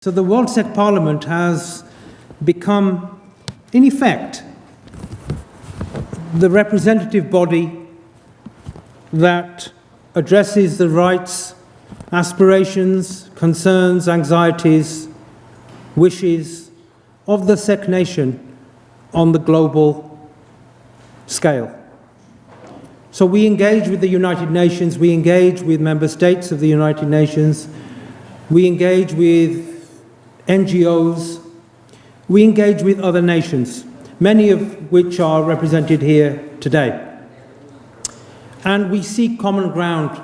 So the World Sikh Parliament has become, in effect, the representative body that addresses the rights, aspirations, concerns, anxieties, wishes of the Sikh nation on the global scale. So we engage with the United Nations, we engage with member states of the United Nations, we engage with NGOs, we engage with other nations, many of which are represented here today. And we seek common ground.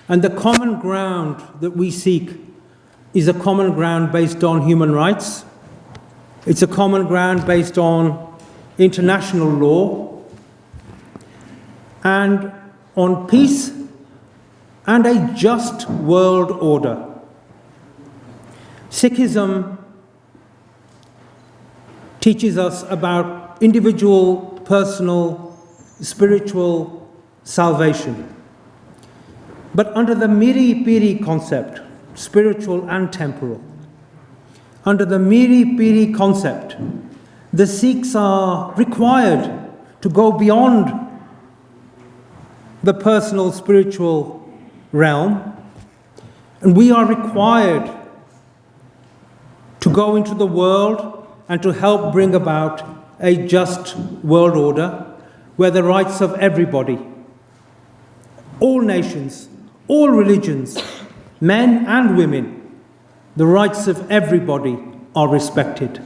And the common ground that we seek is a common ground based on human rights. It's a common ground based on international law and on peace and a just world order. Sikhism teaches us about individual, personal, spiritual salvation. But under the Miri Piri concept, spiritual and temporal, under the Miri Piri concept, the Sikhs are required to go beyond the personal spiritual realm, and we are required to go into the world and to help bring about a just world order where the rights of everybody, all nations, all religions, men and women, the rights of everybody are respected,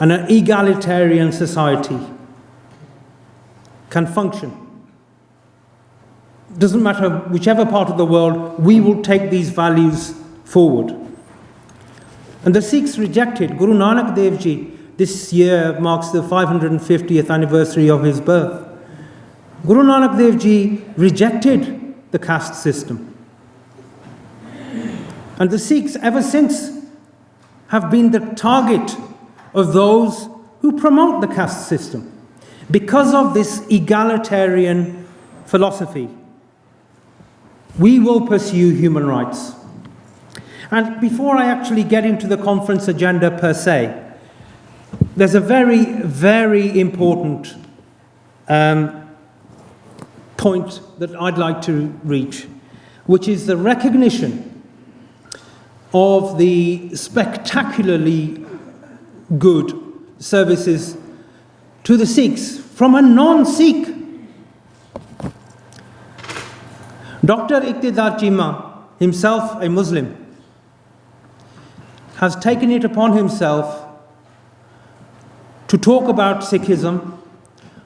and an egalitarian society can function. Doesn't matter whichever part of the world, we will take these values forward. And the Sikhs rejected Guru Nanak Dev Ji. This year marks the 550th anniversary of his birth. Guru Nanak Dev Ji rejected the caste system. And the Sikhs ever since have been the target of those who promote the caste system because of this egalitarian philosophy. We will pursue human rights. And before I actually get into the conference agenda per se, there's a very, very important point that I'd like to reach, which is the recognition of the spectacularly good services to the Sikhs from a non-Sikh. Dr. Iqtidar Chima, himself a Muslim, has taken it upon himself to talk about Sikhism,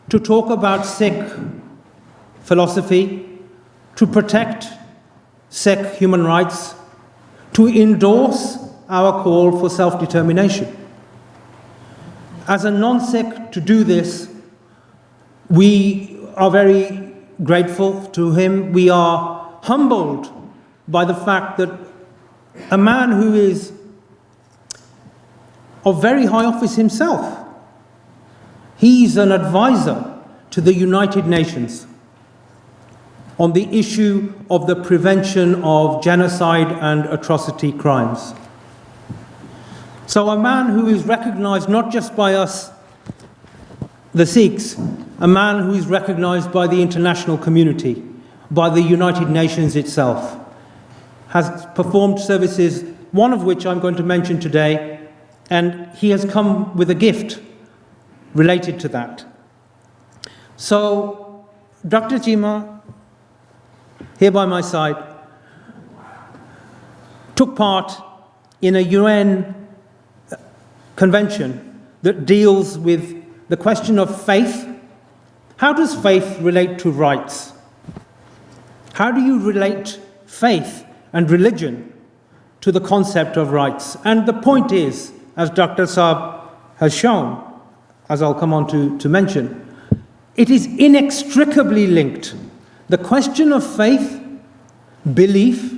to talk about Sikh philosophy, to protect Sikh human rights, to endorse our call for self-determination. As a non-Sikh to do this, we are very grateful to him. We are humbled by the fact that a man who is of very high office himself, he's an advisor to the United Nations on the issue of the prevention of genocide and atrocity crimes. So a man who is recognized not just by us, the Sikhs, a man who is recognized by the international community, by the United Nations itself, has performed services, one of which I'm going to mention today, and he has come with a gift related to that. So, Dr. Chima, here by my side, took part in a UN convention that deals with the question of faith. How does faith relate to rights? How do you relate faith and religion to the concept of rights? And the point is, as Dr. Saab has shown, as I'll come on to mention, it is inextricably linked. The question of faith, belief,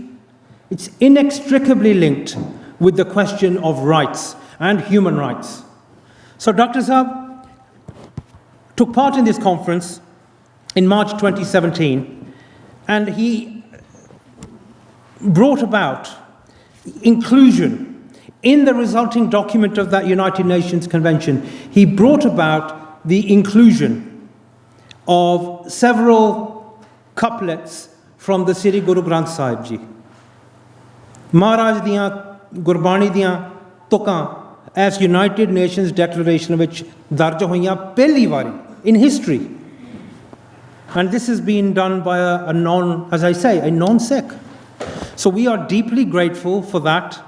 it's inextricably linked with the question of rights and human rights. So Dr. Saab took part in this conference in March 2017, and he brought about inclusion in the resulting document of that United Nations Convention, he brought about the inclusion of several couplets from the Sri Guru Granth Sahib Ji. Maharaj diyan Gurbani diyan tuਕਾਂ as United Nations Declaration which darj hoiyan pehli wari in history. And this has been done by a non-Sikh. So we are deeply grateful for that.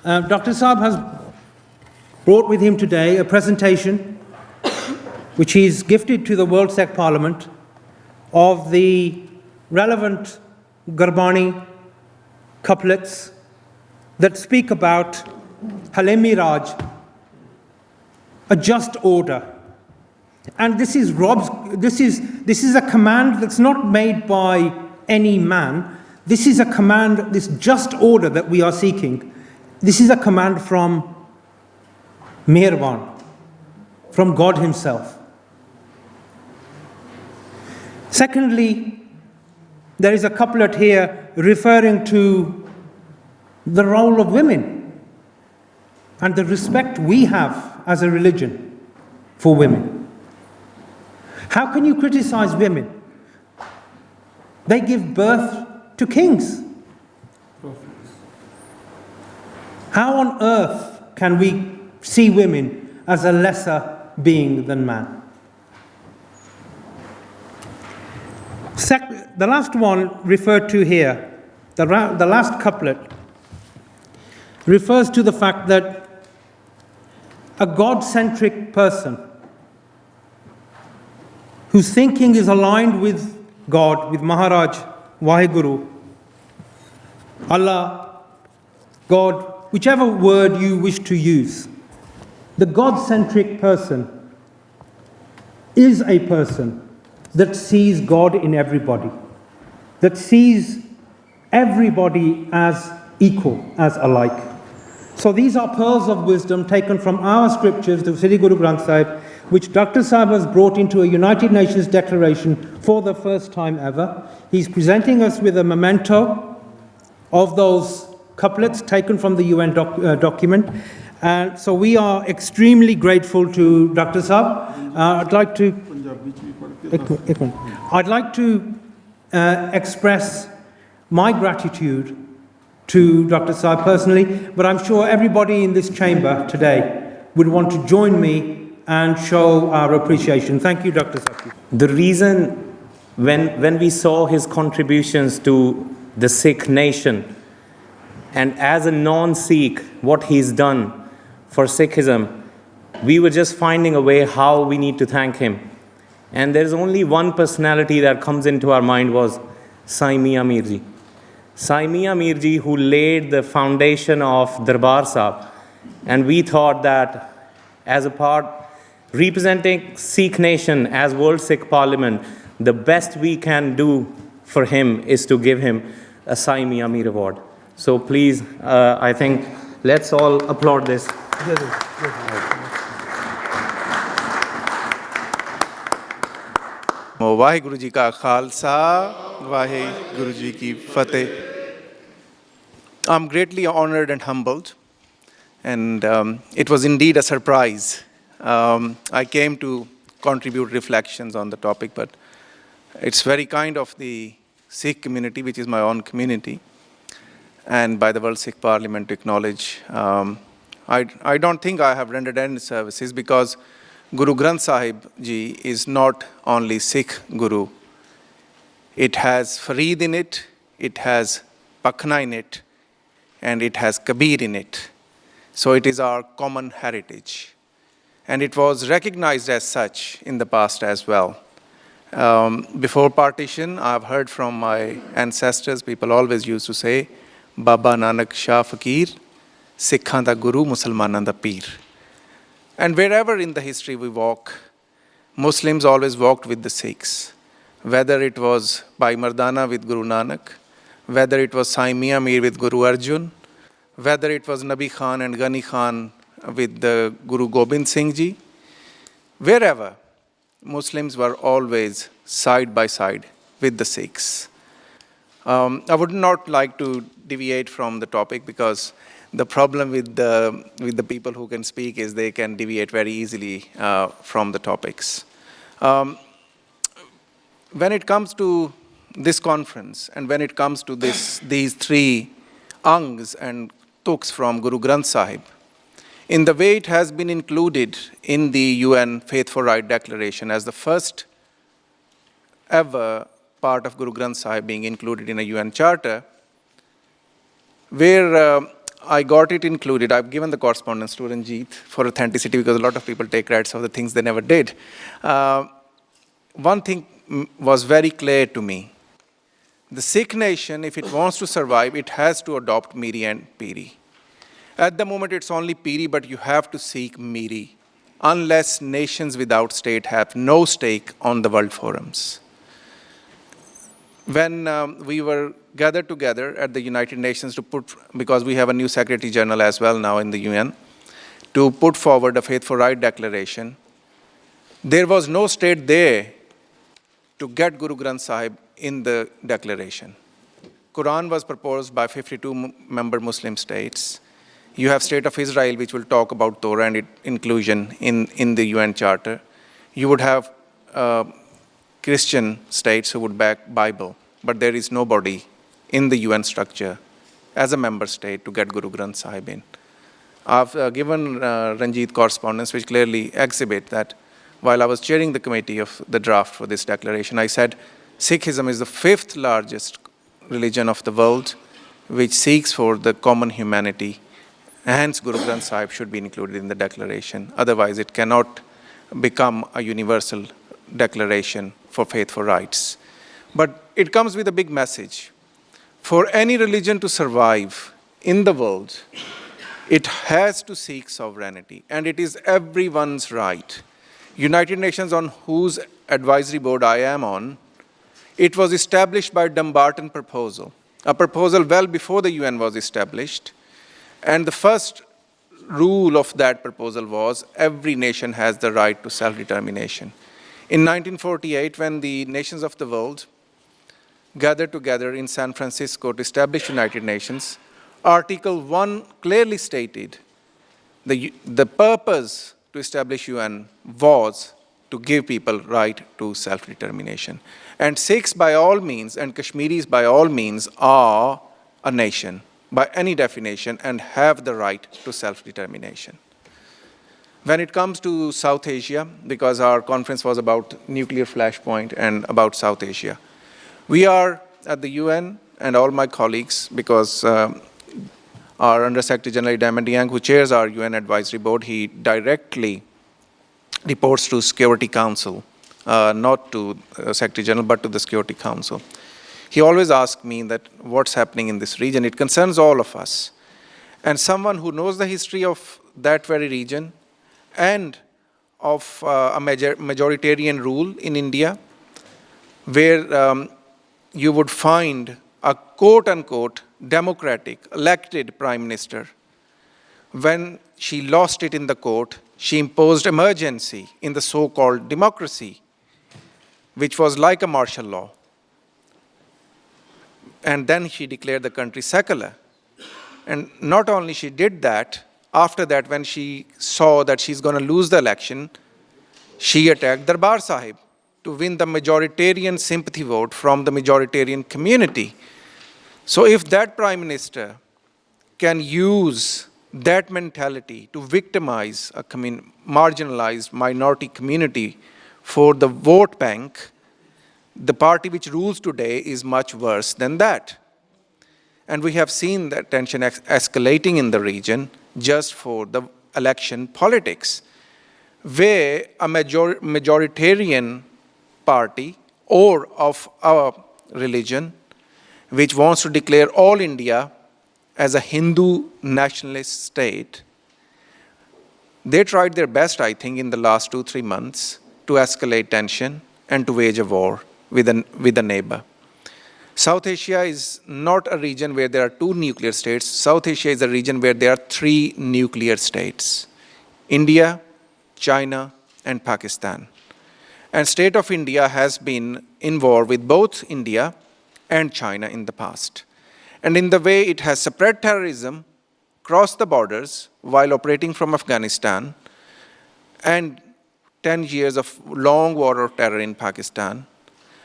Dr. Saab has brought with him today a presentation which he's gifted to the World Sikh Parliament of the relevant Gurbani couplets that speak about Halemi Raj, a just order. And this is a command that's not made by any man. This is a command, this just order that we are seeking. This is a command from Meherban, from God Himself. Secondly, there is a couplet here referring to the role of women and the respect we have as a religion for women. How can you criticize women? They give birth to kings. How on earth can we see women as a lesser being than man? The last one referred to here, the last couplet, refers to the fact that a God-centric person whose thinking is aligned with God, with Maharaj, Vaheguru, Allah, God, whichever word you wish to use, the God-centric person is a person that sees God in everybody, that sees everybody as equal, as alike. So these are pearls of wisdom taken from our scriptures, the Sri Guru Granth Sahib, which Dr. Sahib has brought into a United Nations declaration for the first time ever. He's presenting us with a memento of those couplets taken from the UN document. And so we are extremely grateful to Dr. Sahib. I'd like to express my gratitude to Dr. Sahib personally, but I'm sure everybody in this chamber today would want to join me and show our appreciation. Thank you, Dr. Sahib. The reason when we saw his contributions to the Sikh nation, and as a non-Sikh, what he's done for Sikhism, we were just finding a way how we need to thank him. And there's only one personality that comes into our mind was Sai Mia Mir Ji. Sai Mia Mir Ji, who laid the foundation of Darbar Sahib. And we thought that as a part, representing Sikh nation as World Sikh Parliament, the best we can do for him is to give him a Sai Mia Mir Award. So please, I think, let's all applaud this. Waheguru ji का खालसा वाहिगुरु जी की फतेह. I'm greatly honored and humbled, and it was indeed a surprise. I came to contribute reflections on the topic, but it's very kind of the Sikh community, which is my own community, and by the World Sikh Parliament to acknowledge. I don't think I have rendered any services, because Guru Granth Sahib Ji is not only Sikh Guru. It has Farid in it, it has Pakhna in it, and it has Kabir in it. So it is our common heritage. And it was recognized as such in the past as well. Before partition, I've heard from my ancestors, people always used to say, Baba Nanak Shah Fakir, Sikhan da Guru, Musalmanan da Peer. And wherever in the history we walk, Muslims always walked with the Sikhs. Whether it was Bhai Mardana with Guru Nanak, whether it was Sai Mia Mir with Guru Arjun, whether it was Nabi Khan and Ghani Khan with the Guru Gobind Singh Ji, wherever, Muslims were always side by side with the Sikhs. I would not like to deviate from the topic, because The problem with the people who can speak is they can deviate very easily from the topics. When it comes to this conference, and when it comes to these three angs and tuks from Guru Granth Sahib, in the way it has been included in the UN Faith for Right Declaration as the first ever part of Guru Granth Sahib being included in a UN charter, where I got it included. I've given the correspondence to Ranjit for authenticity because a lot of people take credits of the things they never did. One thing was very clear to me. The Sikh nation, if it wants to survive, it has to adopt Miri and Piri. At the moment, it's only Piri, but you have to seek Miri, unless nations without state have no stake on the world forums. When we were gathered together at the United Nations to because we have a new Secretary General as well now in the UN, to put forward a Faith for Right Declaration, there was no state there to get Guru Granth Sahib in the declaration. Quran was proposed by 52 member Muslim states. You have State of Israel, which will talk about Torah and its inclusion in the UN Charter. You would have Christian states who would back Bible, but there is nobody in the UN structure as a member state to get Guru Granth Sahib in. I've given Ranjit correspondence which clearly exhibit that while I was chairing the committee of the draft for this declaration, I said Sikhism is the 5th largest religion of the world which seeks for the common humanity. Hence, Guru Granth Sahib should be included in the declaration. Otherwise, it cannot become a universal declaration for faith for rights. But it comes with a big message. For any religion to survive in the world, it has to seek sovereignty, and it is everyone's right. United Nations, on whose advisory board I am on, it was established by Dumbarton proposal, a proposal well before the UN was established. And the first rule of that proposal was every nation has the right to self-determination. In 1948, when the nations of the world gathered together in San Francisco to establish United Nations, Article 1 clearly stated the purpose to establish UN was to give people right to self-determination. And Sikhs by all means and Kashmiris by all means are a nation by any definition and have the right to self-determination. When it comes to South Asia, because our conference was about nuclear flashpoint and about South Asia, we are at the UN and all my colleagues, because our Under Secretary General Diamond Diang, who chairs our UN Advisory Board, he directly reports to Security Council, not to Secretary General, but to the Security Council. He always asks me that what's happening in this region. It concerns all of us. And someone who knows the history of that very region and of a majoritarian rule in India, where you would find a quote-unquote democratic elected prime minister. When she lost it in the court, she imposed emergency in the so-called democracy, which was like a martial law. And then she declared the country secular. And not only she did that, after that, when she saw that she's going to lose the election, she attacked Darbar Sahib to win the majoritarian sympathy vote from the majoritarian community. So if that prime minister can use that mentality to victimize a marginalized minority community for the vote bank, the party which rules today is much worse than that. And we have seen that tension escalating in the region just for the election politics, where a majoritarian party or of our religion, which wants to declare all India as a Hindu nationalist state, they tried their best, I think, in the last 2-3 months to escalate tension and to wage a war with a neighbor. South Asia is not a region where there are 2 nuclear states. South Asia is a region where there are 3 nuclear states: India, China, and Pakistan. And state of India has been involved with both India and China in the past. And in the way it has spread terrorism, crossed the borders while operating from Afghanistan, and 10 years of long war of terror in Pakistan,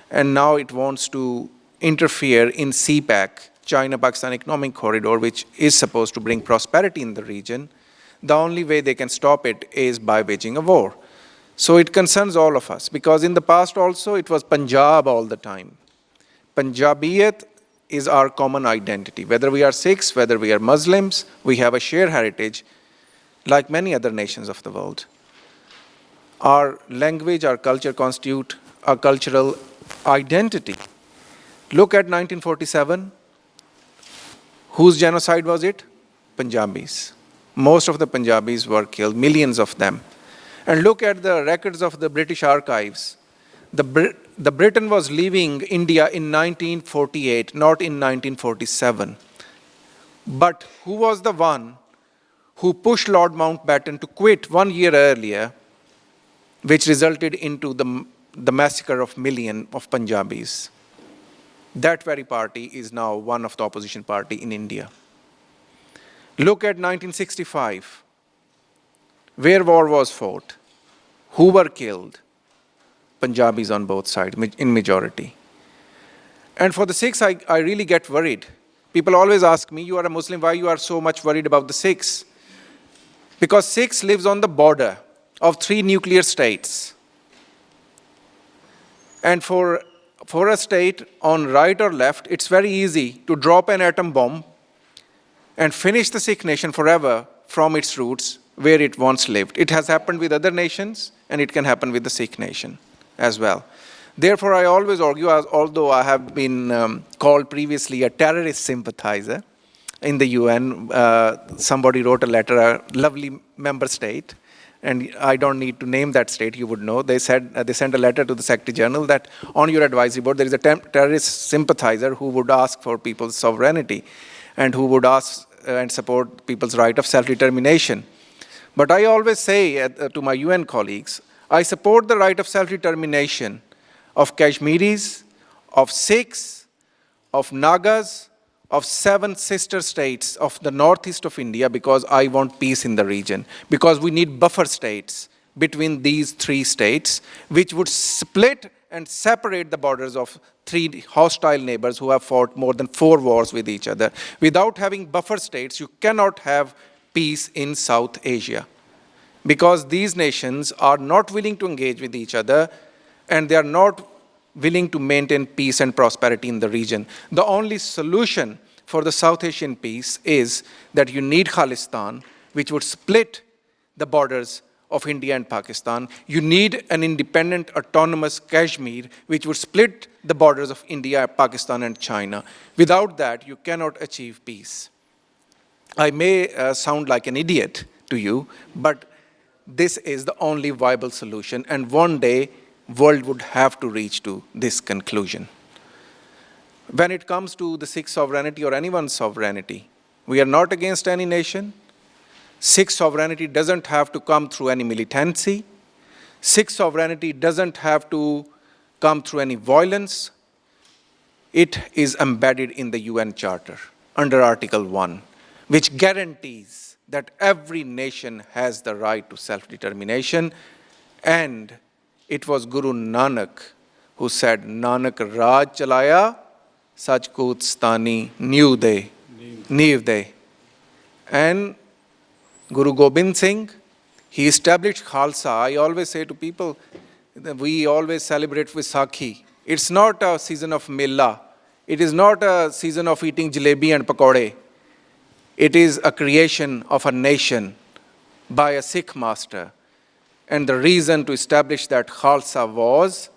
and now it wants to interfere in CPEC, China-Pakistan Economic Corridor, which is supposed to bring prosperity in the region. The only way they can stop it is by waging a war. So it concerns all of us, because in the past also it was Punjab all the time. Punjabiyat is our common identity. Whether we are Sikhs, whether we are Muslims, we have a shared heritage like many other nations of the world. Our language, our culture constitute a cultural identity. Look at 1947. Whose genocide was it? Punjabis. Most of the Punjabis were killed, millions of them. And look at the records of the British archives. The Britain was leaving India in 1948, not in 1947. But who was the one who pushed Lord Mountbatten to quit 1 year earlier, which resulted into the massacre of millions of Punjabis? That very party is now one of the opposition party in India. Look at 1965, where war was fought, who were killed? Punjabis on both sides, in majority. And for the Sikhs, I really get worried. People always ask me, you are a Muslim, why you are so much worried about the Sikhs? Because Sikhs lives on the border of 3 nuclear states. And for a state on right or left, it's very easy to drop an atom bomb and finish the Sikh nation forever from its roots where it once lived. It has happened with other nations, and it can happen with the Sikh nation as well. Therefore, I always argue, although I have been called previously a terrorist sympathizer in the UN, somebody wrote a letter, a lovely member state, and I don't need to name that state, you would know. They said they sent a letter to the Secretary General that on your advisory board there is a terrorist sympathizer who would ask for people's sovereignty and who would ask and support people's right of self-determination. But I always say to my UN colleagues, I support the right of self-determination of Kashmiris, of Sikhs, of Nagas, of 7 sister states of the northeast of India, because I want peace in the region. Because we need buffer states between these 3 states, which would split and separate the borders of 3 hostile neighbors who have fought more than 4 wars with each other. Without having buffer states, you cannot have peace in South Asia, because these nations are not willing to engage with each other, and they are not willing to maintain peace and prosperity in the region. The only solution for the South Asian peace is that you need Khalistan, which would split the borders of India and Pakistan. You need an independent, autonomous Kashmir, which would split the borders of India, Pakistan, and China. Without that, you cannot achieve peace. I may sound like an idiot to you, but this is the only viable solution, and one day, world would have to reach to this conclusion. When it comes to the Sikh sovereignty or anyone's sovereignty, we are not against any nation. Sikh sovereignty doesn't have to come through any militancy. Sikh sovereignty doesn't have to come through any violence. It is embedded in the UN Charter under Article 1, which guarantees that every nation has the right to self-determination. And it was Guru Nanak who said, Nanak Raj Chalaya, Sachkut Stani Neev De. And Guru Gobind Singh, he established Khalsa. I always say to people, we always celebrate Vaisakhi. It's not a season of Mela. It is not a season of eating jalebi and pakode. It is a creation of a nation by a Sikh master. And the reason to establish that Khalsa was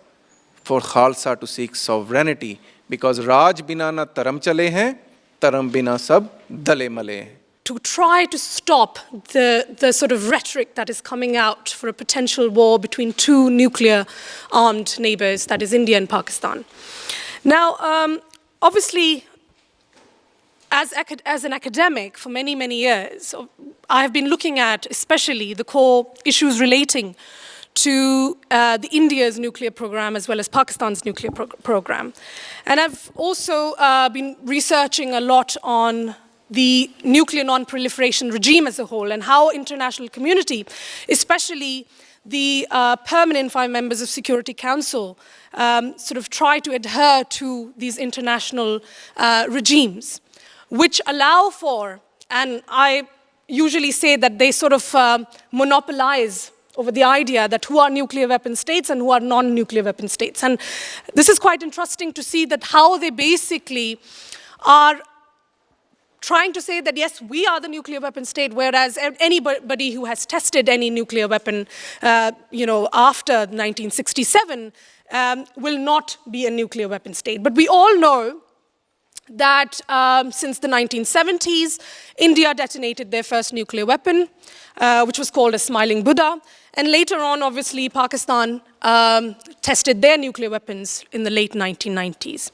for Khalsa to seek sovereignty. Because Raj bina na taram chale hain, taram bina sab dale male hain. To try to stop the sort of rhetoric that is coming out for a potential war between 2 nuclear armed neighbors, that is India and Pakistan. Now, obviously, as an academic for many, many years, I have been looking at especially the core issues relating to the India's nuclear program as well as Pakistan's nuclear program. And I've also been researching a lot on the nuclear non-proliferation regime as a whole, and how international community, especially the permanent 5 members of Security Council, sort of try to adhere to these international regimes, which allow for, and I usually say that they sort of monopolize over the idea that who are nuclear weapon states and who are non-nuclear weapon states. And this is quite interesting to see that how they basically are trying to say that, yes, we are the nuclear weapon state, whereas anybody who has tested any nuclear weapon, after 1967 will not be a nuclear weapon state. But we all know that since the 1970s, India detonated their first nuclear weapon, which was called a Smiling Buddha. And later on, obviously, Pakistan tested their nuclear weapons in the late 1990s.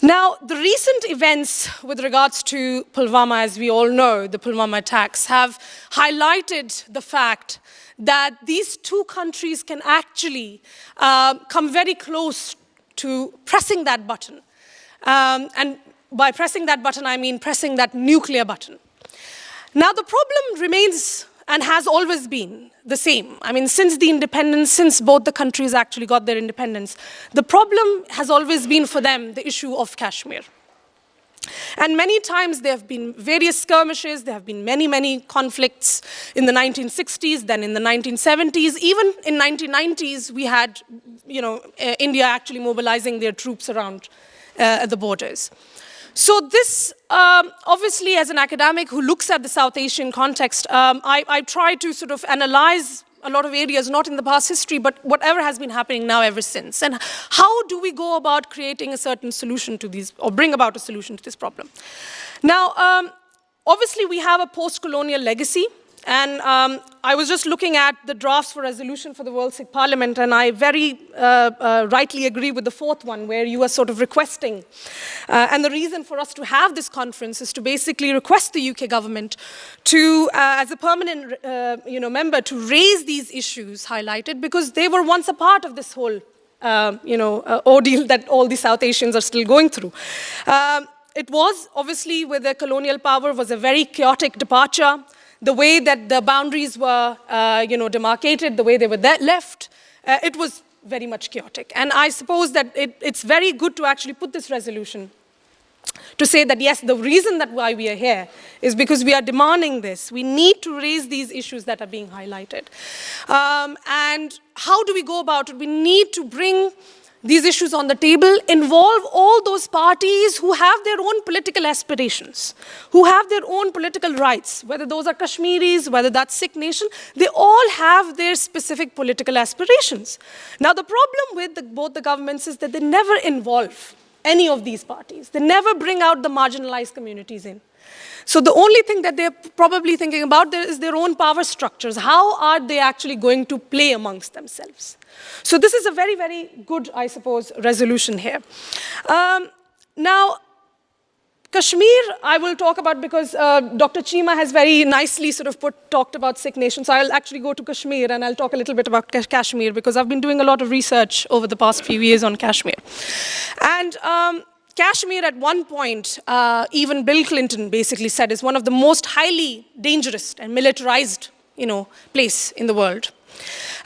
Now, the recent events with regards to Pulwama, as we all know, the Pulwama attacks, have highlighted the fact that these two countries can actually come very close to pressing that button. And by pressing that button, I mean pressing that nuclear button. Now, the problem remains and has always been the same. I mean, since the independence, since both the countries actually got their independence, the problem has always been for them the issue of Kashmir. And many times there have been various skirmishes, there have been many, many conflicts in the 1960s, then in the 1970s, even in 1990s, we had, India actually mobilizing their troops around the borders. So this, obviously, as an academic who looks at the South Asian context, I try to sort of analyze a lot of areas, not in the past history, but whatever has been happening now ever since. And how do we go about creating a certain solution to these, or bring about a solution to this problem? Now, obviously, we have a post-colonial legacy. And I was just looking at the drafts for resolution for the World Sikh Parliament, and I very rightly agree with the fourth one, where you are sort of requesting. And the reason for us to have this conference is to basically request the UK government to, as a permanent member, to raise these issues highlighted, because they were once a part of this whole ordeal that all the South Asians are still going through. It was, obviously, with the colonial power, was a very chaotic departure. The way that the boundaries were, demarcated, the way they were left, it was very much chaotic. And I suppose that it's very good to actually put this resolution to say that, yes, the reason that why we are here is because we are demanding this. We need to raise these issues that are being highlighted. And how do we go about it? We need to bring these issues on the table, involve all those parties who have their own political aspirations, who have their own political rights, whether those are Kashmiris, whether that's Sikh nation, they all have their specific political aspirations. Now, the problem with both the governments is that they never involve any of these parties. They never bring out the marginalized communities in. So the only thing that they're probably thinking about is their own power structures. How are they actually going to play amongst themselves? So this is a very, very good, I suppose, resolution here. Now, Kashmir, I will talk about because Dr. Cheema has very nicely sort of talked about Sikh nation. So I'll actually go to Kashmir and I'll talk a little bit about Kashmir because I've been doing a lot of research over the past few years on Kashmir. And Kashmir at one point, even Bill Clinton basically said is one of the most highly dangerous and militarized, place in the world.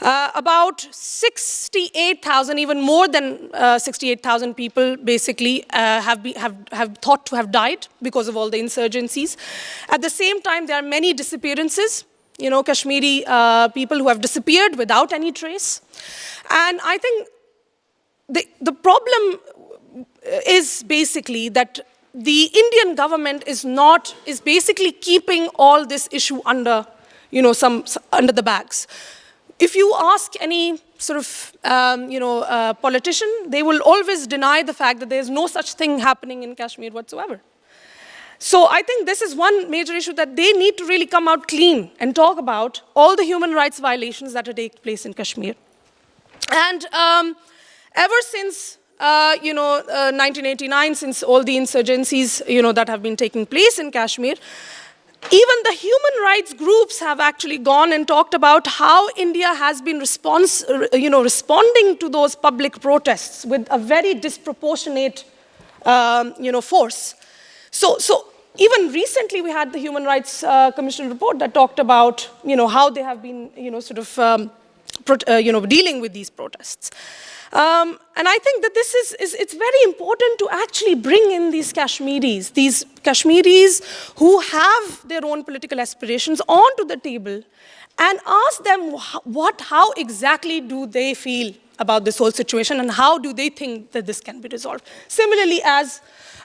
About 68,000, even more than 68,000 people basically have thought to have died because of all the insurgencies. At the same time, there are many disappearances, Kashmiri people who have disappeared without any trace. And I think the problem is basically that the Indian government is basically keeping all this issue under, under the bags. If you ask any sort of, politician, they will always deny the fact that there's no such thing happening in Kashmir whatsoever. So I think this is one major issue that they need to really come out clean and talk about all the human rights violations that are taking place in Kashmir. And ever since 1989, since all the insurgencies, that have been taking place in Kashmir, even the human rights groups have actually gone and talked about how India has been responding to those public protests with a very disproportionate, force. So Even recently, we had the Human Rights Commission report that talked about, how they have been, dealing with these protests. And I think that it's very important to actually bring in these Kashmiris who have their own political aspirations onto the table and ask them how exactly do they feel about this whole situation and how do they think that this can be resolved. Similarly, as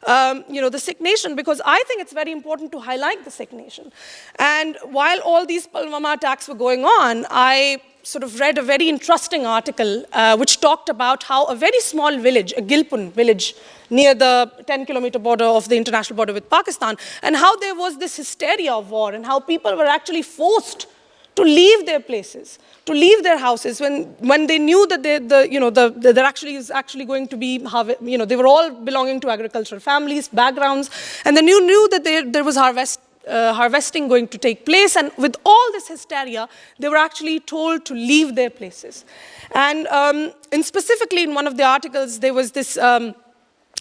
the Sikh nation, because I think it's very important to highlight the Sikh nation. And while all these Pulwama attacks were going on, I sort of read a very interesting article which talked about how a very small village, a Gilpun village, near the 10-kilometer border of the international border with Pakistan, and how there was this hysteria of war and how people were actually forced to leave their places, to leave their houses when they knew that there actually going to be, they were all belonging to agricultural families, backgrounds, and they knew that there was harvesting going to take place, and with all this hysteria, they were actually told to leave their places. And specifically in one of the articles, there was this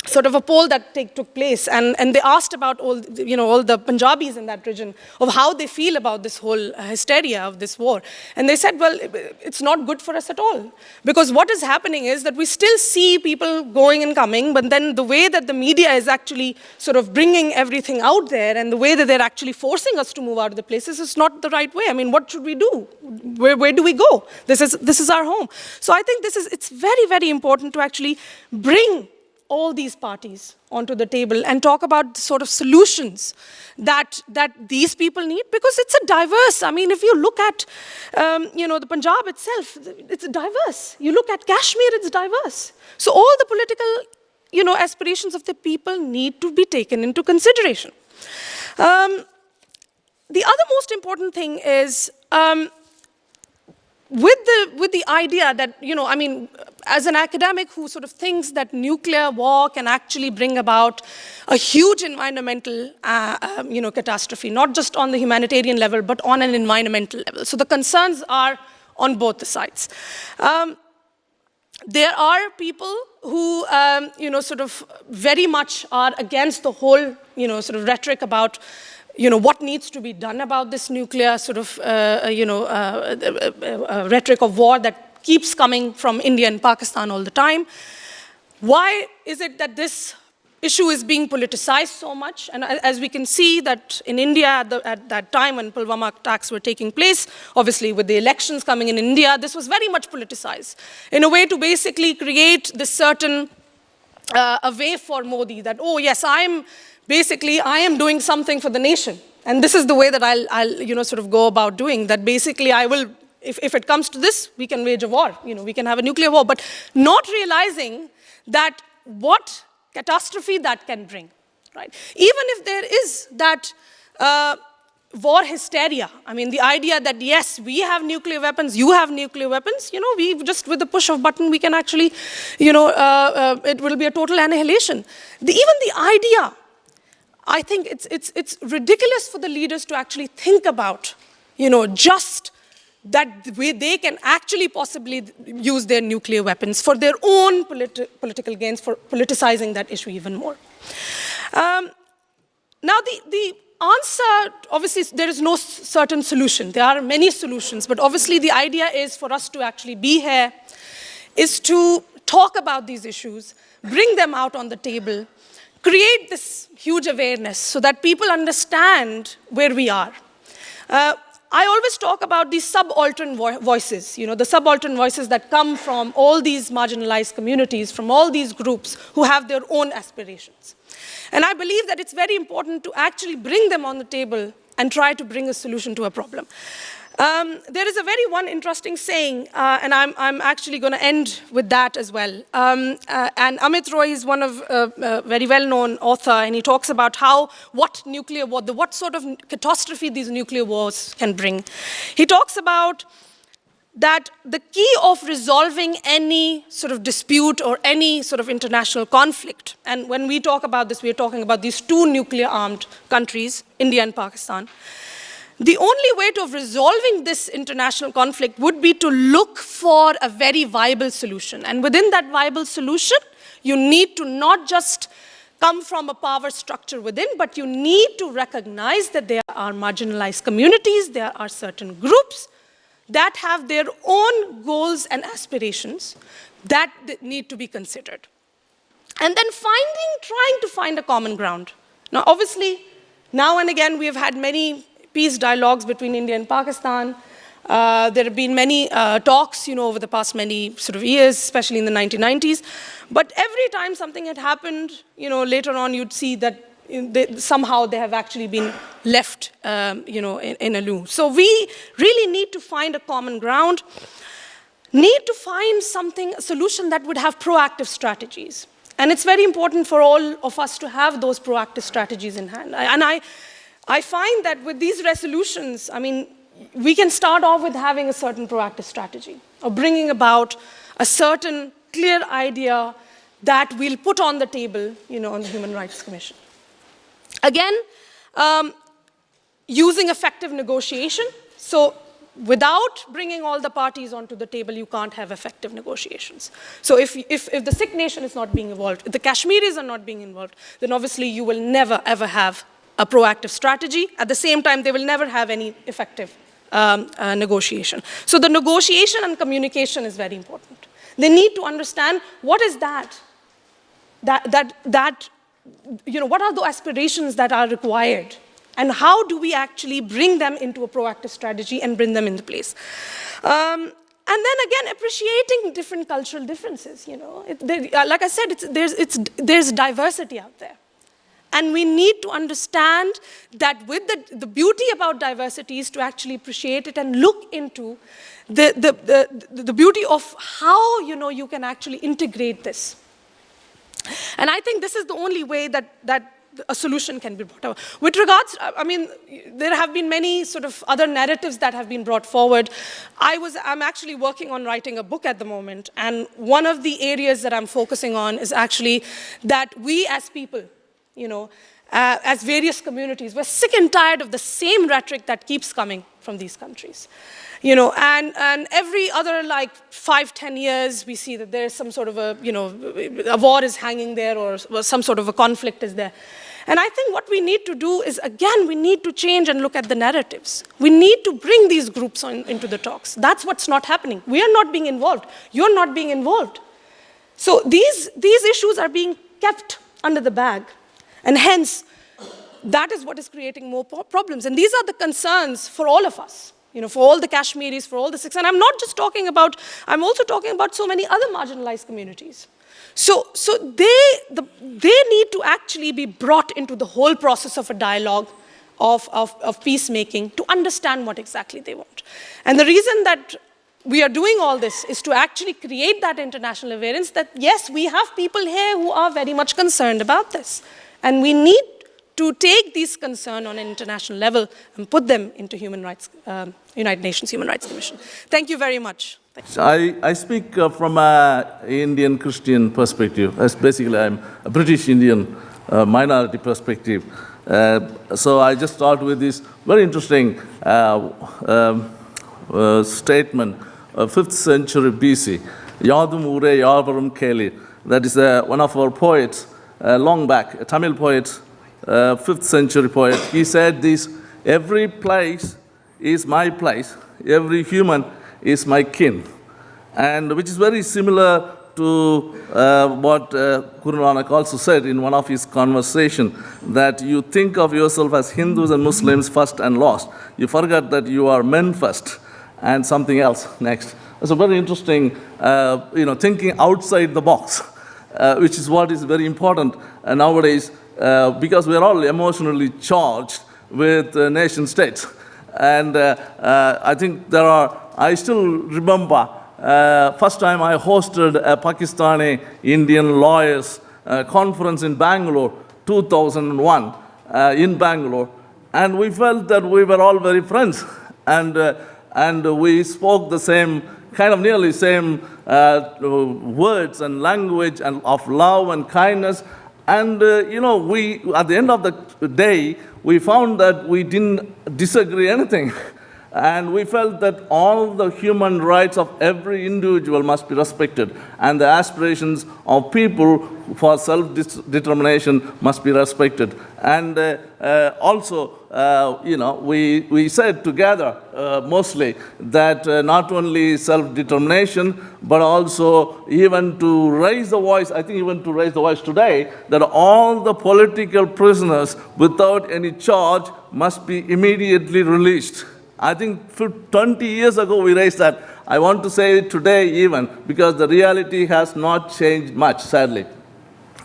sort of a poll that took place, and they asked about all the Punjabis in that region of how they feel about this whole hysteria of this war. And they said, well, it's not good for us at all. Because what is happening is that we still see people going and coming, but then the way that the media is actually sort of bringing everything out there and the way that they're actually forcing us to move out of the places is not the right way. I mean, what should we do? Where do we go? This is our home. So I think it's very, very important to actually bring all these parties onto the table and talk about the sort of solutions that these people need, because it's a diverse, I mean, if you look at, the Punjab itself, it's diverse. You look at Kashmir, it's diverse. So all the political, aspirations of the people need to be taken into consideration. The other most important thing is, with the idea that, as an academic who sort of thinks that nuclear war can actually bring about a huge environmental, catastrophe, not just on the humanitarian level, but on an environmental level. So the concerns are on both the sides. There are people who, sort of very much are against the whole, sort of rhetoric about what needs to be done about this nuclear sort of, rhetoric of war that keeps coming from India and Pakistan all the time. Why is it that this issue is being politicized so much? And as we can see that in India at that time when Pulwama attacks were taking place, obviously with the elections coming in India, this was very much politicized in a way to basically create this certain a way for Modi that, oh yes, I am doing something for the nation. And this is the way that I'll sort of go about doing that. Basically, I will, if it comes to this, we can wage a war. We can have a nuclear war, but not realizing that what catastrophe that can bring, right? Even if there is that war hysteria, I mean, the idea that, yes, we have nuclear weapons, you have nuclear weapons, we just with the push of button, we can actually, it will be a total annihilation. Even the idea, I think it's ridiculous for the leaders to actually think about, just that they can actually possibly use their nuclear weapons for their own political gains, for politicizing that issue even more. Now, the answer, obviously, there is no certain solution. There are many solutions, but obviously the idea is for us to actually be here, is to talk about these issues, bring them out on the table, create this huge awareness so that people understand where we are. I always talk about these subaltern voices, the subaltern voices that come from all these marginalized communities, from all these groups who have their own aspirations. And I believe that it's very important to actually bring them on the table and try to bring a solution to a problem. There is a very one interesting saying, and I'm actually going to end with that as well. And Amit Roy is one of a very well-known author, and he talks about what nuclear war, what sort of catastrophe these nuclear wars can bring. He talks about that the key of resolving any sort of dispute or any sort of international conflict, and when we talk about this, we're talking about these two nuclear-armed countries, India and Pakistan. The only way of resolving this international conflict would be to look for a very viable solution. And within that viable solution, you need to not just come from a power structure within, but you need to recognize that there are marginalized communities, there are certain groups that have their own goals and aspirations that need to be considered. And then trying to find a common ground. Now, obviously, now and again, we have had many peace dialogues between India and Pakistan. There have been many talks, over the past many sort of years, especially in the 1990s. But every time something had happened, later on, you'd see that somehow they have actually been left, in a loop. So we really need to find a common ground, need to find a solution that would have proactive strategies. And it's very important for all of us to have those proactive strategies in hand. And I find that with these resolutions, we can start off with having a certain proactive strategy, or bringing about a certain clear idea that we'll put on the table, on the Human Rights Commission. Again, using effective negotiation. So without bringing all the parties onto the table, you can't have effective negotiations. So if the Sikh nation is not being involved, if the Kashmiris are not being involved, then obviously you will never, ever have a proactive strategy. At the same time, they will never have any effective negotiation. So the negotiation and communication is very important. They need to understand what is that what are the aspirations that are required, and how do we actually bring them into a proactive strategy and bring them into place. And then again, appreciating different cultural differences. Like I said, there's diversity out there. And we need to understand that with the beauty about diversity is to actually appreciate it and look into the beauty of how you can actually integrate this. And I think this is the only way that a solution can be brought about. With regards, there have been many sort of other narratives that have been brought forward. I'm actually working on writing a book at the moment, and one of the areas that I'm focusing on is actually that we as people, as various communities, we're sick and tired of the same rhetoric that keeps coming from these countries. And every other 5-10 years, we see that there's some sort of a war is hanging there, or some sort of a conflict is there. And I think what we need to do is, again, we need to change and look at the narratives. We need to bring these groups into the talks. That's what's not happening. We are not being involved. You're not being involved. So these issues are being kept under the bag. And hence, that is what is creating more problems. And these are the concerns for all of us, for all the Kashmiris, for all the Sikhs. And I'm also talking about so many other marginalized communities. So they need to actually be brought into the whole process of a dialogue, of peacemaking, to understand what exactly they want. And the reason that we are doing all this is to actually create that international awareness that, yes, we have people here who are very much concerned about this. And we need to take these concerns on an international level and put them into United Nations Human Rights Commission. Thank you very much. I speak from an Indian Christian perspective. Basically, I'm a British Indian minority perspective. So I just start with this very interesting statement, 5th century BC. Yadum Ure Yavarum Keli. That is one of our poets, long back, a Tamil poet, 5th century poet. He said this: every place is my place, every human is my kin. And which is very similar to what Guru Nanak also said in one of his conversations, that you think of yourself as Hindus and Muslims first and last. You forget that you are men first and something else next. It's a very interesting, thinking outside the box, which is what is very important nowadays, because we're all emotionally charged with nation states. And I think I still remember first time I hosted a Pakistani Indian lawyers conference in Bangalore, 2001, in Bangalore. And we felt that we were all very friends. And we spoke the same, nearly same words and language and of love and kindness. And, we, at the end of the day, we found that we didn't disagree anything. And we felt that all the human rights of every individual must be respected, and the aspirations of people for self-determination must be respected. And also, we said together mostly that not only self-determination, but also even to raise the voice, I think even to raise the voice today, that all the political prisoners without any charge must be immediately released. I think 20 years ago we raised that. I want to say it today even, because the reality has not changed much, sadly.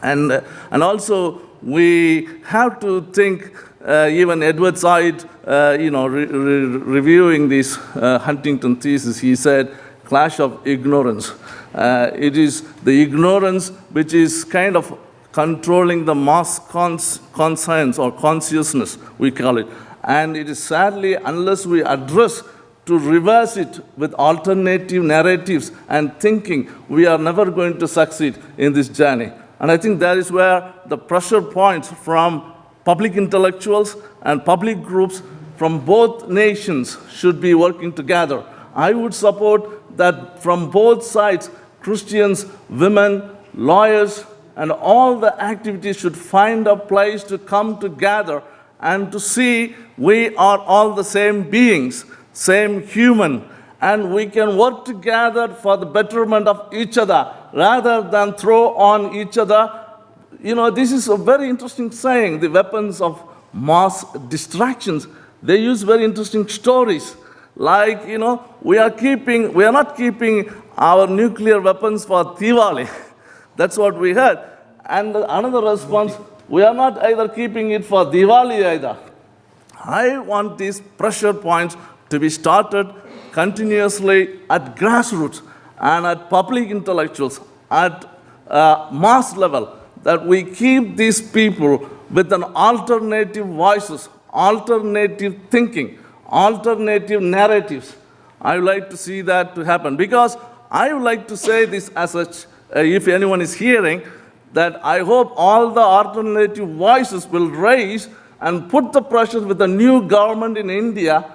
And also we have to think, even Edward Said, reviewing this Huntington thesis, he said, clash of ignorance. It is the ignorance which is kind of controlling the mass conscience or consciousness, we call it. And it is sadly, unless we address to reverse it with alternative narratives and thinking, we are never going to succeed in this journey. And I think that is where the pressure points from public intellectuals and public groups from both nations should be working together. I would support that from both sides, Christians, women, lawyers, and all the activities should find a place to come together and to see we are all the same beings, same human, and we can work together for the betterment of each other rather than throw on each other. This is a very interesting saying, the weapons of mass distractions. They use very interesting stories. Like, we are not keeping our nuclear weapons for Diwali. That's what we heard. And another response, we are not either keeping it for Diwali either. I want these pressure points to be started continuously at grassroots and at public intellectuals, at mass level, that we keep these people with an alternative voices, alternative thinking, alternative narratives. I would like to see that to happen, because I would like to say this as such, if anyone is hearing, that I hope all the alternative voices will raise and put the pressure with the new government in India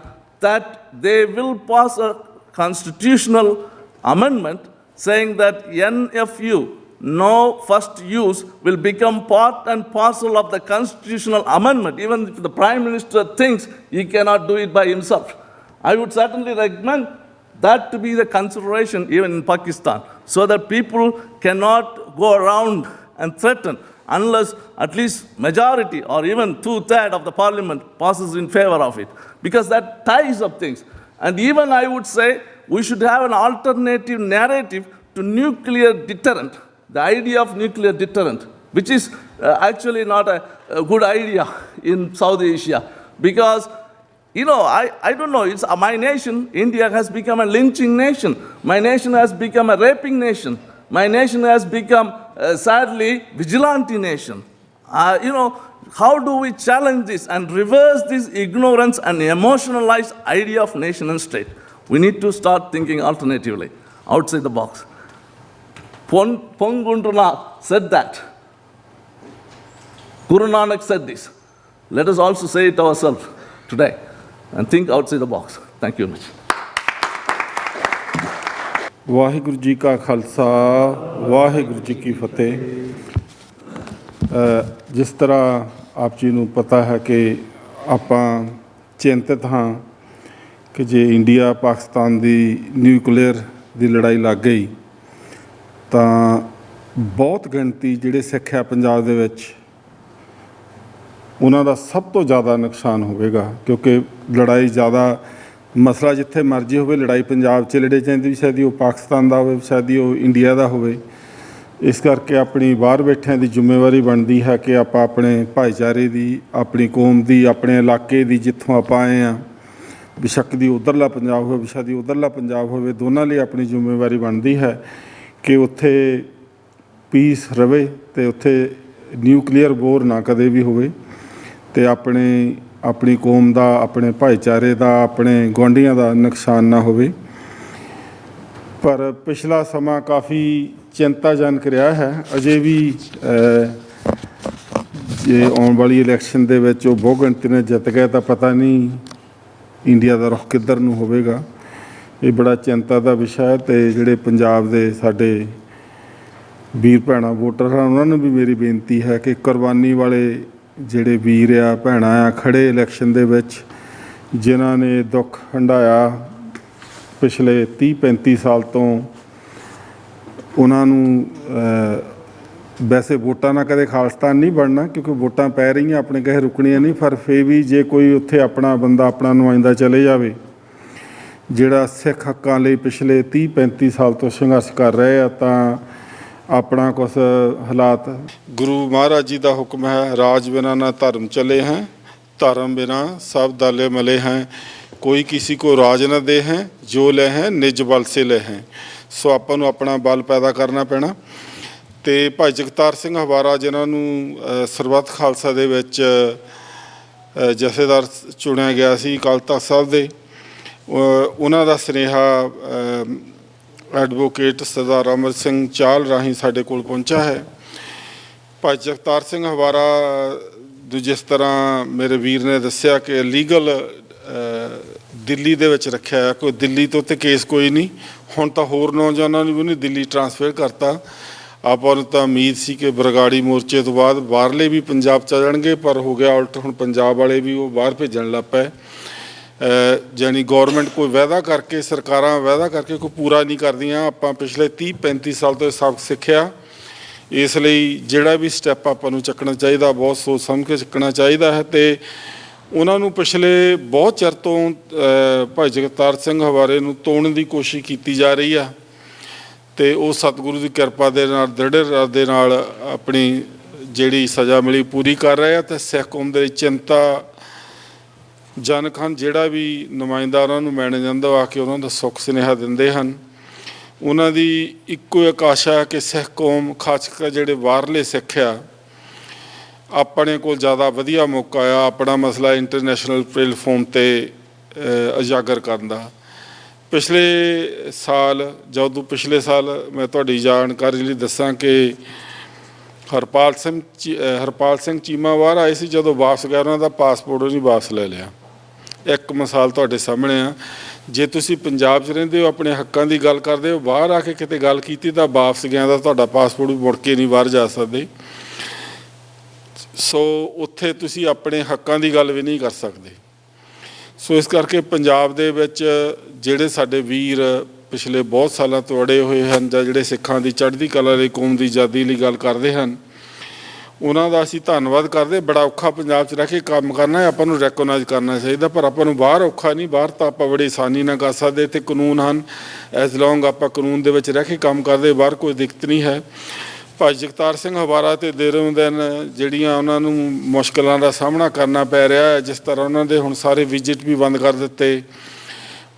that they will pass a constitutional amendment saying that NFU, no first use, will become part and parcel of the constitutional amendment, even if the Prime Minister thinks he cannot do it by himself. I would certainly recommend that to be the consideration even in Pakistan, so that people cannot go around and threaten unless at least majority or even 2/3 of the parliament passes in favor of it, because that ties up things. And even I would say we should have an alternative narrative to nuclear deterrent, the idea of nuclear deterrent, which is actually not a good idea in South Asia, because I don't know, it's my nation, India has become a lynching nation. My nation has become a raping nation. My nation has become, sadly, vigilante nation. How do we challenge this and reverse this ignorance and emotionalized idea of nation and state? We need to start thinking alternatively, outside the box. Pongundranath said that. Guru Nanak said this. Let us also say it ourselves today and think outside the box. Thank you much. Waheguru ji ਕਾ ਖਾਲਸਾ ਵਾਹਿਗੁਰੂ ਜੀ ਕੀ ਫਤਿਹ। ਜਿਸ ਤਰ੍ਹਾਂ ਆਪ ਜੀ ਨੂੰ ਪਤਾ ਹੈ ਕਿ ਆਪਾਂ ਚਿੰਤਤ ਹਾਂ ਕਿ ਜੇ ਇੰਡੀਆ ਪਾਕਿਸਤਾਨ ਦੀ ਨਿਊਕਲੀਅਰ ਦੀ ਲੜਾਈ ਲੱਗ ਗਈ ਤਾਂ ਬਹੁਤ ਗਿਣਤੀ ਜਿਹੜੇ ਸਿੱਖ ਆ ਪੰਜਾਬ ਦੇ ਵਿੱਚ ਉਹਨਾਂ ਦਾ ਸਭ ਤੋਂ ਜ਼ਿਆਦਾ ਨੁਕਸਾਨ ਹੋਵੇਗਾ, ਕਿਉਂਕਿ ਲੜਾਈ ਜ਼ਿਆਦਾ ਮਸਲਾ ਜਿੱਥੇ ਮਰਜ਼ੀ ਹੋਵੇ, ਲੜਾਈ ਪੰਜਾਬ 'ਚ ਲੜੇ ਜਾਂਦੀ ਵੀ ਸ਼ਾਇਦ ਉਹ ਪਾਕਿਸਤਾਨ ਦਾ ਹੋਵੇ, ਸ਼ਾਇਦ ਉਹ ਇੰਡੀਆ ਦਾ ਹੋਵੇ। ਇਸ ਕਰਕੇ ਆਪਣੀ ਬਾਹਰ ਬੈਠਿਆਂ ਦੀ ਜ਼ਿੰਮੇਵਾਰੀ ਬਣਦੀ ਹੈ ਕਿ ਆਪਾਂ ਆਪਣੇ ਭਾਈਚਾਰੇ ਦੀ, ਆਪਣੀ ਕੌਮ ਦੀ, ਆਪਣੇ ਇਲਾਕੇ ਦੀ, ਜਿੱਥੋਂ ਆਪਾਂ ਆਏ ਹਾਂ, ਬੇਸ਼ੱਕ ਦੀ ਉੱਧਰਲਾ ਪੰਜਾਬ ਹੋਵੇ, ਬੇਸ਼ੱਕ ਦੀ ਉੱਧਰਲਾ ਪੰਜਾਬ ਹੋਵੇ, ਦੋਨਾਂ ਲਈ ਆਪਣੀ ਜ਼ਿੰਮੇਵਾਰੀ ਬਣਦੀ ਹੈ ਕਿ ਉੱਥੇ ਪੀਸ ਰਵੇ ਅਤੇ ਉੱਥੇ ਨਿਊਕਲੀਅਰ ਵੋਰ ਨਾ ਕਦੇ ਵੀ ਹੋਵੇ ਅਤੇ ਆਪਣੀ ਕੌਮ ਦਾ, ਆਪਣੇ ਭਾਈਚਾਰੇ ਦਾ, ਆਪਣੇ ਗੁਆਂਢੀਆਂ ਦਾ ਨੁਕਸਾਨ ਨਾ ਹੋਵੇ। ਪਰ ਪਿਛਲਾ ਸਮਾਂ ਕਾਫੀ ਚਿੰਤਾਜਨਕ ਰਿਹਾ ਹੈ। ਅਜੇ ਵੀ ਜੇ ਆਉਣ ਵਾਲੀ ਇਲੈਕਸ਼ਨ ਦੇ ਵਿੱਚ ਉਹ ਬਹੁ ਗਿਣਤੀ ਨਾਲ ਜਿੱਤ ਗਏ ਤਾਂ ਪਤਾ ਨਹੀਂ ਇੰਡੀਆ ਦਾ ਰੁਖ ਕਿੱਧਰ ਨੂੰ ਹੋਵੇਗਾ। ਇਹ ਬੜਾ ਚਿੰਤਾ ਦਾ ਵਿਸ਼ਾ ਹੈ। ਅਤੇ ਜਿਹੜੇ ਪੰਜਾਬ ਦੇ ਸਾਡੇ ਵੀਰ ਭੈਣਾਂ ਵੋਟਰ ਹਨ, ਉਹਨਾਂ ਨੂੰ ਵੀ ਮੇਰੀ ਬੇਨਤੀ ਹੈ ਕਿ ਕੁਰਬਾਨੀ ਵਾਲੇ ਜਿਹੜੇ ਵੀਰ ਆ ਭੈਣਾਂ ਆ ਖੜ੍ਹੇ ਇਲੈਕਸ਼ਨ ਦੇ ਵਿੱਚ, ਜਿਨ੍ਹਾਂ ਨੇ ਦੁੱਖ ਹੰਢਾਇਆ ਪਿਛਲੇ 30-35 ਸਾਲ ਤੋਂ, ਉਹਨਾਂ ਨੂੰ ਵੈਸੇ ਵੋਟਾਂ ਨਾਲ ਕਦੇ ਖਾਲਿਸਤਾਨ ਨਹੀਂ ਬਣਨਾ, ਕਿਉਂਕਿ ਵੋਟਾਂ ਪੈ ਰਹੀਆਂ ਆਪਣੇ ਕਹੇ ਰੁਕਣੀਆਂ ਨਹੀਂ, ਪਰ ਫਿਰ ਵੀ ਜੇ ਕੋਈ ਉੱਥੇ ਆਪਣਾ ਬੰਦਾ ਆਪਣਾ ਨੁਮਾਇੰਦਾ ਚਲੇ ਜਾਵੇ ਜਿਹੜਾ ਸਿੱਖ ਹੱਕਾਂ ਲਈ ਪਿਛਲੇ 30-35 ਸਾਲ ਤੋਂ ਸੰਘਰਸ਼ ਕਰ ਰਹੇ ਆ, ਤਾਂ ਆਪਣਾ ਕੁਛ ਹਾਲਾਤ। ਗੁਰੂ ਮਹਾਰਾਜ ਜੀ ਦਾ ਹੁਕਮ ਹੈ, ਰਾਜ ਬਿਨਾ ਨਾ ਧਰਮ ਚਲੇ हैं, धर्म बिना सब दाले मले हैं, कोई किसी को राज न दे हैं, जो ले हैं निज बल से ले हैं। ਸੋ ਆਪਾਂ ਨੂੰ ਆਪਣਾ ਬਲ ਪੈਦਾ ਕਰਨਾ ਪੈਣਾ। ਅਤੇ ਭਾਈ ਜਗਤਾਰ ਸਿੰਘ ਹਵਾਰਾ ਜਿਨ੍ਹਾਂ ਨੂੰ ਸਰਬੱਤ ਖਾਲਸਾ ਦੇ ਵਿੱਚ ਜਥੇਦਾਰ ਚੁਣਿਆ ਗਿਆ ਸੀ ਅਕਾਲ ਤਖ਼ਤ ਸਾਹਿਬ ਦੇ, ਉਹਨਾਂ ਦਾ ਸੁਨੇਹਾ ਐਡਵੋਕੇਟ ਸਰਦਾਰ ਅਮਰ ਸਿੰਘ ਚਾਹਲ ਰਾਹੀਂ ਸਾਡੇ ਕੋਲ ਪਹੁੰਚਾ ਹੈ। ਭਾਈ ਜਗਤਾਰ ਸਿੰਘ ਹਵਾਰਾ ਜਿਸ ਤਰ੍ਹਾਂ ਮੇਰੇ ਵੀਰ ਨੇ ਦੱਸਿਆ ਕਿ ਲੀਗਲ ਦਿੱਲੀ ਦੇ ਵਿੱਚ ਰੱਖਿਆ ਹੈ, ਕੋਈ ਦਿੱਲੀ ਤੋਂ ਤੇ ਕੇਸ ਕੋਈ ਨਹੀਂ। ਹੁਣ ਤਾਂ ਹੋਰ ਨੌਜਵਾਨਾਂ ਨੂੰ ਵੀ ਉਹਨੇ ਦਿੱਲੀ ਟਰਾਂਸਫਰ ਕਰਤਾ। ਆਪਾਂ ਨੂੰ ਤਾਂ ਉਮੀਦ ਸੀ ਕਿ ਬਰਗਾੜੀ ਮੋਰਚੇ ਤੋਂ ਬਾਅਦ ਬਾਹਰਲੇ ਵੀ ਪੰਜਾਬ ਚ ਆ ਜਾਣਗੇ, ਪਰ ਹੋ ਗਿਆ ਉਲਟ। ਹੁਣ ਪੰਜਾਬ ਵਾਲੇ ਵੀ ਉਹ ਬਾਹਰ ਭੇਜਣ ਲੱਗ ਪਏ। ਜਾਣੀ ਗੌਰਮੈਂਟ ਕੋਈ ਵਾਅਦਾ ਕਰਕੇ, ਸਰਕਾਰਾਂ ਵਾਅਦਾ ਕਰਕੇ ਕੋਈ ਪੂਰਾ ਨਹੀਂ ਕਰਦੀਆਂ। ਆਪਾਂ ਪਿਛਲੇ 30-35 ਸਾਲ ਤੋਂ ਸਬਕ ਸਿੱਖਿਆ। ਇਸ ਲਈ ਜਿਹੜਾ ਵੀ ਸਟੈਪ ਆਪਾਂ ਨੂੰ ਚੱਕਣਾ ਚਾਹੀਦਾ, ਬਹੁਤ ਸੋਚ ਸਮਝ ਕੇ ਚੱਕਣਾ ਚਾਹੀਦਾ ਹੈ। ਅਤੇ ਉਹਨਾਂ ਨੂੰ ਪਿਛਲੇ ਬਹੁਤ ਚਿਰ ਤੋਂ ਭਾਈ ਜਗਤਾਰ ਸਿੰਘ ਹਵਾਰੇ ਨੂੰ ਤੋੜਨ ਦੀ ਕੋਸ਼ਿਸ਼ ਕੀਤੀ ਜਾ ਰਹੀ ਆ, ਅਤੇ ਉਹ ਸਤਿਗੁਰੂ ਦੀ ਕਿਰਪਾ ਦੇ ਨਾਲ ਦ੍ਰਿੜ ਦੇ ਨਾਲ ਆਪਣੀ ਜਿਹੜੀ ਸਜ਼ਾ ਮਿਲੀ ਪੂਰੀ ਕਰ ਰਹੇ ਆ। ਅਤੇ ਸਿੱਖ ਕੌਮ ਦੇ ਚਿੰਤਾ ਜਨਕ ਹਨ। ਜਿਹੜਾ ਵੀ ਨੁਮਾਇੰਦਾ ਉਹਨਾਂ ਨੂੰ ਮਿਲਣ ਜਾਂਦਾ ਆ ਕੇ ਉਹਨਾਂ ਦਾ ਸੁੱਖ ਸੁਨੇਹਾ ਦਿੰਦੇ ਹਨ। ਉਹਨਾਂ ਦੀ ਇੱਕੋ ਇੱਕ ਆਸ਼ਾ ਹੈ ਕਿ ਸਿੱਖ ਕੌਮ, ਖਾਸ ਕਰ ਜਿਹੜੇ ਬਾਹਰਲੇ ਸਿੱਖ ਆ, ਆਪਣੇ ਕੋਲ ਜ਼ਿਆਦਾ ਵਧੀਆ ਮੌਕਾ ਆ ਆਪਣਾ ਮਸਲਾ ਇੰਟਰਨੈਸ਼ਨਲ ਪਲੇਟਫਾਰਮ 'ਤੇ ਉਜਾਗਰ ਕਰਨ ਦਾ। ਪਿਛਲੇ ਸਾਲ ਮੈਂ ਤੁਹਾਡੀ ਜਾਣਕਾਰੀ ਲਈ ਦੱਸਾਂ ਕਿ ਹਰਪਾਲ ਸਿੰਘ ਚੀਮਾ ਬਾਹਰ ਆਏ ਸੀ। ਜਦੋਂ ਵਾਪਸ ਗਏ ਉਹਨਾਂ ਦਾ ਪਾਸਪੋਰਟ ਉਹਨੇ ਵਾਪਸ ਲੈ ਲਿਆ। ਇੱਕ ਮਿਸਾਲ ਤੁਹਾਡੇ ਸਾਹਮਣੇ ਆ। ਜੇ ਤੁਸੀਂ ਪੰਜਾਬ 'ਚ ਰਹਿੰਦੇ ਹੋ, ਆਪਣੇ ਹੱਕਾਂ ਦੀ ਗੱਲ ਕਰਦੇ ਹੋ, ਬਾਹਰ ਆ ਕੇ ਕਿਤੇ ਗੱਲ ਕੀਤੀ ਤਾਂ ਵਾਪਸ ਗਿਆ ਤਾਂ ਤੁਹਾਡਾ ਪਾਸਪੋਰਟ ਵੀ ਮੁੜ ਕੇ ਨਹੀਂ ਬਾਹਰ ਜਾ ਸਕਦੇ। ਸੋ ਉੱਥੇ ਤੁਸੀਂ ਆਪਣੇ ਹੱਕਾਂ ਦੀ ਗੱਲ ਵੀ ਨਹੀਂ ਕਰ ਸਕਦੇ। ਸੋ ਇਸ ਕਰਕੇ ਪੰਜਾਬ ਦੇ ਵਿੱਚ ਜਿਹੜੇ ਸਾਡੇ ਵੀਰ ਪਿਛਲੇ ਬਹੁਤ ਸਾਲਾਂ ਤੋਂ ਅੜੇ ਹੋਏ ਹਨ, ਜਾਂ ਜਿਹੜੇ ਸਿੱਖਾਂ ਦੀ ਚੜ੍ਹਦੀ ਕਲਾ ਲਈ, ਕੌਮ ਦੀ ਆਜ਼ਾਦੀ ਲਈ ਗੱਲ ਕਰਦੇ ਹਨ, ਉਹਨਾਂ ਦਾ ਅਸੀਂ ਧੰਨਵਾਦ ਕਰਦੇ। ਬੜਾ ਔਖਾ ਪੰਜਾਬ 'ਚ ਰਹਿ ਕੇ ਕੰਮ ਕਰਨਾ ਹੈ, ਆਪਾਂ ਨੂੰ ਰੈਕੋਗਨਾਈਜ਼ ਕਰਨਾ ਚਾਹੀਦਾ, ਪਰ ਆਪਾਂ ਨੂੰ ਬਾਹਰ ਔਖਾ ਨਹੀਂ। ਬਾਹਰ ਤਾਂ ਆਪਾਂ ਬੜੀ ਆਸਾਨੀ ਨਾਲ ਕਰ ਸਕਦੇ। ਇੱਥੇ ਕਾਨੂੰਨ ਹਨ, ਐਜ਼ ਲੌਂਗ ਆਪਾਂ ਕਾਨੂੰਨ ਦੇ ਵਿੱਚ ਰਹਿ ਕੇ ਕੰਮ ਕਰਦੇ, ਬਾਹਰ ਕੋਈ ਦਿੱਕਤ ਨਹੀਂ ਹੈ। ਭਾਈ ਜਗਤਾਰ ਸਿੰਘ ਹਵਾਰਾ ਅਤੇ ਦਿਨ ਜਿਹੜੀਆਂ ਉਹਨਾਂ ਨੂੰ ਮੁਸ਼ਕਿਲਾਂ ਦਾ ਸਾਹਮਣਾ ਕਰਨਾ ਪੈ ਰਿਹਾ ਹੈ, ਜਿਸ ਤਰ੍ਹਾਂ ਉਹਨਾਂ ਦੇ ਹੁਣ ਸਾਰੇ ਵਿਜ਼ਿਟ ਵੀ ਬੰਦ ਕਰ ਦਿੱਤੇ।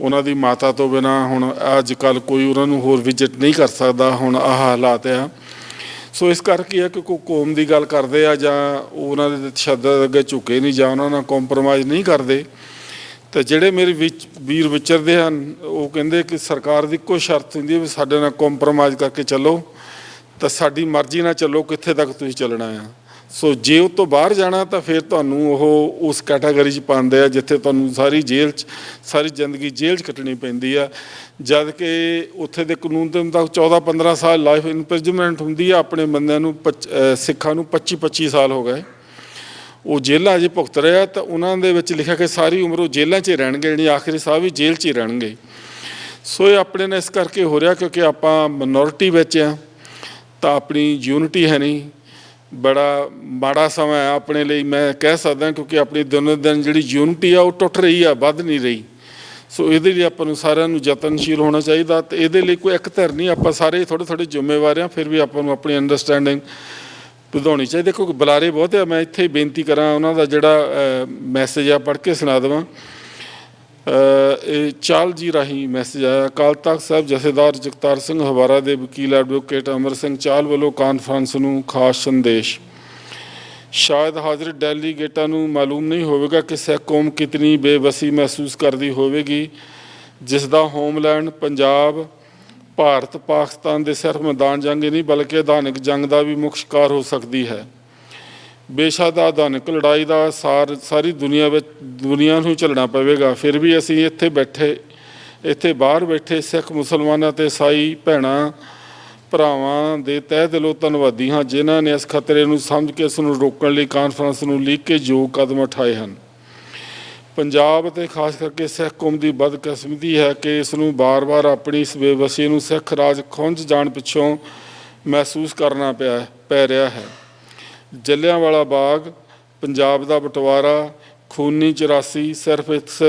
ਉਹਨਾਂ ਦੀ ਮਾਤਾ ਤੋਂ ਬਿਨਾਂ ਹੁਣ ਅੱਜ ਕੱਲ੍ਹ ਕੋਈ ਉਹਨਾਂ ਨੂੰ ਹੋਰ ਵਿਜ਼ਿਟ ਨਹੀਂ ਕਰ ਸਕਦਾ। ਹੁਣ ਆਹ ਹਾਲਾਤ ਆ। ਸੋ ਇਸ ਕਰਕੇ ਆ ਕਿ ਕੋਈ ਕੌਮ ਦੀ ਗੱਲ ਕਰਦੇ ਆ, ਜਾਂ ਉਹਨਾਂ ਦੇ ਤਸ਼ੱਦਦ ਅੱਗੇ ਝੁਕੇ ਨਹੀਂ, ਜਾਂ ਉਹਨਾਂ ਨਾਲ ਕੰਪਰੋਮਾਈਜ਼ ਨਹੀਂ ਕਰਦੇ। ਅਤੇ ਜਿਹੜੇ ਮੇਰੇ ਵੀਰ ਵਿਚਰਦੇ ਹਨ, ਉਹ ਕਹਿੰਦੇ ਕਿ ਸਰਕਾਰ ਦੀ ਇੱਕੋ ਸ਼ਰਤ ਹੁੰਦੀ ਹੈ ਵੀ ਸਾਡੇ ਨਾਲ ਕੰਪਰੋਮਾਈਜ਼ ਕਰਕੇ ਚੱਲੋ, ਤਾਂ ਸਾਡੀ ਮਰਜ਼ੀ ਨਾਲ ਚੱਲੋ ਕਿੱਥੇ ਤੱਕ ਤੁਸੀਂ ਚੱਲਣਾ ਆ। ਸੋ ਜੇ ਉਹ ਤੋਂ ਬਾਹਰ ਜਾਣਾ ਤਾਂ ਫਿਰ ਤੁਹਾਨੂੰ ਉਹ ਉਸ ਕੈਟਾਗਰੀ 'ਚ ਪਾਉਂਦੇ ਆ ਜਿੱਥੇ ਤੁਹਾਨੂੰ ਸਾਰੀ ਜ਼ਿੰਦਗੀ ਜੇਲ੍ਹ 'ਚ ਕੱਟਣੀ ਪੈਂਦੀ ਆ। ਜਦ ਕਿ ਉੱਥੇ ਦੇ ਕਾਨੂੰਨ ਦੇ ਮੁਤਾਬਕ 14-15 ਸਾਲ ਲਾਈਫ ਇੰਪ੍ਰਿਜ਼ਨਮੈਂਟ ਹੁੰਦੀ ਆ। ਆਪਣੇ ਬੰਦਿਆਂ ਨੂੰ ਸਿੱਖਾਂ ਨੂੰ 25-25 ਸਾਲ ਹੋ ਗਏ, ਉਹ ਜੇਲ੍ਹਾਂ 'ਚ ਭੁਗਤ ਰਿਹਾ। ਤਾਂ ਉਹਨਾਂ ਦੇ ਵਿੱਚ ਲਿਖਿਆ ਕਿ ਸਾਰੀ ਉਮਰ ਉਹ ਜੇਲ੍ਹਾਂ 'ਚ ਹੀ ਰਹਿਣਗੇ, ਜਿਹੜੀ ਆਖਰੀ ਸਾਹ ਵੀ ਜੇਲ੍ਹ 'ਚ ਹੀ ਰਹਿਣਗੇ। ਸੋ ਇਹ ਆਪਣੇ ਨਾਲ ਇਸ ਕਰਕੇ ਹੋ ਰਿਹਾ ਕਿਉਂਕਿ ਆਪਾਂ ਮਿਨੋਰਿਟੀ ਵਿੱਚ ਆ, ਤਾਂ ਆਪਣੀ ਯੂਨਿਟੀ ਹੈ ਨਹੀਂ। ਬੜਾ ਮਾੜਾ ਸਮਾਂ ਹੈ ਆਪਣੇ ਲਈ, ਮੈਂ ਕਹਿ ਸਕਦਾ, ਕਿਉਂਕਿ ਆਪਣੀ ਦਿਨ ਜਿਹੜੀ ਯੂਨਿਟੀ ਆ ਉਹ ਟੁੱਟ ਰਹੀ ਆ, ਵੱਧ ਨਹੀਂ ਰਹੀ। ਸੋ ਇਹਦੇ ਲਈ ਆਪਾਂ ਨੂੰ ਸਾਰਿਆਂ ਨੂੰ ਯਤਨਸ਼ੀਲ ਹੋਣਾ ਚਾਹੀਦਾ। ਅਤੇ ਇਹਦੇ ਲਈ ਕੋਈ ਇੱਕ ਧਿਰ ਨਹੀਂ, ਆਪਾਂ ਸਾਰੇ ਥੋੜ੍ਹੇ ਜ਼ਿੰਮੇਵਾਰ ਹਾਂ। ਫਿਰ ਵੀ ਆਪਾਂ ਨੂੰ ਆਪਣੀ ਅੰਡਰਸਟੈਂਡਿੰਗ ਵਧਾਉਣੀ ਚਾਹੀਦੀ। ਕਿਉਂਕਿ ਬੁਲਾਰੇ ਬਹੁਤ ਆ। ਮੈਂ ਇੱਥੇ ਹੀ ਬੇਨਤੀ ਕਰਾਂ, ਉਹਨਾਂ ਦਾ ਜਿਹੜਾ ਮੈਸੇਜ ਆ ਪੜ੍ਹ ਕੇ ਸੁਣਾ ਦੇਵਾਂ। ਇਹ ਚਾਲ ਜੀ ਰਾਹੀਂ ਮੈਸੇਜ ਆਇਆ। ਅਕਾਲ ਤਖ਼ਤ ਸਾਹਿਬ ਜਥੇਦਾਰ ਜਗਤਾਰ ਸਿੰਘ ਹਵਾਰਾ ਦੇ ਵਕੀਲ ਐਡਵੋਕੇਟ ਅਮਰ ਸਿੰਘ ਚਾਹਲ ਵੱਲੋਂ ਕਾਨਫਰੰਸ ਨੂੰ ਖਾਸ ਸੰਦੇਸ਼। ਸ਼ਾਇਦ ਹਾਜ਼ਰ ਡੈਲੀਗੇਟਾਂ ਨੂੰ ਮਾਲੂਮ ਨਹੀਂ ਹੋਵੇਗਾ ਕਿ ਸਿੱਖ ਕੌਮ ਕਿਤਨੀ ਬੇਬਸੀ ਮਹਿਸੂਸ ਕਰਦੀ ਹੋਵੇਗੀ, ਜਿਸ ਦਾ ਹੋਮਲੈਂਡ ਪੰਜਾਬ ਭਾਰਤ ਪਾਕਿਸਤਾਨ ਦੇ ਸਿਰਫ ਮੈਦਾਨ ਜੰਗ ਹੀ ਨਹੀਂ ਬਲਕਿ ਆਧਾਨਿਕ ਜੰਗ ਦਾ ਵੀ ਮੁੱਖ ਸ਼ਿਕਾਰ ਹੋ ਸਕਦੀ ਹੈ। ਬੇਸ਼ੱਕ ਆਧੁਨਿਕ ਲੜਾਈ ਦਾ ਸਾਰੀ ਦੁਨੀਆ ਨੂੰ ਝੱਲਣਾ ਪਵੇਗਾ, ਫਿਰ ਵੀ ਅਸੀਂ ਇੱਥੇ ਬਾਹਰ ਬੈਠੇ ਸਿੱਖ ਮੁਸਲਮਾਨਾਂ ਅਤੇ ਈਸਾਈ ਭੈਣਾਂ ਭਰਾਵਾਂ ਦੇ ਤਹਿ ਦਿਲੋਂ ਧੰਨਵਾਦੀ ਹਾਂ, ਜਿਨ੍ਹਾਂ ਨੇ ਇਸ ਖਤਰੇ ਨੂੰ ਸਮਝ ਕੇ ਇਸ ਨੂੰ ਰੋਕਣ ਲਈ ਕਾਨਫਰੰਸ ਨੂੰ ਲੀਕ ਕੇ ਯੋਗ ਕਦਮ ਉਠਾਏ ਹਨ। ਪੰਜਾਬ ਅਤੇ ਖਾਸ ਕਰਕੇ ਸਿੱਖ ਕੌਮ ਦੀ ਬਦਕਿਸਮਤੀ ਹੈ ਕਿ ਇਸ ਨੂੰ ਵਾਰ-ਵਾਰ ਆਪਣੀ ਇਸ ਬੇਵਸੀ ਨੂੰ ਸਿੱਖ ਰਾਜ ਖੁੰਝ ਜਾਣ ਪਿੱਛੋਂ ਮਹਿਸੂਸ ਕਰਨਾ ਪੈ ਰਿਹਾ ਹੈ। ਜਲਿਆਂਵਾਲਾ ਬਾਗ, ਪੰਜਾਬ ਦਾ ਬਟਵਾਰਾ, ਖੂਨੀ 84 ਸਿਰਫ ਇਸ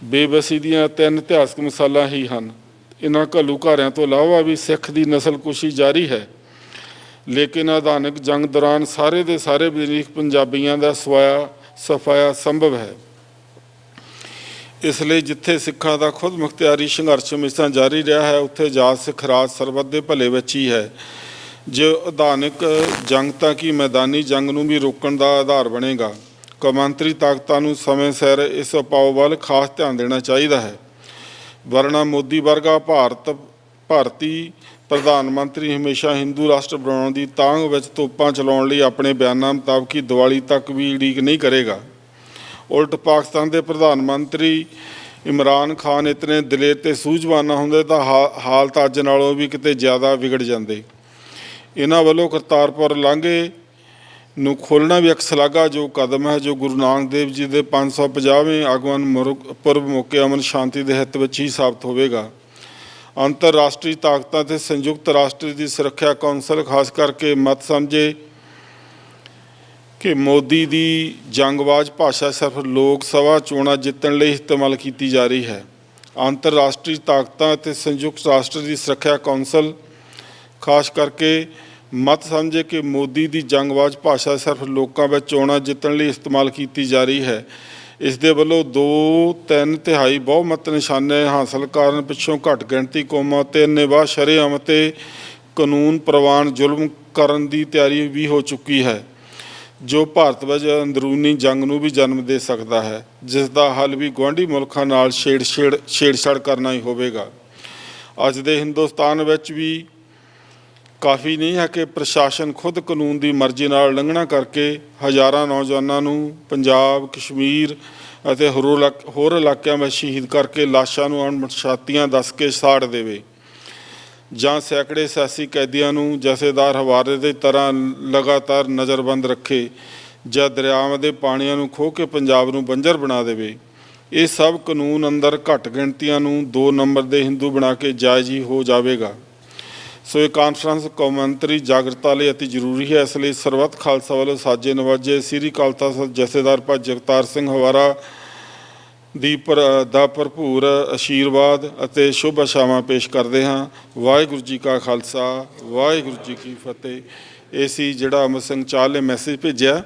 ਬੇਬਸੀ ਦੀਆਂ 3 ਇਤਿਹਾਸਕ ਮਿਸਾਲਾਂ ਹੀ ਹਨ। ਇਹਨਾਂ ਘੱਲੂਘਾਰਿਆਂ ਤੋਂ ਇਲਾਵਾ ਵੀ ਸਿੱਖ ਦੀ ਨਸਲਕੁਸ਼ੀ ਜਾਰੀ ਹੈ, ਲੇਕਿਨ ਆਧੁਨਿਕ ਜੰਗ ਦੌਰਾਨ ਸਾਰੇ ਦੇ ਸਾਰੇ ਵਜ਼ੀਰ ਪੰਜਾਬੀਆਂ ਦਾ ਸਫਾਇਆ ਸੰਭਵ ਹੈ। ਇਸ ਲਈ ਜਿੱਥੇ ਸਿੱਖਾਂ ਦਾ ਖੁਦ ਮੁਖਤਿਆਰੀ ਸੰਘਰਸ਼ ਹਮੇਸ਼ਾ ਜਾਰੀ ਰਿਹਾ ਹੈ, ਉੱਥੇ ਆਜ਼ਾਦ ਸਿੱਖ ਰਾਜ ਸਰਬੱਤ ਦੇ ਭਲੇ ਵਿੱਚ ਹੀ ਹੈ। ਜੋ ਆਧੁਨਿਕ ਜੰਗ ਤਾਂ ਕਿ ਮੈਦਾਨੀ ਜੰਗ ਨੂੰ ਵੀ ਰੋਕਣ ਦਾ ਆਧਾਰ ਬਣੇਗਾ। ਕੌਮਾਂਤਰੀ ਤਾਕਤਾਂ ਨੂੰ ਸਮੇਂ ਸਿਰ ਇਸ ਉਪਾਅ ਵੱਲ ਖਾਸ ਧਿਆਨ ਦੇਣਾ ਚਾਹੀਦਾ ਹੈ, ਵਰਨਾ ਮੋਦੀ ਵਰਗਾ ਭਾਰਤੀ ਪ੍ਰਧਾਨ ਮੰਤਰੀ ਹਮੇਸ਼ਾ ਹਿੰਦੂ ਰਾਸ਼ਟਰ ਬਣਾਉਣ ਦੀ ਤਾਂਘ ਵਿੱਚ ਤੋਪਾਂ ਚਲਾਉਣ ਲਈ ਆਪਣੇ ਬਿਆਨਾਂ ਮੁਤਾਬਕ ਹੀ ਦੀਵਾਲੀ ਤੱਕ ਵੀ ਉਡੀਕ ਨਹੀਂ ਕਰੇਗਾ। ਉਲਟ ਪਾਕਿਸਤਾਨ ਦੇ ਪ੍ਰਧਾਨ ਮੰਤਰੀ ਇਮਰਾਨ ਖਾਨ ਇਤਨੇ ਦਲੇਰ ਅਤੇ ਸੂਝਵਾਨ ਹੁੰਦੇ ਤਾਂ ਹਾਲਤ ਅੱਜ ਨਾਲੋਂ ਵੀ ਕਿਤੇ ਜ਼ਿਆਦਾ ਵਿਗੜ ਜਾਂਦੇ। ਇਹਨਾਂ ਵੱਲੋਂ ਕਰਤਾਰਪੁਰ ਲਾਂਘੇ ਨੂੰ ਖੋਲ੍ਹਣਾ ਵੀ ਇੱਕ ਸ਼ਲਾਘਾਯੋਗ ਕਦਮ ਹੈ, ਜੋ ਗੁਰੂ ਨਾਨਕ ਦੇਵ ਜੀ ਦੇ 550ਵੇਂ ਆਗਮਨ ਪੁਰਬ ਮੌਕੇ ਅਮਨ ਸ਼ਾਂਤੀ ਦੇ ਹਿੱਤ ਵਿੱਚ ਹੀ ਸਾਬਤ ਹੋਵੇਗਾ। ਅੰਤਰਰਾਸ਼ਟਰੀ ਤਾਕਤਾਂ ਅਤੇ ਸੰਯੁਕਤ ਰਾਸ਼ਟਰ ਦੀ ਸੁਰੱਖਿਆ ਕੌਂਸਲ ਖਾਸ ਕਰਕੇ ਮਤ ਸਮਝੇ ਕਿ ਮੋਦੀ ਦੀ ਜੰਗਬਾਜ਼ ਭਾਸ਼ਾ ਸਿਰਫ ਲੋਕ ਸਭਾ ਚੋਣਾਂ ਜਿੱਤਣ ਲਈ ਇਸਤੇਮਾਲ ਕੀਤੀ ਜਾ ਰਹੀ ਹੈ। ਅੰਤਰਰਾਸ਼ਟਰੀ ਤਾਕਤਾਂ ਅਤੇ ਸੰਯੁਕਤ ਰਾਸ਼ਟਰ ਦੀ ਸੁਰੱਖਿਆ ਕੌਂਸਲ ਖਾਸ ਕਰਕੇ ਮਤ ਸਮਝੇ ਕਿ ਮੋਦੀ ਦੀ ਜੰਗਬਾਜ਼ ਭਾਸ਼ਾ ਸਿਰਫ ਲੋਕਾਂ ਵਿੱਚ ਚੋਣਾਂ ਜਿੱਤਣ ਲਈ ਇਸਤੇਮਾਲ ਕੀਤੀ ਜਾ ਰਹੀ ਹੈ। ਇਸ ਦੇ ਵੱਲੋਂ 2-3 ਤਿਹਾਈ ਬਹੁਮਤ ਨਿਸ਼ਾਨੇ ਹਾਸਲ ਕਰਨ ਪਿੱਛੋਂ ਘੱਟ ਗਿਣਤੀ ਕੌਮਾਂ ਅਤੇ ਅੰਨ੍ਹੇਵਾਹ ਸ਼ਰੇਆਮ ਅਤੇ ਕਾਨੂੰਨ ਪ੍ਰਵਾਨ ਜ਼ੁਲਮ ਕਰਨ ਦੀ ਤਿਆਰੀ ਵੀ ਹੋ ਚੁੱਕੀ ਹੈ, ਜੋ ਭਾਰਤ ਵਿੱਚ ਅੰਦਰੂਨੀ ਜੰਗ ਨੂੰ ਵੀ ਜਨਮ ਦੇ ਸਕਦਾ ਹੈ, ਜਿਸ ਦਾ ਹੱਲ ਵੀ ਗੁਆਂਢੀ ਮੁਲਕਾਂ ਨਾਲ ਛੇੜਛਾੜ ਕਰਨਾ ਹੀ ਹੋਵੇਗਾ। ਅੱਜ ਦੇ ਹਿੰਦੁਸਤਾਨ ਵਿੱਚ ਵੀ ਕਾਫੀ ਨਹੀਂ ਹੈ ਕਿ ਪ੍ਰਸ਼ਾਸਨ ਖੁਦ ਕਾਨੂੰਨ ਦੀ ਮਰਜ਼ੀ ਨਾਲ ਉਲੰਘਣਾ ਕਰਕੇ ਹਜ਼ਾਰਾਂ ਨੌਜਵਾਨਾਂ ਨੂੰ ਪੰਜਾਬ, ਕਸ਼ਮੀਰ ਅਤੇ ਹੋਰ ਇਲਾਕਿਆਂ ਵਿੱਚ ਸ਼ਹੀਦ ਕਰਕੇ ਲਾਸ਼ਾਂ ਨੂੰ ਅਣਪਛਾਤੀਆਂ ਦੱਸ ਕੇ ਸਾੜ ਦੇਵੇ, ਜਾਂ ਸੈਂਕੜੇ ਸਿਆਸੀ ਕੈਦੀਆਂ ਨੂੰ ਜਥੇਦਾਰ ਹਵਾਰੇ ਦੀ ਤਰ੍ਹਾਂ ਲਗਾਤਾਰ ਨਜ਼ਰਬੰਦ ਰੱਖੇ, ਜਾਂ ਦਰਿਆਵਾਂ ਦੇ ਪਾਣੀਆਂ ਨੂੰ ਖੋਹ ਕੇ ਪੰਜਾਬ ਨੂੰ ਬੰਜਰ ਬਣਾ ਦੇਵੇ। ਇਹ ਸਭ ਕਾਨੂੰਨ ਅੰਦਰ ਘੱਟ ਗਿਣਤੀਆਂ ਨੂੰ 2 ਨੰਬਰ ਦੇ ਹਿੰਦੂ ਬਣਾ ਕੇ ਜਾਇਜ਼ ਹੀ ਹੋ ਜਾਵੇਗਾ। ਸੋ ਇਹ ਕਾਨਫਰੰਸ ਕੌਮਾਂਤਰੀ ਜਾਗਰਤਾ ਲਈ ਅਤੀ ਜ਼ਰੂਰੀ ਹੈ। ਇਸ ਲਈ ਸਰਬੱਤ ਖਾਲਸਾ ਵੱਲੋਂ ਸਾਜੇ ਨਵਾਜੇ ਸ੍ਰੀ ਅਕਾਲ ਤਖ਼ਤ ਜਥੇਦਾਰ ਭਾਈ ਜਗਤਾਰ ਸਿੰਘ ਹਵਾਰਾ ਦਾ ਭਰਪੂਰ ਆਸ਼ੀਰਵਾਦ ਅਤੇ ਸ਼ੁਭ ਆਸ਼ਾਵਾਂ ਪੇਸ਼ ਕਰਦੇ ਹਾਂ। ਵਾਹਿਗੁਰੂ ਜੀ ਕਾ ਖਾਲਸਾ, ਵਾਹਿਗੁਰੂ ਜੀ ਕੀ ਫਤਿਹ। ਇਹ ਸੀ ਜਿਹੜਾ ਅਮਰ ਸਿੰਘ ਚਾਹਲ ਨੇ ਮੈਸੇਜ ਭੇਜਿਆ।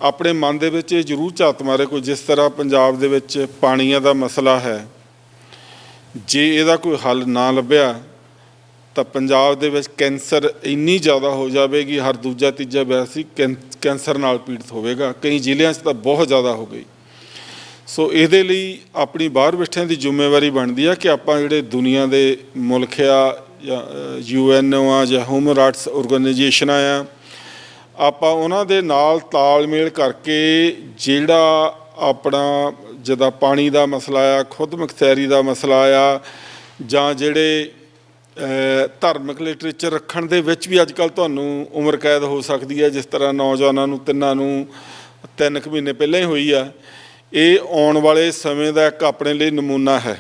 ਆਪਣੇ ਮਨ ਦੇ ਵਿੱਚ ਇਹ ਜ਼ਰੂਰ ਝਾਤ ਮਾਰੇ ਕੋਈ, ਜਿਸ ਤਰ੍ਹਾਂ ਪੰਜਾਬ ਦੇ ਵਿੱਚ ਪਾਣੀਆਂ ਦਾ ਮਸਲਾ ਹੈ, ਜੇ ਇਹਦਾ ਕੋਈ ਹੱਲ ਨਾ ਲੱਭਿਆ ਤਾਂ ਪੰਜਾਬ ਦੇ ਵਿੱਚ ਕੈਂਸਰ ਇੰਨੀ ਜ਼ਿਆਦਾ ਹੋ ਜਾਵੇਗੀ, ਹਰ ਦੂਜਾ ਤੀਜਾ ਵਿਅਕਤੀ ਕੈਂਸਰ ਨਾਲ ਪੀੜਤ ਹੋਵੇਗਾ। ਕਈ ਜ਼ਿਲ੍ਹਿਆਂ 'ਚ ਤਾਂ ਬਹੁਤ ਜ਼ਿਆਦਾ ਹੋ ਗਈ। ਸੋ ਇਹਦੇ ਲਈ ਆਪਣੀ ਬਾਹਰ ਬੈਠਿਆਂ ਦੀ ਜ਼ਿੰਮੇਵਾਰੀ ਬਣਦੀ ਆ ਕਿ ਆਪਾਂ ਜਿਹੜੇ ਦੁਨੀਆ ਦੇ ਮੁਲਕ ਆ ਜਾਂ UN ਆ ਜਾਂ ਹਿਊਮਨ ਰਾਈਟਸ ਆਰਗੇਨਾਈਜੇਸ਼ਨਾਂ ਆ, ਆਪਾਂ ਉਹਨਾਂ ਦੇ ਨਾਲ ਤਾਲਮੇਲ ਕਰਕੇ ਜਿਹੜਾ ਆਪਣਾ ਜਿੱਦਾਂ ਪਾਣੀ ਦਾ ਮਸਲਾ ਆ, ਖੁਦ ਮੁਖਤਿਆਰੀ ਦਾ ਮਸਲਾ ਆ, ਜਾਂ ਜਿਹੜੇ ਧਾਰਮਿਕ ਲਿਟਰੇਚਰ ਰੱਖਣ ਦੇ ਵਿੱਚ ਵੀ ਅੱਜ ਕੱਲ੍ਹ ਤੁਹਾਨੂੰ ਉਮਰ ਕੈਦ ਹੋ ਸਕਦੀ ਹੈ, ਜਿਸ ਤਰ੍ਹਾਂ ਨੌਜਵਾਨਾਂ ਨੂੰ 3 ਕੁ ਮਹੀਨੇ ਪਹਿਲਾਂ ਹੀ ਹੋਈ ਆ। ਇਹ ਆਉਣ ਵਾਲੇ ਸਮੇਂ ਦਾ ਇੱਕ ਆਪਣੇ ਲਈ ਨਮੂਨਾ ਹੈ।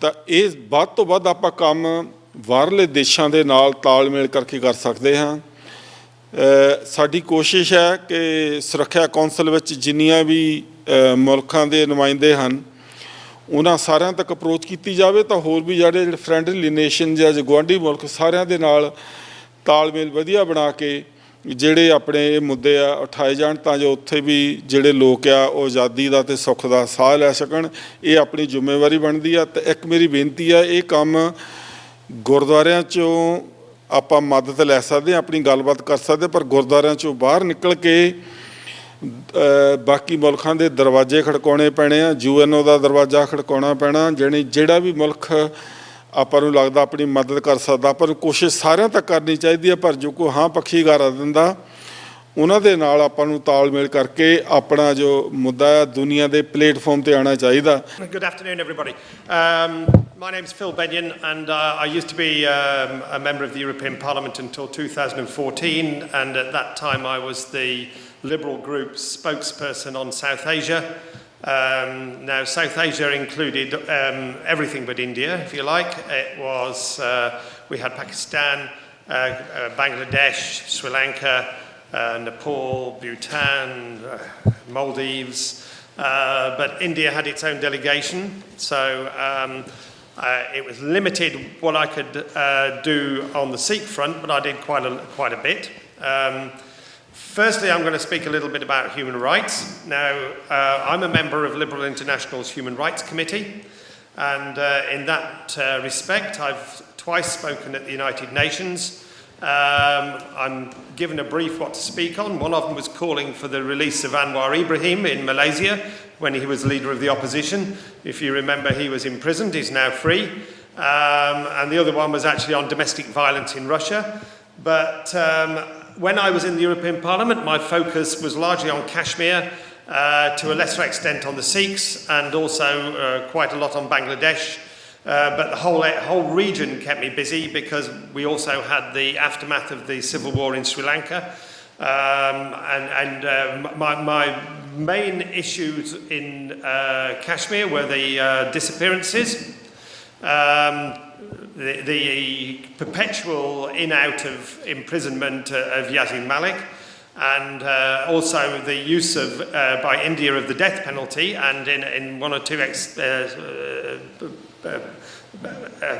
ਤਾਂ ਇਹ ਵੱਧ ਤੋਂ ਵੱਧ ਆਪਾਂ ਕੰਮ ਬਾਹਰਲੇ ਦੇਸ਼ਾਂ ਦੇ ਨਾਲ ਤਾਲਮੇਲ ਕਰਕੇ ਕਰ ਸਕਦੇ ਹਾਂ। ਸਾਡੀ ਕੋਸ਼ਿਸ਼ ਹੈ ਕਿ ਸੁਰੱਖਿਆ ਕੌਂਸਲ ਵਿੱਚ ਜਿੰਨੀਆਂ ਵੀ ਮੁਲਕਾਂ ਦੇ ਨੁਮਾਇੰਦੇ ਹਨ, ਉਹਨਾਂ ਸਾਰਿਆਂ ਤੱਕ ਅਪਰੋਚ ਕੀਤੀ ਜਾਵੇ, ਤਾਂ ਹੋਰ ਵੀ ਜਿਹੜੇ ਫਰੈਂਡਲੀ ਨੇਸ਼ਨ ਜਾਂ ਗੁਆਂਢੀ ਮੁਲਕ ਸਾਰਿਆਂ ਦੇ ਨਾਲ ਤਾਲਮੇਲ ਵਧੀਆ ਬਣਾ ਕੇ ਜਿਹੜੇ ਆਪਣੇ ਇਹ ਮੁੱਦੇ ਆ ਉਠਾਏ ਜਾਣ, ਤਾਂ ਜੋ ਉੱਥੇ ਵੀ ਜਿਹੜੇ ਲੋਕ ਆ ਉਹ ਆਜ਼ਾਦੀ ਦਾ ਅਤੇ ਸੁੱਖ ਦਾ ਸਾਹ ਲੈ ਸਕਣ। ਇਹ ਆਪਣੀ ਜ਼ਿੰਮੇਵਾਰੀ ਬਣਦੀ ਆ। ਅਤੇ ਇੱਕ ਮੇਰੀ ਬੇਨਤੀ ਆ, ਇਹ ਕੰਮ ਗੁਰਦੁਆਰਿਆਂ 'ਚੋਂ ਆਪਾਂ ਮਦਦ ਲੈ ਸਕਦੇ ਹਾਂ, ਆਪਣੀ ਗੱਲਬਾਤ ਕਰ ਸਕਦੇ, ਪਰ ਗੁਰਦੁਆਰਿਆਂ 'ਚੋਂ ਬਾਹਰ ਨਿਕਲ ਕੇ ਬਾਕੀ ਮੁਲਕਾਂ ਦੇ ਦਰਵਾਜ਼ੇ ਖੜਕਾਉਣੇ ਪੈਣੇ ਆ। UN ਦਾ ਦਰਵਾਜ਼ਾ ਖੜਕਾਉਣਾ ਪੈਣਾ। ਜਿਹੜਾ ਵੀ ਮੁਲਕ ਆਪਾਂ ਨੂੰ ਲੱਗਦਾ ਆਪਣੀ ਮਦਦ ਕਰ ਸਕਦਾ, ਆਪਾਂ ਨੂੰ ਕੋਸ਼ਿਸ਼ ਸਾਰਿਆਂ ਤੱਕ ਕਰਨੀ ਚਾਹੀਦੀ ਹੈ। ਪਰ ਜੋ ਕੋਈ ਹਾਂ ਪੱਖੀ ਗਾਰਾ ਦਿੰਦਾ ਉਹਨਾਂ ਦੇ ਨਾਲ ਆਪਾਂ ਨੂੰ ਤਾਲਮੇਲ ਕਰਕੇ ਆਪਣਾ ਜੋ ਮੁੱਦਾ ਹੈ ਦੁਨੀਆ ਦੇ ਪਲੇਟਫਾਰਮ ਤੇ ਆਉਣਾ ਚਾਹੀਦਾ। Good afternoon, everybody. My name's Phil Benyon, and I used to be a member of the European Parliament until 2014, and at that time I was the Liberal group's spokesperson on South Asia. Now, South Asia included everything but India, if you like. It was, we had Pakistan, Bangladesh, Sri Lanka, Nepal, Bhutan, Maldives, but India had its own delegation, so it was limited what I could do on the Sikh front, but I did quite a bit. Firstly, I'm going to speak a little bit about human rights. Now, I'm a member of Liberal International's Human Rights Committee, and in that respect, I've twice spoken at the United Nations. I'm given a brief what to speak on. One of them was calling for the release of Anwar Ibrahim in Malaysia when he was leader of the opposition. If you remember, he was imprisoned, he's now free. And the other one was actually on domestic violence in Russia. But when I was in the European Parliament, my focus was largely on Kashmir, to a lesser extent on the Sikhs, and also quite a lot on Bangladesh. But the whole region kept me busy because we also had the aftermath of the civil war in Sri Lanka. My main issues in Kashmir were the disappearances, the perpetual in-out of imprisonment of Yazid Malik, and also the use of by India of the death penalty, and in one or two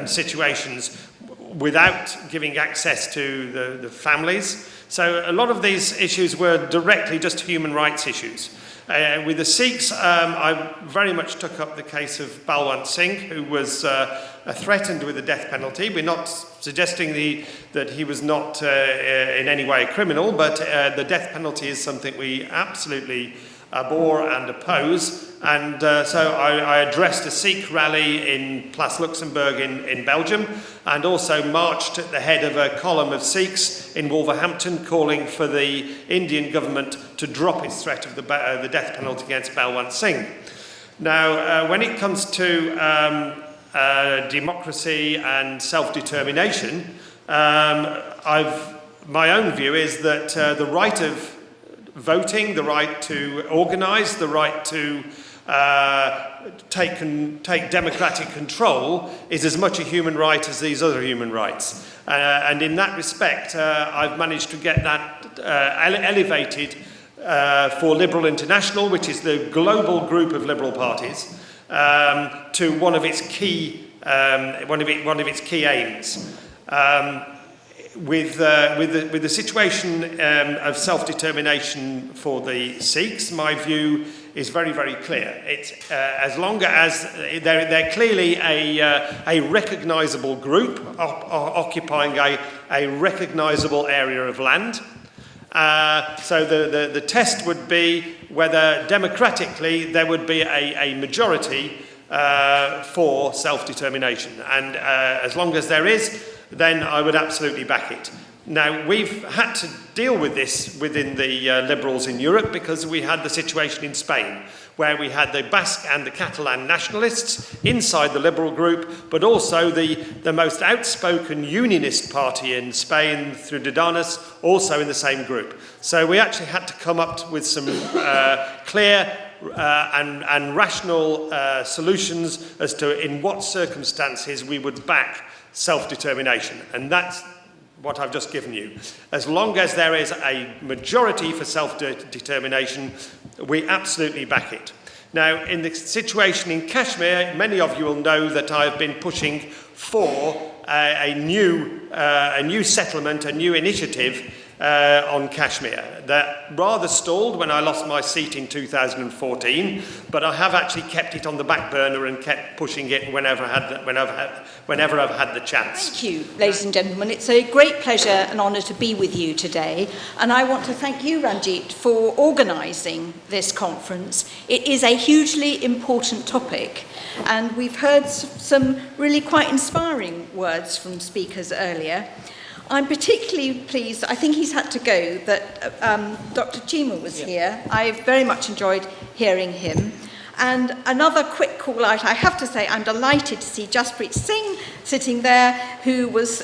situations without giving access to the families. So a lot of these issues were directly just human rights issues. With the Sikhs, I very much took up the case of Balwant Singh, who was threatened with the death penalty. We're not suggesting that he was not in any way a criminal, but the death penalty is something we absolutely abhor and oppose. And so I addressed a Sikh rally in Place Luxembourg in Belgium, and also marched at the head of a column of Sikhs in Wolverhampton calling for the Indian government to drop its threat of the death penalty against Balwant Singh. Now, when it comes to democracy and self-determination, my own view is that the right of voting, the right to organise, the right to take democratic control is as much a human right as these other human rights. And in that respect, I've managed to get that elevated for Liberal International, which is the global group of liberal parties, to one of its key aims. With the situation of self-determination for the Sikhs, my view is very, very clear. It's as long as they're clearly a recognisable group occupying a recognisable area of land. So the test would be whether democratically there would be a majority for self-determination, and as long as there is, then I would absolutely back it. Now, we've had to deal with this within the Liberals in Europe because we had the situation in Spain, where we had the Basque and the Catalan nationalists inside the Liberal group, but also the most outspoken unionist party in Spain, through Ciudadanos, also in the same group. So we actually had to come up with some clear and rational solutions as to in what circumstances we would back self-determination, and that's what I've just given you. As long as there is a majority for self-determination, we absolutely back it. Now, in the situation in Kashmir, many of you will know that I've been pushing for a new settlement, a new initiative on Kashmir. That rather stalled when I lost my seat in 2014, but I have actually kept it on the back burner and kept pushing it whenever I've had the chance. Thank you, ladies and gentlemen. It's a great pleasure and honour to be with you today, and I want to thank you, Ranjit, for organising this conference. It is a hugely important topic, and we've heard some really quite inspiring words from speakers earlier. I'm particularly pleased, I think he's had to go, that Dr. Chima was here. I very much enjoyed hearing him. And another quick call out, I have to say I'm delighted to see Jaspreet Singh sitting there, who was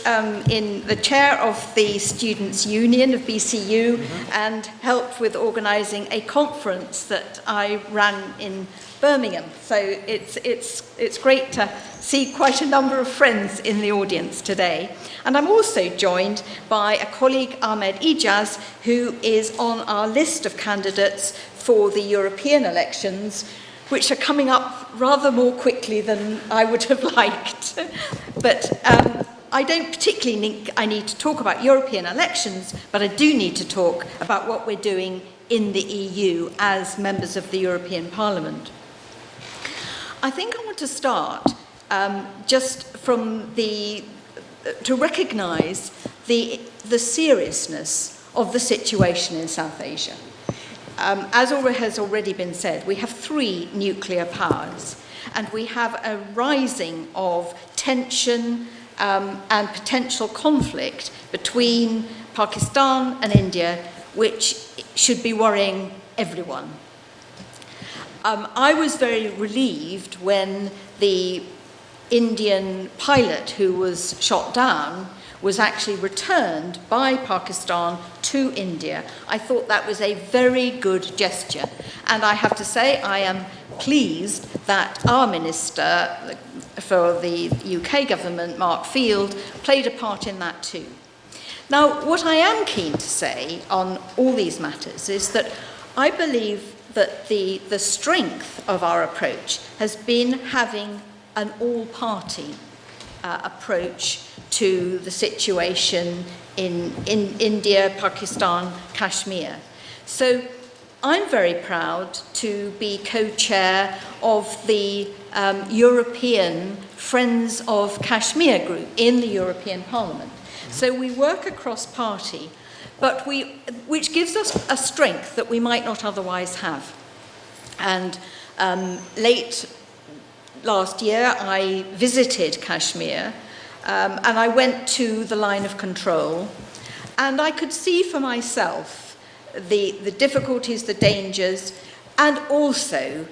in the chair of the Students' Union of BCU and helped with organising a conference that I ran in Birmingham. So it's great to see quite a number of friends in the audience today. And I'm also joined by a colleague, Ahmed Ijaz, who is on our list of candidates for the European elections, which are coming up rather more quickly than I would have liked. But I don't particularly think I need to talk about European elections, but I do need to talk about what we're doing in the EU as members of the European Parliament. I think I want to start just from to recognise the seriousness of the situation in South Asia. As has already been said, we have 3 nuclear powers, and we have a rising of tension and potential conflict between Pakistan and India, which should be worrying everyone. I was very relieved when the Indian pilot who was shot down was actually returned by Pakistan to India. I thought that was a very good gesture. And I have to say, I am pleased that our Minister for the UK government, Mark Field, played a part in that too. Now, what I am keen to say on all these matters is that I believe that the strength of our approach has been having an all-party approach to the situation in India, Pakistan, Kashmir. So I'm very proud to be co-chair of the European Friends of Kashmir group in the European Parliament. So we work across party, but which gives us a strength that we might not otherwise have. And late last year, I visited Kashmir, and I went to the line of control, and I could see for myself the difficulties, the dangers, and also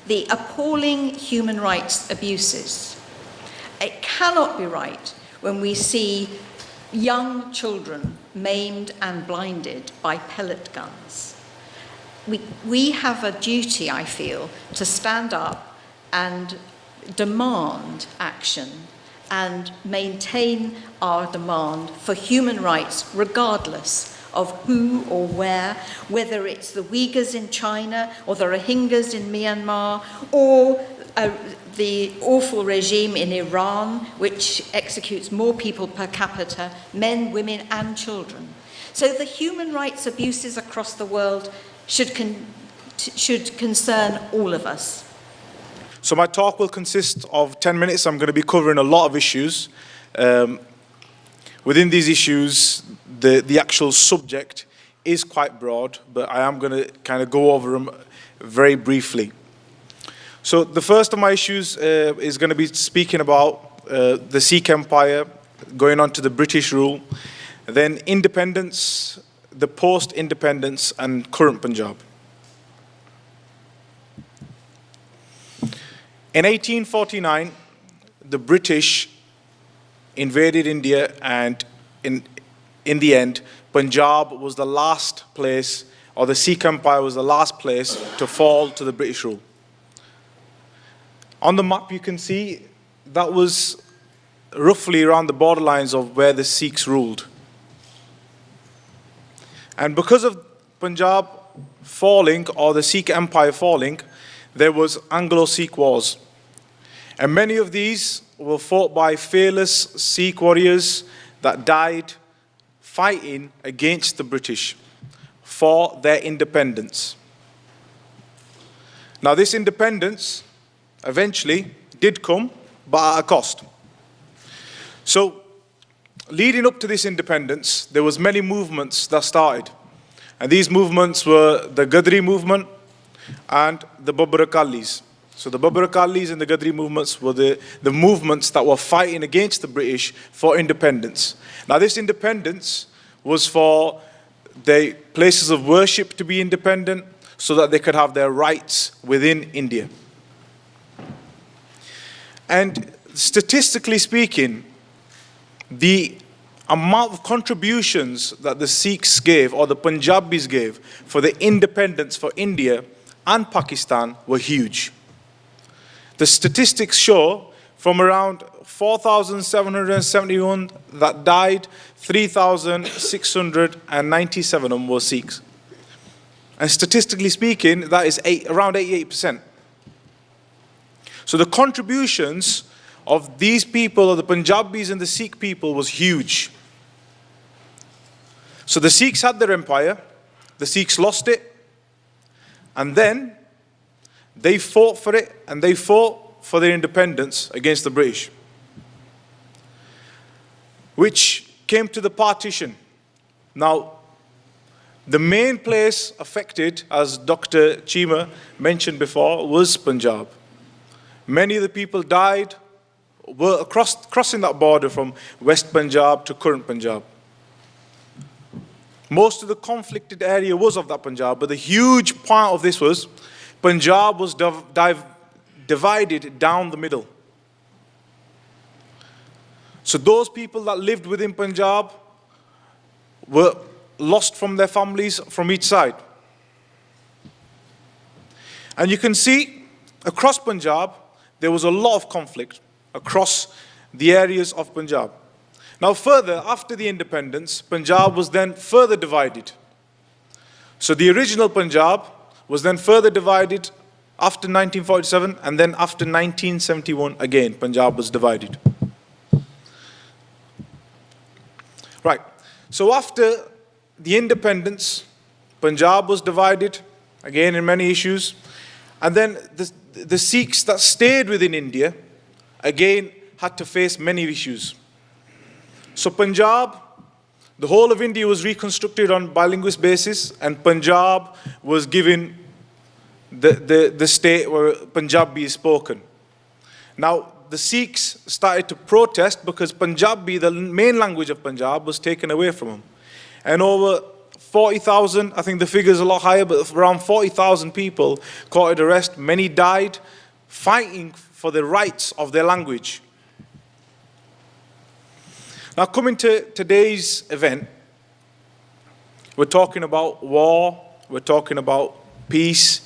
the appalling human rights abuses. It cannot be right when we see young children maimed and blinded by pellet guns. We have a duty, I feel, to stand up and demand action and maintain our demand for human rights regardless of who or where, whether it's the Uyghurs in China or the Rohingyas in Myanmar or the awful regime in Iran, which executes more people per capita, men, women and children. So the human rights abuses across the world should concern all of us. So my talk will consist of 10 minutes. I'm going to be covering a lot of issues. Within these issues, the actual subject is quite broad, but I am going to kind of go over them very briefly. So the first of my issues is going to be speaking about the Sikh Empire, going on to the British rule, then independence, the post-independence, and current Punjab. In 1849, the British invaded India, and in the end, Punjab was the last place, or the Sikh Empire was the last place to fall to the British rule. On the map you can see that was roughly around the borderlines of where the Sikhs ruled. And because of Punjab falling, or the Sikh Empire falling, there was Anglo-Sikh wars. And many of these were fought by fearless Sikh warriors that died fighting against the British for their independence. Now this independence eventually did come, but at a cost. So leading up to this independence, there was many movements that started. And these movements were the Gadri movement and the Babbar Akalis. So the Babur Akalis and the Gadri movements were the movements that were fighting against the British for independence. Now this independence was for the places of worship to be independent so that they could have their rights within India. And statistically speaking, the amount of contributions that the Sikhs gave or the Punjabis gave for the independence for India and Pakistan were huge. The statistics show from around 4,771 that died, 3,697 of them were Sikhs. And statistically speaking, that is around 88%. So the contributions of these people, of the Punjabis and the Sikh people, was huge. So the Sikhs had their empire, the Sikhs lost it, and then they fought for it, and they fought for their independence against the British, which came to the partition. Now, the main place affected, as Dr. Chima mentioned before, was Punjab. Many of the people died, were crossing that border from West Punjab to current Punjab. Most of the conflicted area was of that Punjab, but the huge part of this was Punjab was divided down the middle. So those people that lived within Punjab were lost from their families from each side. And you can see across Punjab, there was a lot of conflict across the areas of Punjab. Now further, after the independence, Punjab was then further divided. So the original Punjab was then further divided after 1947, and then after 1971 again, Punjab was divided. Right, so after the independence, Punjab was divided, again in many issues, and then the Sikhs that stayed within India, again had to face many issues. So Punjab, the whole of India was reconstructed on bilingual basis, and Punjab was given the state where Punjabi is spoken. Now, the Sikhs started to protest because Punjabi, the main language of Punjab, was taken away from them. And over 40,000, I think the figure is a lot higher, but around 40,000 people caught arrest. Many died fighting for the rights of their language. Now, coming to today's event, we're talking about war, we're talking about peace,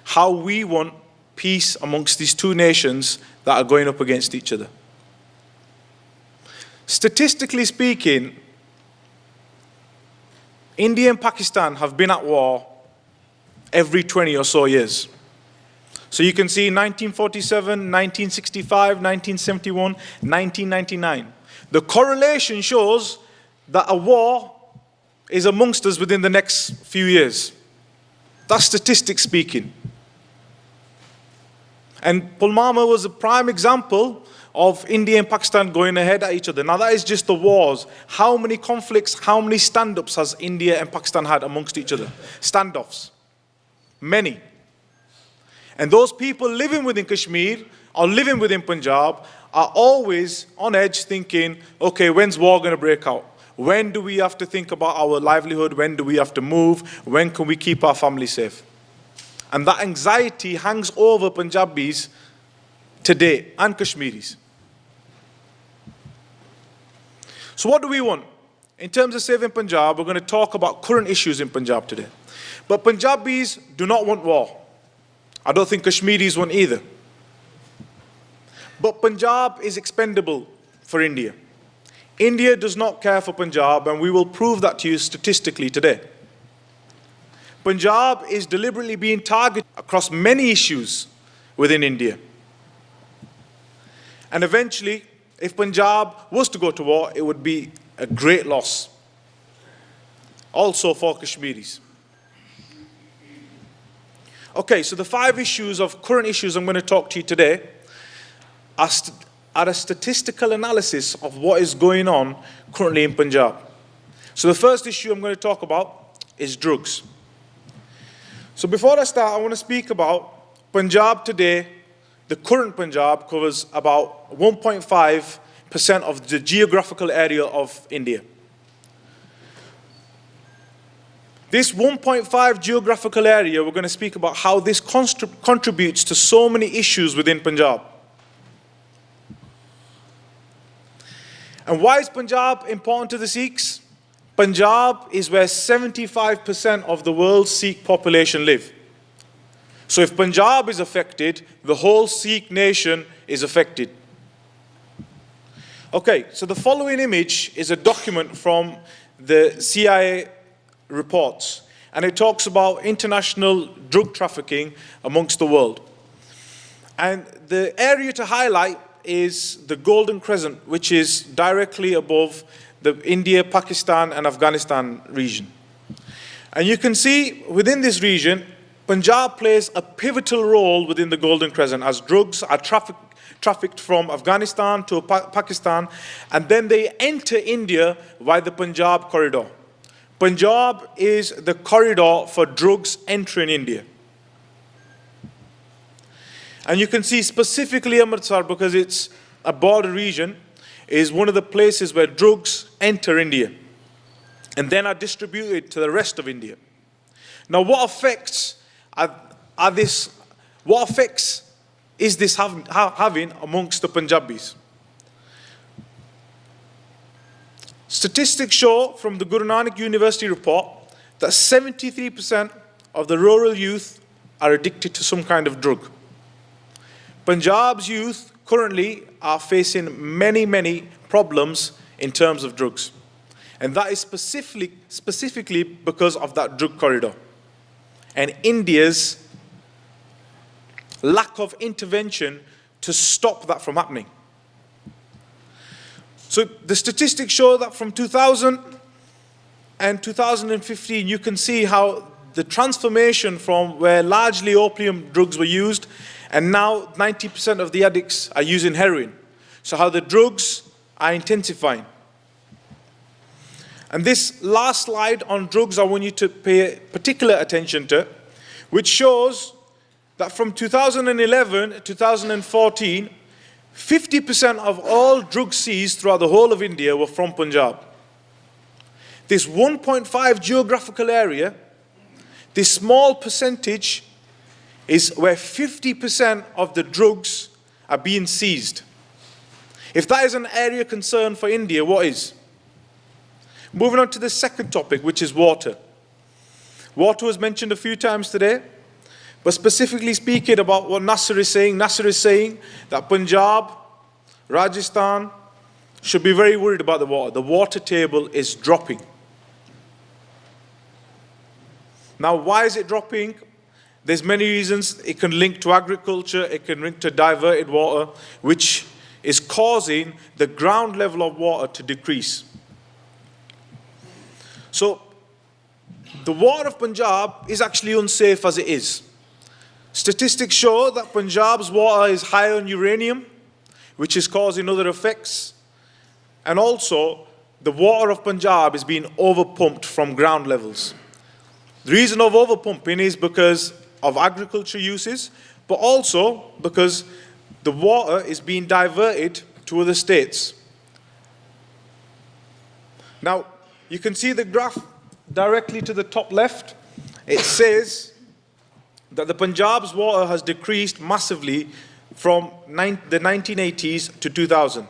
how we want peace amongst these two nations that are going up against each other. Statistically speaking, India and Pakistan have been at war every 20 or so years. So you can see 1947, 1965, 1971, 1999. The correlation shows that a war is amongst us within the next few years. That's statistics speaking. And Pulwama was a prime example of India and Pakistan going ahead at each other. Now that is just the wars. How many conflicts, how many stand-ups has India and Pakistan had amongst each other? Standoffs. Many. And those people living within Kashmir or living within Punjab are always on edge thinking, okay, when's war going to break out? When do we have to think about our livelihood? When do we have to move? When can we keep our family safe? And that anxiety hangs over Punjabis today and Kashmiris. So what do we want? In terms of saving Punjab, we're going to talk about current issues in Punjab today. But Punjabis do not want war. I don't think Kashmiris want either. But Punjab is expendable for India. India does not care for Punjab, and we will prove that to you statistically today. Punjab is deliberately being targeted across many issues within India. And eventually, if Punjab was to go to war, it would be a great loss. Also for Kashmiris. Okay, so the 5 issues of current issues I'm going to talk to you today are a statistical analysis of what is going on currently in Punjab. So the first issue I'm going to talk about is drugs. So before I start, I want to speak about Punjab today the current Punjab covers about 1.5% of the geographical area of India. This 1.5 geographical area, we're going to speak about how this contributes to so many issues within Punjab. And why is Punjab important to the Sikhs? Punjab is where 75% of the world's Sikh population live. So if Punjab is affected, the whole Sikh nation is affected. Okay, so the following image is a document from the CIA reports, and it talks about international drug trafficking amongst the world. And the area to highlight is the Golden Crescent, which is directly above the India, Pakistan, and Afghanistan region. And you can see within this region, Punjab plays a pivotal role within the Golden Crescent as drugs are trafficked from Afghanistan to Pakistan, and then they enter India via the Punjab corridor. Punjab is the corridor for drugs entering India. And you can see specifically Amritsar, because it's a border region, is one of the places where drugs enter India and then are distributed to the rest of India. Now, what effects is this having amongst the Punjabis? Statistics show from the Guru Nanak University report that 73% of the rural youth are addicted to some kind of drug. Punjab's youth currently are facing many problems in terms of drugs. And that is specifically because of that drug corridor and India's lack of intervention to stop that from happening. So the statistics show that from 2000 and 2015, you can see how the transformation from where largely opium drugs were used, and now 90% of the addicts are using heroin. So how the drugs are intensifying. And this last slide on drugs, I want you to pay particular attention to, which shows that from 2011 to 2014, 50% of all drugs seized throughout the whole of India were from Punjab. This 1.5 geographical area, this small percentage is where 50% of the drugs are being seized. If that is an area of concern for India, what is? Moving on to the second topic, which is water. Water was mentioned a few times today, but specifically speaking about what Nasser is saying that Punjab, Rajasthan should be very worried about the water. The water table is dropping. Now, why is it dropping? There's many reasons. It can link to agriculture, it can link to diverted water, which is causing the ground level of water to decrease. So, the water of Punjab is actually unsafe as it is. Statistics show that Punjab's water is high on uranium, which is causing other effects. And also, the water of Punjab is being overpumped from ground levels. The reason of overpumping is because of agriculture uses, but also because the water is being diverted to other states. Now, you can see the graph directly to the top left. It says that the Punjab's water has decreased massively from the 1980s to 2000.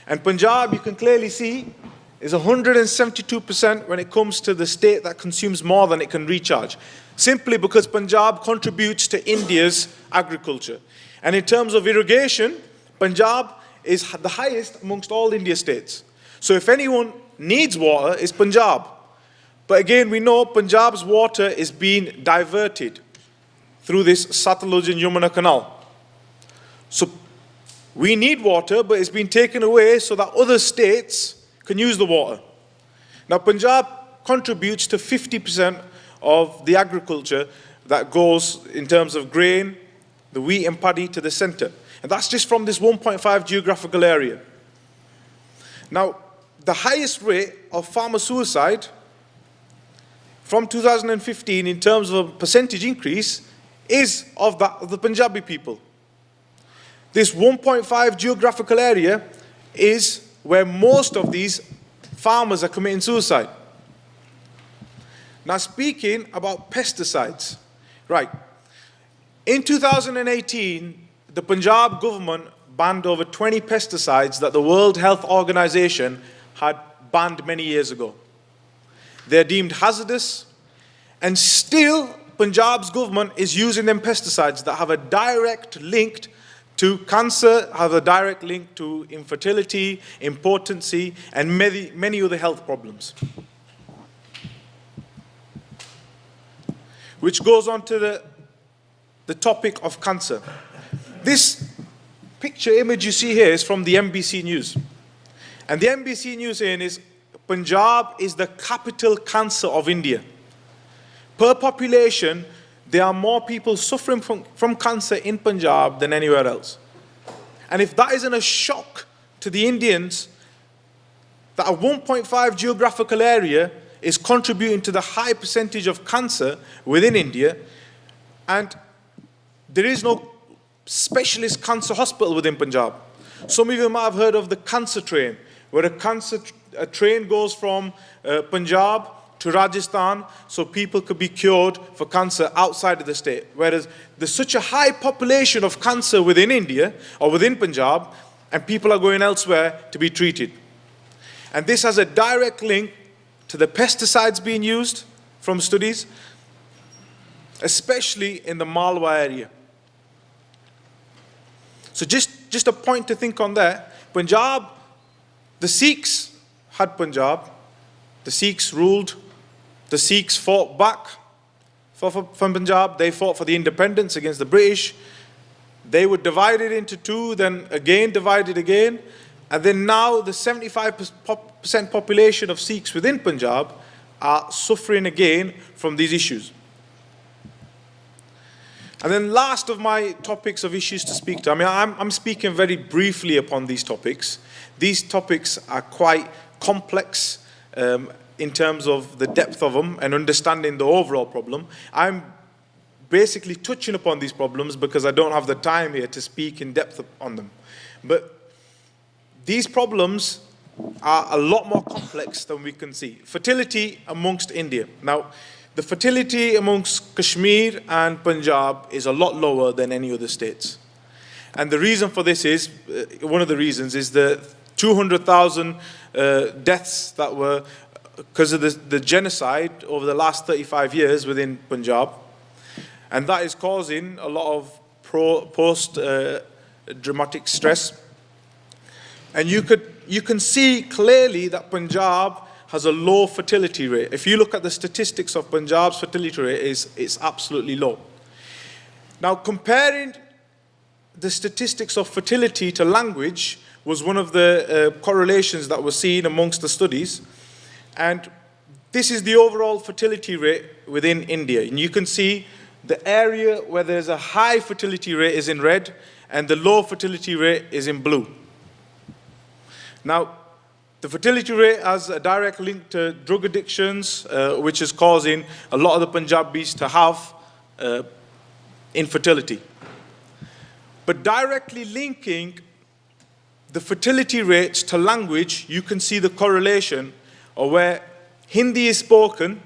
And Punjab, you can clearly see, is 172% when it comes to the state that consumes more than it can recharge, simply because Punjab contributes to India's agriculture. And in terms of irrigation, Punjab is the highest amongst all India states. So if anyone needs water, it's Punjab. But again, we know Punjab's water is being diverted through this Satluj and Yamuna canal. So we need water, but it's been taken away so that other states can use the water. Now, Punjab contributes to 50% of the agriculture that goes in terms of grain, the wheat and paddy to the center. And that's just from this 1.5 geographical area. Now, the highest rate of farmer suicide from 2015 in terms of a percentage increase is of the Punjabi people. this 1.5 geographical area is where most of these farmers are committing suicide. Now, speaking about pesticides, right. In 2018, the Punjab government banned over 20 pesticides that the World Health Organization had banned many years ago. They're deemed hazardous, and still Punjab's government is using them pesticides that have a direct link to cancer, have a direct link to infertility, impotency, and many other health problems. Which goes on to the topic of cancer. This picture image you see here is from the NBC News. And the NBC News saying is, Punjab is the capital cancer of India. Per population, there are more people suffering from cancer in Punjab than anywhere else. And if that isn't a shock to the Indians, that a 1.5 geographical area is contributing to the high percentage of cancer within India, and there is no specialist cancer hospital within Punjab. Some of you might have heard of the cancer train, where a train goes from Punjab to Rajasthan so people could be cured for cancer outside of the state. Whereas there's such a high population of cancer within India or within Punjab, and people are going elsewhere to be treated. And this has a direct link to the pesticides being used from studies, especially in the Malwa area. So just a point to think on there. Punjab, the Sikhs had Punjab. The Sikhs ruled. The Sikhs fought back from Punjab. They fought for the independence against the British. They were divided into two, then again divided again. And then now the 75% population of Sikhs within Punjab are suffering again from these issues. And then last of my topics of issues to speak to, I'm speaking very briefly upon these topics. These topics are quite complex in terms of the depth of them and understanding the overall problem. I'm basically touching upon these problems because I don't have the time here to speak in depth on them. But these problems are a lot more complex than we can see. Fertility amongst India. Now, the fertility amongst Kashmir and Punjab is a lot lower than any other states. And the reason for this is, one of the reasons is the 200,000 deaths that were because of the genocide over the last 35 years within Punjab. And that is causing a lot of post-dramatic stress. And you can see clearly that Punjab has a low fertility rate. If you look at the statistics of Punjab's fertility rate, it's absolutely low. Now, comparing the statistics of fertility to language was one of the correlations that was seen amongst the studies. And this is the overall fertility rate within India. And you can see the area where there's a high fertility rate is in red, and the low fertility rate is in blue. Now, the fertility rate has a direct link to drug addictions, which is causing a lot of the Punjabis to have infertility. But directly linking the fertility rates to language, you can see the correlation of where Hindi is spoken,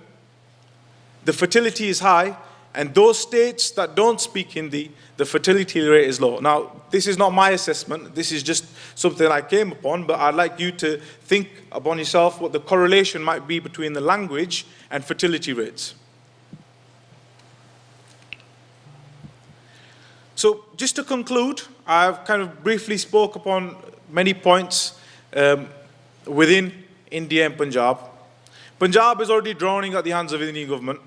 the fertility is high, and those states that don't speak Hindi, the fertility rate is low. Now, this is not my assessment, this is just something I came upon, but I'd like you to think upon yourself what the correlation might be between the language and fertility rates. So, just to conclude, I've kind of briefly spoke upon many points within India and Punjab. Punjab is already drowning at the hands of the Indian government.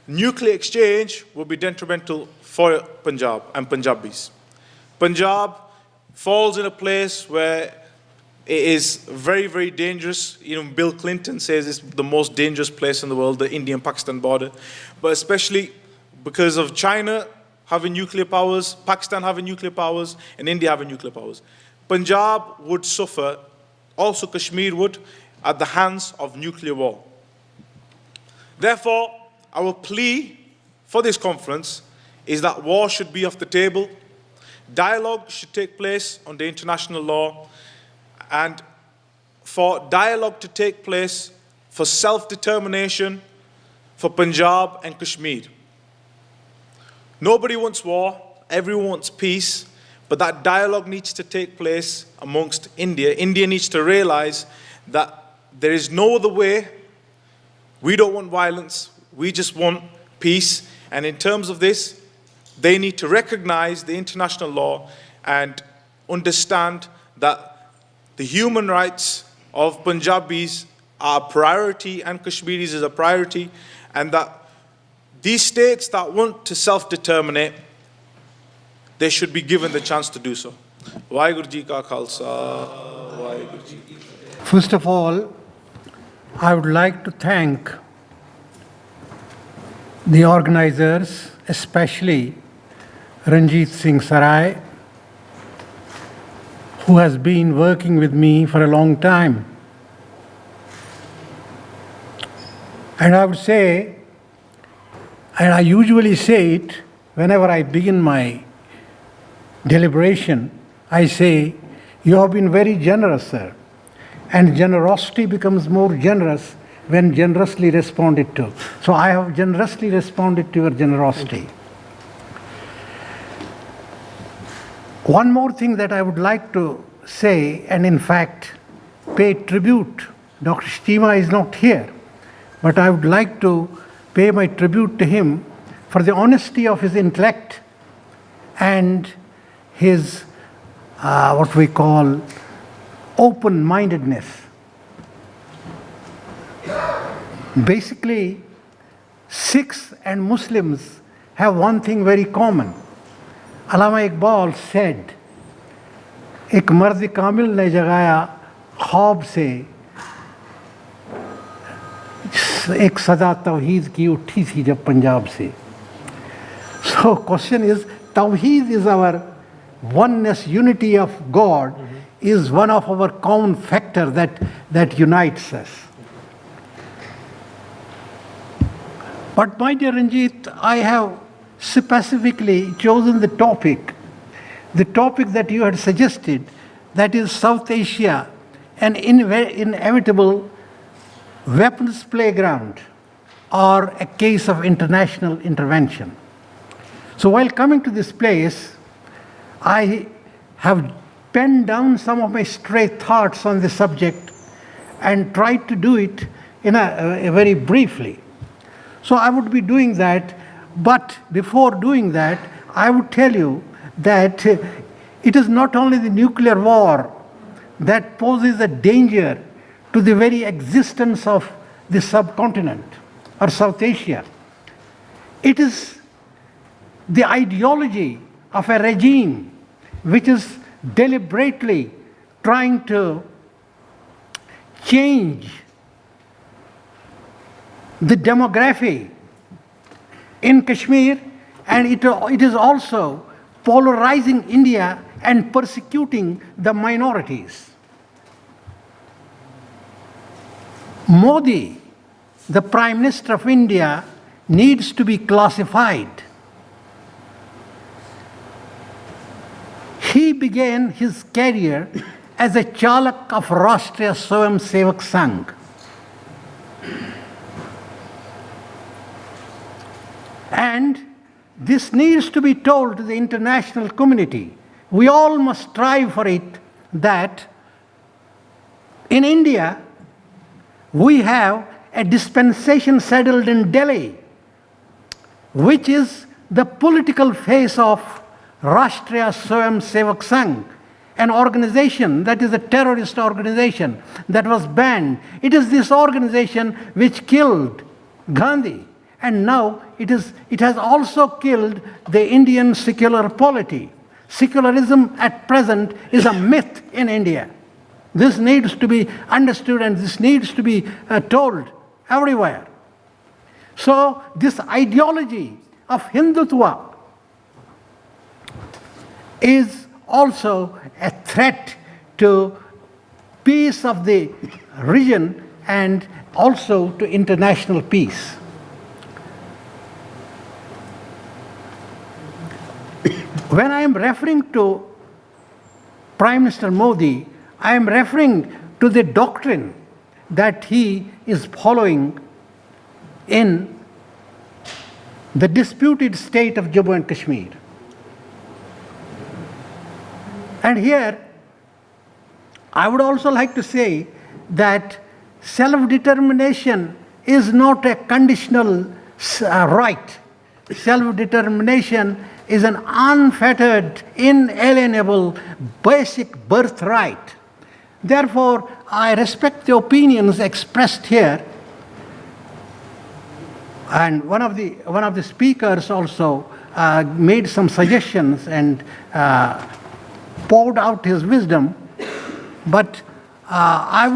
Nuclear exchange will be detrimental for Punjab and Punjabis. Punjab falls in a place where it is very, very dangerous. Even Bill Clinton says it's the most dangerous place in the world, the Indian-Pakistan border. But especially because of China having nuclear powers, Pakistan having nuclear powers, and India having nuclear powers. Punjab would suffer, also Kashmir would, at the hands of nuclear war. Therefore, our plea for this conference is that war should be off the table. dialogue should take place on the international law, and for dialogue to take place for self-determination for Punjab and Kashmir. Nobody wants war, everyone wants peace, but that dialogue needs to take place amongst India. India needs to realize that there is no other way. We don't want violence, we just want peace. And in terms of this, they need to recognize the international law and understand that the human rights of Punjabis are a priority and Kashmiris is a priority, and that these states that want to self-determinate, they should be given the chance to do so. Waheguru Ji Ka Khalsa, Waheguru Ji Ki Fateh. First of all, I would like to thank the organizers, especially Ranjit Singh Sarai, who has been working with me for a long time. And I would say, and I usually say it whenever I begin my deliberation, I say, you have been very generous, sir. And generosity becomes more generous when generously responded to. So I have generously responded to your generosity. One more thing that I would like to say, and in fact pay tribute. Dr. Shtima is not here, but I would like to pay my tribute to him for the honesty of his intellect and his what we call open-mindedness. Basically, Sikhs and Muslims have one thing very common. Allama Iqbal said, एक मर्द कामिल ने जगाया ख्वाब से एक सदा तौहीद की उठी थी जब पंजाब से. So question is, Tawheed is our oneness, unity of God is one of our common factor that unites us. But my dear Ranjit, I have specifically chosen the topic that you had suggested, that is South Asia, an inevitable weapons playground or a case of international intervention. So while coming to this place, I have penned down some of my stray thoughts on the subject and tried to do it in a very briefly. So I would be doing that, but before doing that, I would tell you that it is not only the nuclear war that poses a danger to the very existence of the subcontinent or South Asia. It is the ideology of a regime which is deliberately trying to change the demography in Kashmir, and it is also polarizing India and persecuting the minorities. Modi, the Prime Minister of India, needs to be classified. He began his career as a Chalak of Rashtriya Swayam Sevak Sangh. And this needs to be told to the international community. We all must strive for it, that in India, we have a dispensation settled in Delhi, which is the political face of Rashtriya Swayam Sevak Sangh, an organization that is a terrorist organization that was banned. It is this organization which killed Gandhi, and now it has also killed the Indian secular polity. Secularism at present is a myth in India. This needs to be understood and this needs to be told everywhere. So this ideology of Hindutva is also a threat to peace of the region and also to international peace. When I am referring to Prime Minister Modi, I am referring to the doctrine that he is following in the disputed state of Jammu and Kashmir. And here, I would also like to say that self-determination is not a conditional right. Self-determination is an unfettered, inalienable, basic birthright. Therefore, I respect the opinions expressed here. And one of the speakers also made some suggestions and poured out his wisdom. But I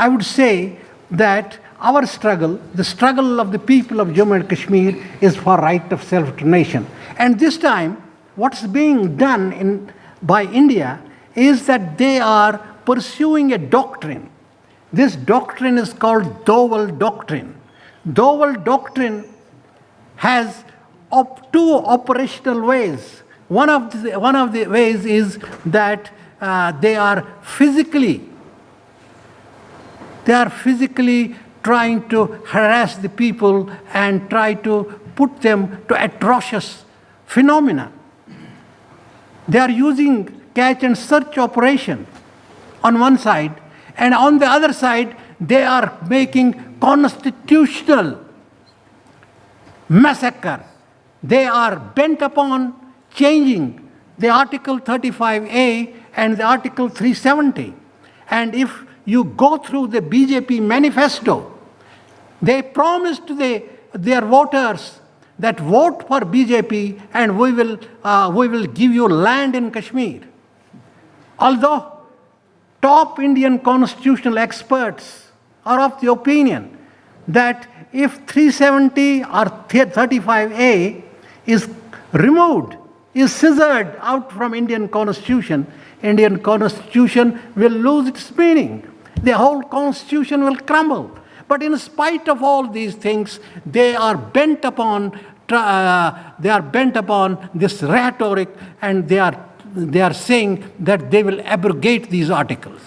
would say that our struggle, the struggle of the people of Jammu and Kashmir, is for right of self-determination. And this time, what's being done by India is that they are pursuing a doctrine. This doctrine is called Doval Doctrine. Doval Doctrine has two operational ways. One of the ways is that they are physically trying to harass the people and try to put them to atrocious phenomena. They are using catch and search operation on one side, and on the other side, they are making constitutional massacre. They are bent upon changing the Article 35A and the Article 370. And if you go through the BJP manifesto, they promised their voters that vote for BJP and we will give you land in Kashmir. Although top Indian constitutional experts are of the opinion that if 370 or 35A is removed, is scissored out from Indian constitution will lose its meaning. The whole constitution will crumble. But in spite of all these things, they are bent upon this rhetoric, and they are saying that they will abrogate these articles.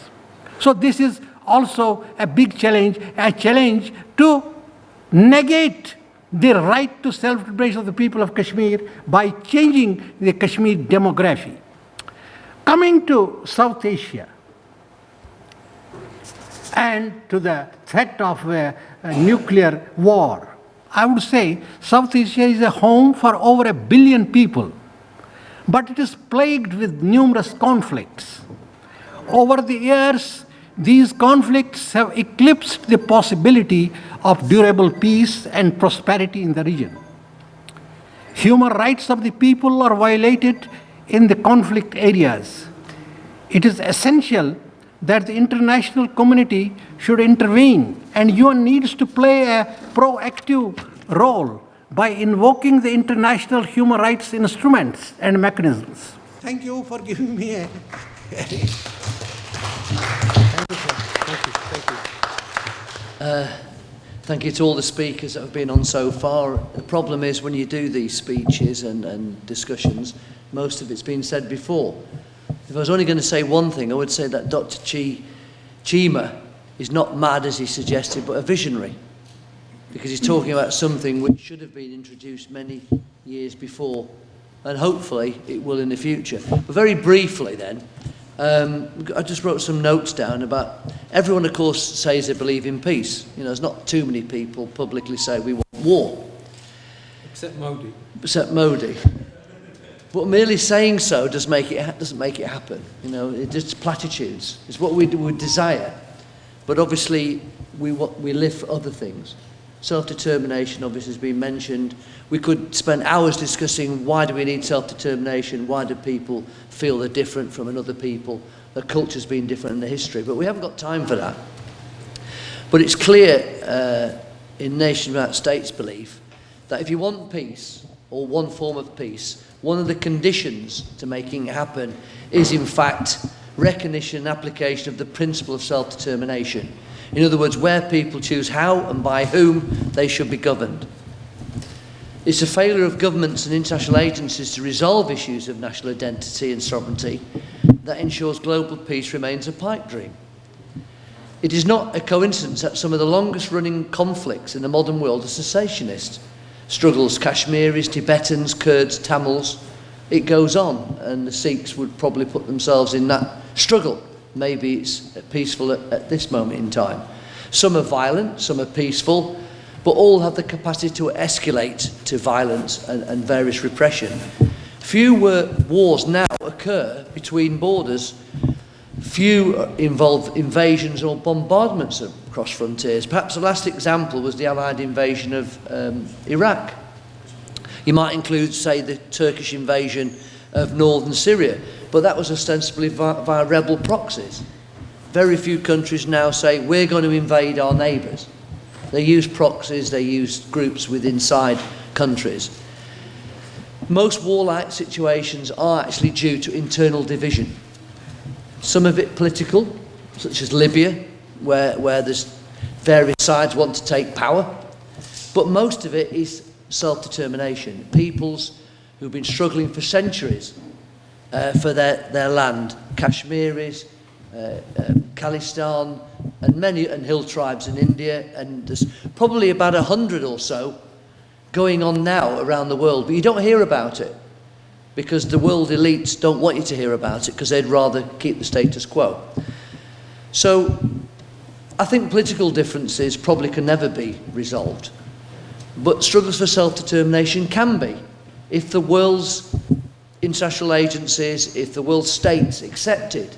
So this is also a big challenge, a challenge to negate the right to self-determination of the people of Kashmir by changing the Kashmir demography. Coming to South Asia and to the threat of a nuclear war, I would say South Asia is a home for over 1 billion people, but it is plagued with numerous conflicts. Over the years, these conflicts have eclipsed the possibility of durable peace and prosperity in the region. Human rights of the people are violated in the conflict areas. It is essential that the international community should intervene, and UN needs to play a proactive role by invoking the international human rights instruments and mechanisms. Thank you for giving me a... Thank you to all the speakers that have been on so far. The problem is when you do these speeches and discussions, most of it's been said before. If I was only going to say one thing, I would say that Dr. Chima is not mad as he suggested, but a visionary, because he's talking about something which should have been introduced many years before, and hopefully it will in the future. But very briefly then, I just wrote some notes down about, everyone of course says they believe in peace. You know, there's not too many people publicly say we want war. Except Modi. Except Modi. But merely saying so doesn't make it happen. You know, it's just platitudes. It's what we would desire. But obviously we live for other things. Self-determination obviously has been mentioned. We could spend hours discussing why do we need self-determination, why do people feel they're different from another people, their culture's been different in the history, but we haven't got time for that. But it's clear in nation without states belief that if you want peace, or one form of peace, one of the conditions to making it happen is in fact recognition and application of the principle of self-determination. In other words, where people choose how and by whom they should be governed. It's a failure of governments and international agencies to resolve issues of national identity and sovereignty that ensures global peace remains a pipe dream. It is not a coincidence that some of the longest running conflicts in the modern world are cessationist struggles, Kashmiris, Tibetans, Kurds, Tamils. It goes on, and the Sikhs would probably put themselves in that struggle. Maybe it's peaceful at this moment in time. Some are violent, some are peaceful, but all have the capacity to escalate to violence and various repression. Few wars now occur between borders. Few involve invasions or bombardments across frontiers. Perhaps the last example was the Allied invasion of Iraq. You might include, say, the Turkish invasion of northern Syria, but that was ostensibly via rebel proxies. Very few countries now say, we're going to invade our neighbours. They use proxies, they use groups inside countries. Most warlike situations are actually due to internal division. Some of it political, such as Libya, where there's various sides want to take power. But most of it is self-determination. Peoples who've been struggling for centuries for their land. Kashmiris, Khalistan, and hill tribes in India, and there's probably about 100 or so going on now around the world, but you don't hear about it because the world elites don't want you to hear about it because they'd rather keep the status quo. So I think political differences probably can never be resolved, but struggles for self-determination can be. If the world's international agencies, if the world states accepted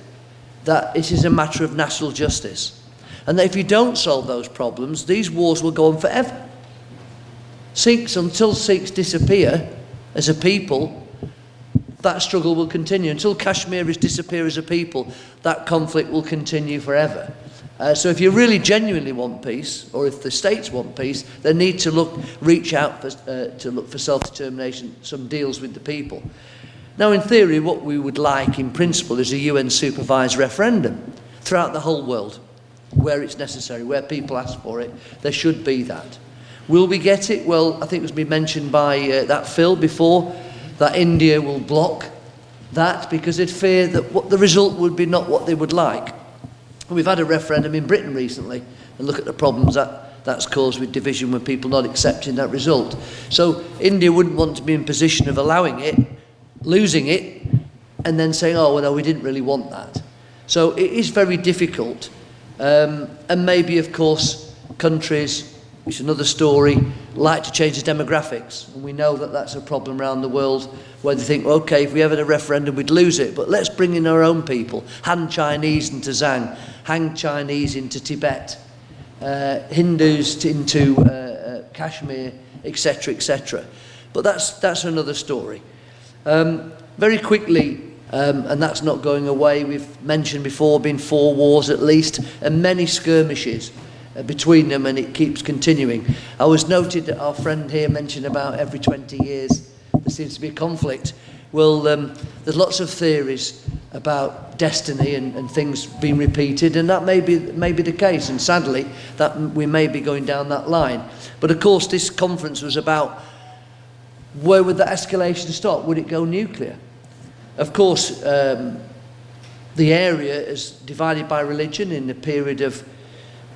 that it is a matter of national justice, and that if you don't solve those problems, these wars will go on forever. Until Sikhs disappear as a people, that struggle will continue. Until Kashmiris disappear as a people, that conflict will continue forever. So if you really genuinely want peace, or if the states want peace, they need to reach out to look for self-determination, some deals with the people. Now, in theory, what we would like, in principle, is a UN-supervised referendum throughout the whole world, where it's necessary, where people ask for it. There should be that. Will we get it? Well, I think it was been mentioned by that Phil before, that India will block that because they'd fear that what the result would be not what they would like. We've had a referendum in Britain recently, and look at the problems that's caused with division with people not accepting that result. So India wouldn't want to be in position of allowing it, losing it, and then saying, oh, well, no, we didn't really want that. So it is very difficult. And maybe, of course, countries, which is another story, like to change the demographics. And we know that that's a problem around the world where they think, okay, if we ever had a referendum, we'd lose it. But let's bring in our own people. Han Chinese into Zhang, Han Chinese into Tibet, Hindus into Kashmir, etc., etc. But that's another story. Very quickly, and that's not going away, we've mentioned before, been 4 wars at least, and many skirmishes between them, and it keeps continuing. I was noted that our friend here mentioned about every 20 years there seems to be a conflict. Well, there's lots of theories about destiny and things being repeated, and that may be the case, and sadly that we may be going down that line. But of course this conference was about where would the escalation stop? Would it go nuclear? Of course, the area is divided by religion in the period of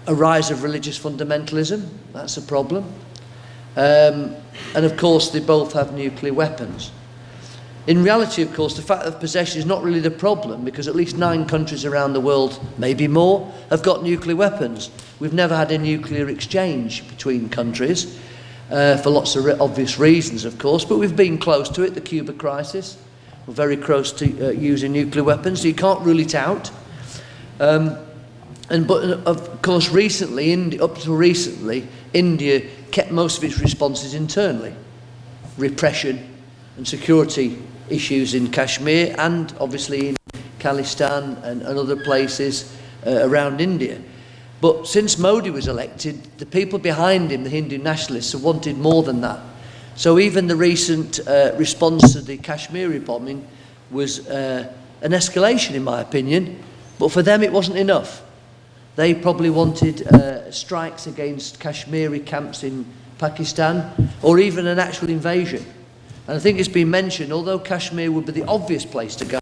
a rise of religious fundamentalism. That's a problem. And of course, they both have nuclear weapons. In reality, of course, the fact of possession is not really the problem, because at least 9 countries around the world, maybe more, have got nuclear weapons. We've never had a nuclear exchange between countries, for lots of obvious reasons, of course, but we've been close to it, the Cuba crisis. We're very close to using nuclear weapons, so you can't rule it out. But of course, up to recently, India kept most of its responses internally. Repression and security issues in Kashmir, and obviously in Khalistan and other places around India. But since Modi was elected, the people behind him, the Hindu nationalists, have wanted more than that. So even the recent response to the Kashmiri bombing was an escalation, in my opinion, but for them it wasn't enough. They probably wanted strikes against Kashmiri camps in Pakistan, or even an actual invasion. And I think it's been mentioned, although Kashmir would be the obvious place to go,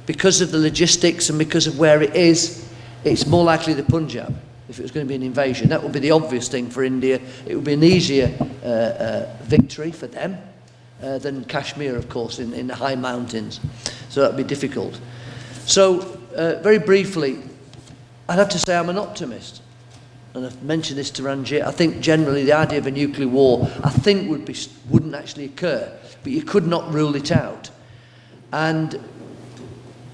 because of the logistics and because of where it is, it's more likely the Punjab, if it was going to be an invasion. That would be the obvious thing for India. It would be an easier victory for them than Kashmir, of course, in the high mountains. So that would be difficult. So, very briefly, I'd have to say I'm an optimist. And I've mentioned this to Ranjit. I think generally the idea of a nuclear war, I think wouldn't actually occur, but you could not rule it out. And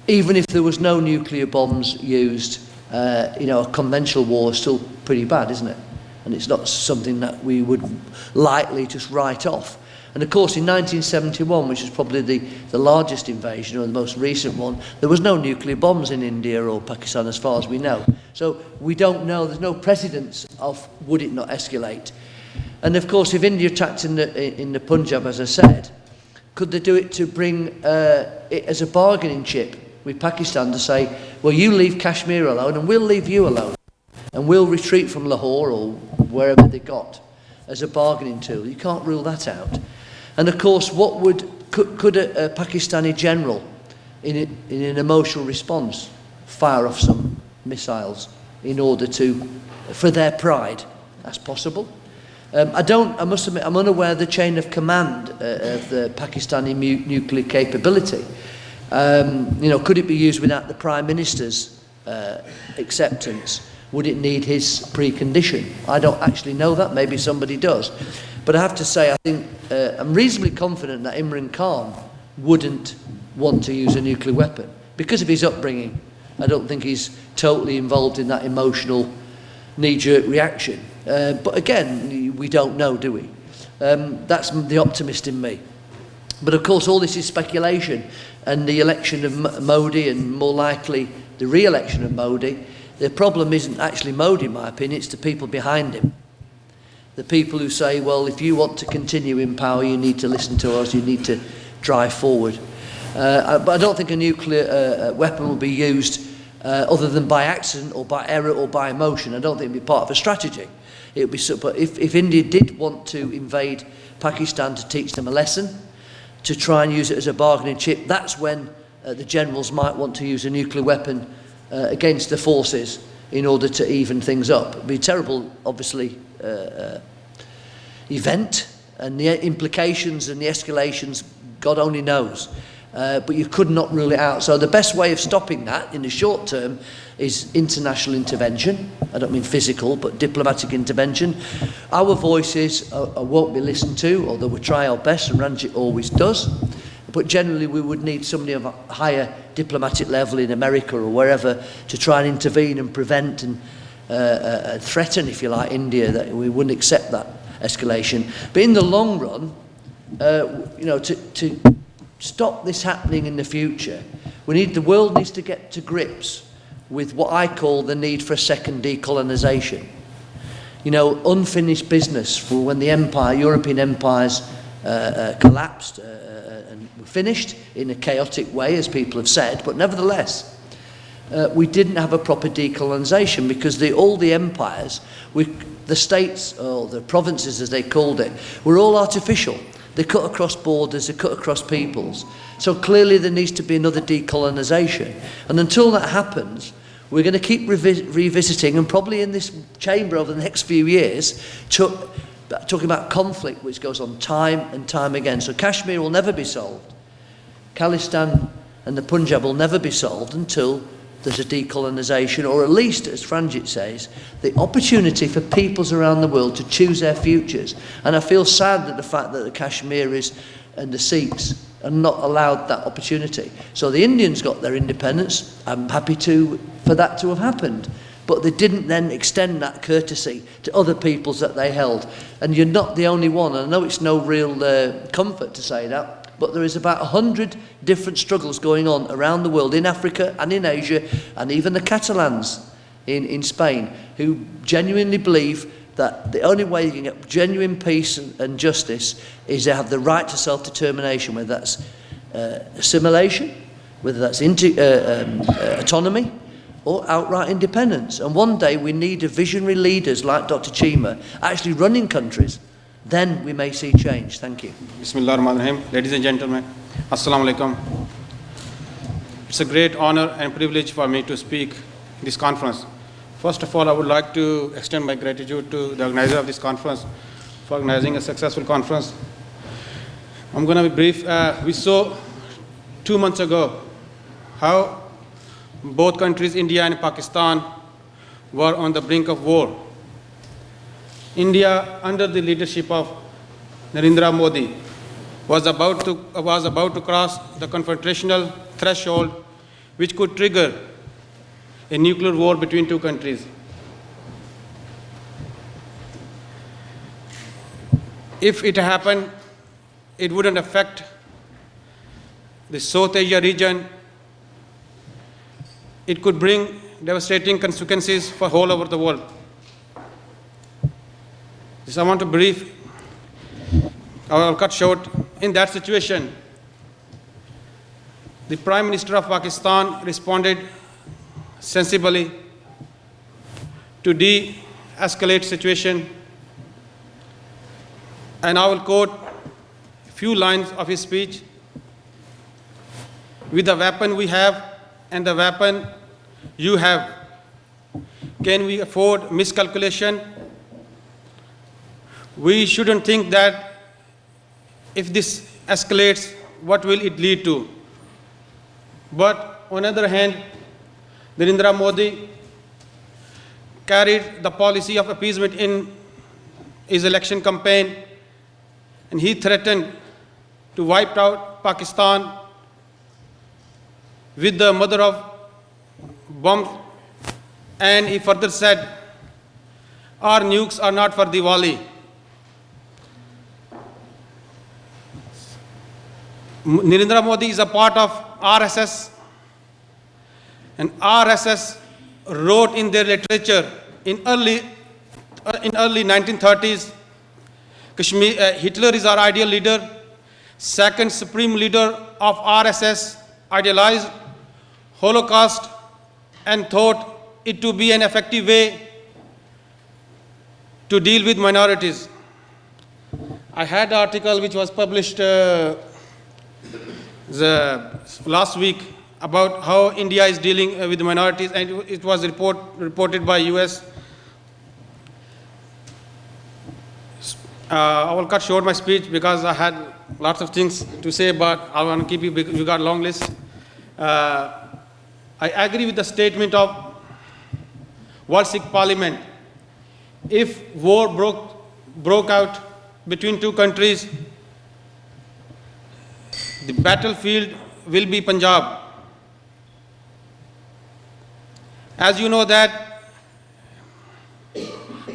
even if there was no nuclear bombs used, a conventional war is still pretty bad, isn't it? And it's not something that we would lightly just write off. And of course, in 1971, which is probably the largest invasion, or the most recent one, there was no nuclear bombs in India or Pakistan as far as we know. So we don't know, there's no precedence of would it not escalate. And of course, if India attacked in the Punjab, as I said, could they do it to bring it as a bargaining chip with Pakistan to say, well, you leave Kashmir alone and we'll leave you alone. And we'll retreat from Lahore or wherever they got as a bargaining tool. You can't rule that out. And of course, could a Pakistani general, in an emotional response, fire off some missiles in order for their pride? That's possible. I must admit, I'm unaware of the chain of command of the Pakistani nuclear capability. Could it be used without the Prime Minister's acceptance? Would it need his precondition? I don't actually know that. Maybe somebody does. But I have to say, I think I'm reasonably confident that Imran Khan wouldn't want to use a nuclear weapon because of his upbringing. I don't think he's totally involved in that emotional knee-jerk reaction. But again, we don't know, do we? That's the optimist in me. But of course, all this is speculation. And the election of Modi, and more likely the re-election of Modi, the problem isn't actually Modi, in my opinion, it's the people behind him. The people who say, well, if you want to continue in power, you need to listen to us, you need to drive forward. But I don't think a nuclear weapon will be used other than by accident or by error or by emotion. I don't think it would be part of a strategy. It would be, but if India did want to invade Pakistan to teach them a lesson, to try and use it as a bargaining chip, that's when the generals might want to use a nuclear weapon against the forces in order to even things up. It would be a terrible, obviously, event, and the implications and the escalations, God only knows. But you could not rule it out. So the best way of stopping that in the short term is international intervention. I don't mean physical, but diplomatic intervention. Our voices won't be listened to, although we try our best, and Ranjit always does. But generally we would need somebody of a higher diplomatic level in America or wherever to try and intervene and prevent and threaten, if you like, India, that we wouldn't accept that escalation. But in the long run, to stop this happening in the future, the world needs to get to grips with what I call the need for a second decolonisation. Unfinished business for when the European empires collapsed and were finished in a chaotic way, as people have said, but nevertheless, we didn't have a proper decolonisation because all the empires, the states, or the provinces as they called it, were all artificial. They cut across borders, they cut across peoples. So clearly there needs to be another decolonisation. And until that happens, we're going to keep revisiting, and probably in this chamber over the next few years, talking about conflict which goes on time and time again. So Kashmir will never be solved. Khalistan and the Punjab will never be solved until there's a decolonisation, or at least, as Ranjit says, the opportunity for peoples around the world to choose their futures. And I feel sad at the fact that the Kashmiris and the Sikhs are not allowed that opportunity. So the Indians got their independence. I'm happy for that to have happened. But they didn't then extend that courtesy to other peoples that they held. And you're not the only one. And I know it's no real comfort to say that, but there is about 100 different struggles going on around the world, in Africa and in Asia, and even the Catalans in Spain, who genuinely believe that the only way you can get genuine peace and justice is to have the right to self-determination, whether that's assimilation, whether that's autonomy, or outright independence. And one day we need visionary leaders like Dr. Chima actually running countries then we may see change. Thank you. Bismillahirrahmanirrahim. Ladies and gentlemen, Assalamu alaikum. It's a great honor and privilege for me to speak in this conference. First of all, I would like to extend my gratitude to the organizer of this conference for organizing a successful conference. I'm going to be brief. We saw 2 months ago how both countries, India and Pakistan, were on the brink of war. India, under the leadership of Narendra Modi, was about to cross the confrontational threshold which could trigger a nuclear war between two countries. If it happened, it wouldn't affect the South Asia region. It could bring devastating consequences for all over the world. This I want to brief. I'll cut short. In that situation, the Prime Minister of Pakistan responded sensibly to de-escalate situation, and I will quote a few lines of his speech. With the weapon we have and the weapon you have, can we afford miscalculation? We shouldn't think that if this escalates, what will it lead to? But on the other hand, Narendra Modi carried the policy of appeasement in his election campaign, and he threatened to wipe out Pakistan with the mother of bombs, and he further said, our nukes are not for Diwali. Narendra Modi is a part of RSS, and RSS wrote in their literature in early 1930s, Hitler is our ideal leader. Second supreme leader of RSS idealized Holocaust and thought it to be an effective way to deal with minorities. I had an article which was published last week about how India is dealing with minorities, and it was reported by US. I will cut short my speech because I had lots of things to say, but I want to keep you got a long list. I agree with the statement of World Sikh Parliment. If war broke out between two countries, the battlefield will be Punjab. As you know that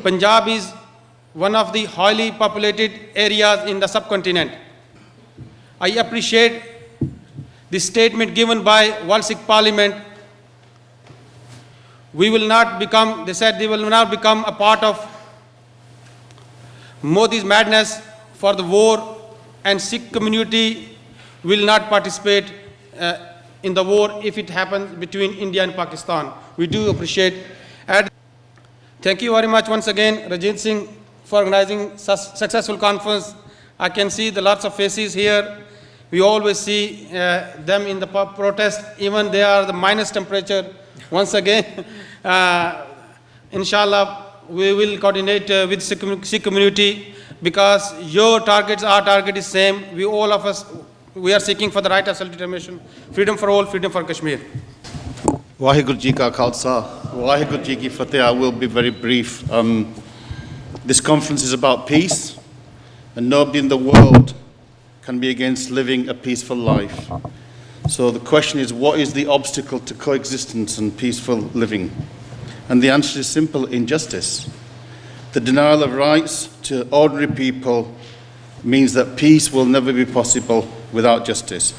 Punjab is one of the highly populated areas in the subcontinent. I appreciate the statement given by World Sikh Parliment. They said they will not become a part of Modi's madness for the war, and Sikh community will not participate in the war if it happens between India and Pakistan. We do appreciate it. Thank you very much once again, Rajit Singh, for organizing such successful conference. I can see the lots of faces here. We always see them in the protest, even they are the minus temperature. Once again, inshallah, we will coordinate with Sikh community, because your targets, our target is same. We all of us, we are seeking for the right of self-determination, freedom for all, freedom for Kashmir. Waheguru Ji Ka Khalsa, Waheguru Ji Ki Fateh. I will be very brief. This conference is about peace, and nobody in the world can be against living a peaceful life. So the question is, what is the obstacle to coexistence and peaceful living? And the answer is simple: injustice. The denial of rights to ordinary people means that peace will never be possible without justice.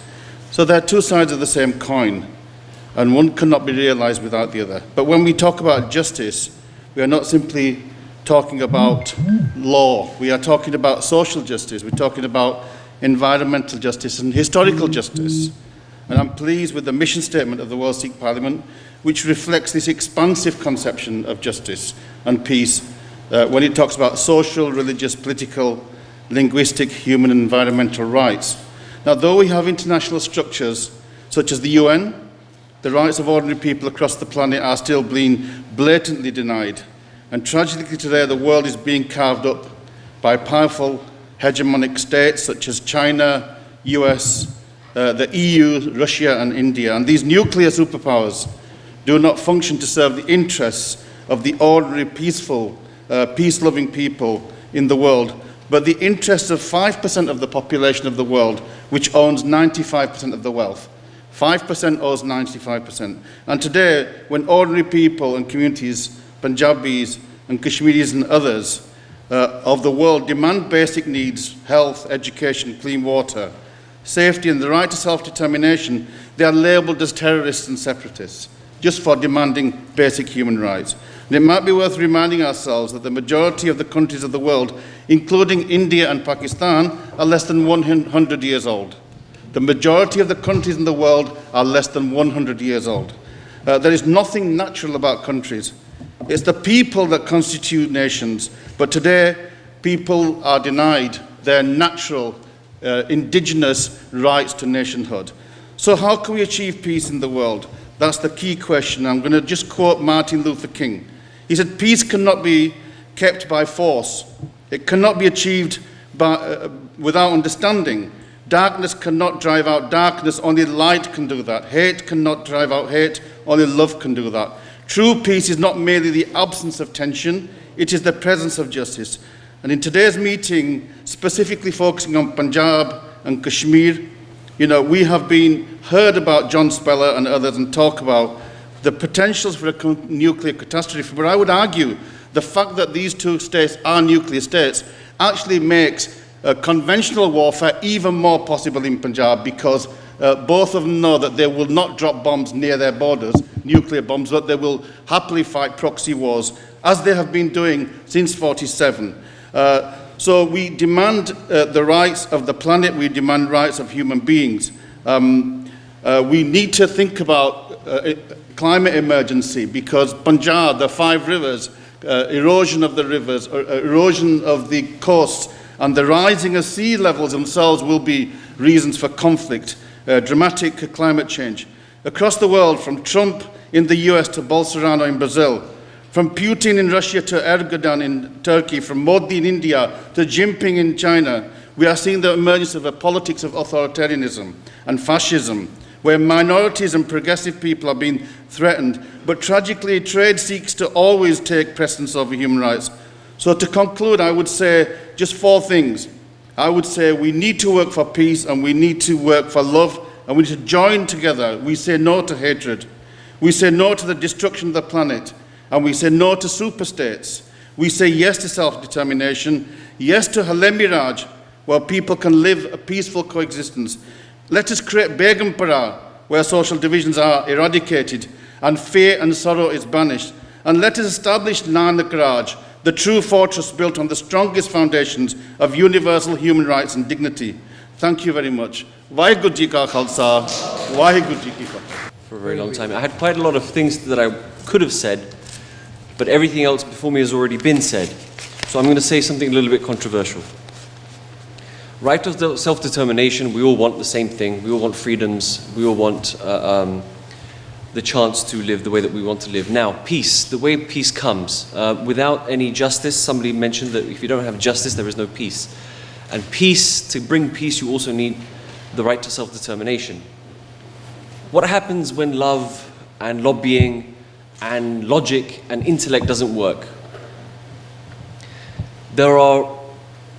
So there are two sides of the same coin, and one cannot be realized without the other. But when we talk about justice, we are not simply talking about law. We are talking about social justice. We're talking about environmental justice and historical justice. And I'm pleased with the mission statement of the World Sikh Parliament, which reflects this expansive conception of justice and peace when it talks about social, religious, political linguistic, human and environmental rights. Now, though we have international structures such as the UN, the rights of ordinary people across the planet are still being blatantly denied. And tragically today, the world is being carved up by powerful hegemonic states such as China, US, the EU, Russia and India. And these nuclear superpowers do not function to serve the interests of the ordinary, peaceful, peace-loving people in the world, but the interests of 5% of the population of the world, which owns 95% of the wealth. 5% owns 95%. And today, when ordinary people and communities, Punjabis and Kashmiris and others of the world demand basic needs, health, education, clean water, safety and the right to self-determination, they are labelled as terrorists and separatists, just for demanding basic human rights. And it might be worth reminding ourselves that the majority of the countries of the world, including India and Pakistan, are less than 100 years old. The majority of the countries in the world are less than 100 years old. There is nothing natural about countries. It's the people that constitute nations. But today, people are denied their natural, indigenous rights to nationhood. So how can we achieve peace in the world? That's the key question. I'm going to just quote Martin Luther King. He said, peace cannot be kept by force. It cannot be achieved without understanding. Darkness cannot drive out darkness, only light can do that. Hate cannot drive out hate, only love can do that. True peace is not merely the absence of tension, it is the presence of justice. And in today's meeting, specifically focusing on Punjab and Kashmir, we have been heard about John Speller and others and talk about the potentials for a nuclear catastrophe. But I would argue the fact that these two states are nuclear states actually makes conventional warfare even more possible in Punjab, because both of them know that they will not drop bombs near their borders, nuclear bombs, but they will happily fight proxy wars, as they have been doing since 1947. So we demand the rights of the planet, we demand rights of human beings. We need to think about climate emergency, because Punjab, the 5 rivers, erosion of the rivers, erosion of the coasts, and the rising of sea levels themselves will be reasons for conflict, dramatic climate change. Across the world, from Trump in the US to Bolsonaro in Brazil, from Putin in Russia to Erdogan in Turkey, from Modi in India to Jinping in China, we are seeing the emergence of a politics of authoritarianism and fascism, where minorities and progressive people are being threatened. But tragically, trade seeks to always take precedence over human rights. So to conclude, I would say just 4 things. I would say we need to work for peace, and we need to work for love, and we need to join together. We say no to hatred. We say no to the destruction of the planet, and we say no to superstates. We say yes to self-determination, yes to Halemi Raj, where people can live a peaceful coexistence. Let us create Begumpara, where social divisions are eradicated and fear and sorrow is banished. And let us establish Nanak Raj, the true fortress built on the strongest foundations of universal human rights and dignity. Thank you very much. Vaheguru Ji Ka Khalsa, Vaheguru Ji Ki Fateh. For a very long time. I had quite a lot of things that I could have said, but everything else before me has already been said. So I'm going to say something a little bit controversial. Right to self-determination, we all want the same thing. We all want freedoms. We all want the chance to live the way that we want to live. Now, peace, the way peace comes, without any justice. Somebody mentioned that if you don't have justice, there is no peace. And peace, to bring peace, you also need the right to self-determination. What happens when love and lobbying and logic and intellect doesn't work? There are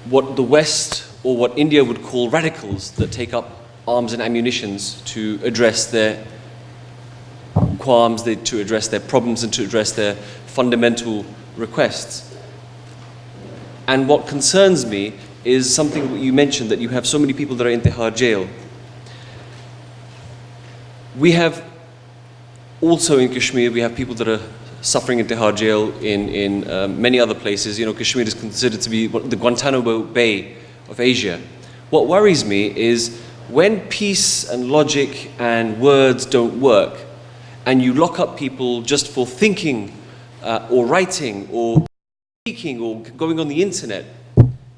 what the West or what India would call radicals that take up arms and ammunitions to address their qualms, to address their problems and to address their fundamental requests. And what concerns me is something that you mentioned, that you have so many people that are in Tihar jail. We have also in Kashmir, we have people that are suffering in Tihar jail in many other places. Kashmir is considered to be the Guantanamo Bay of Asia. What worries me is when peace and logic and words don't work, and you lock up people just for thinking or writing or speaking or going on the internet,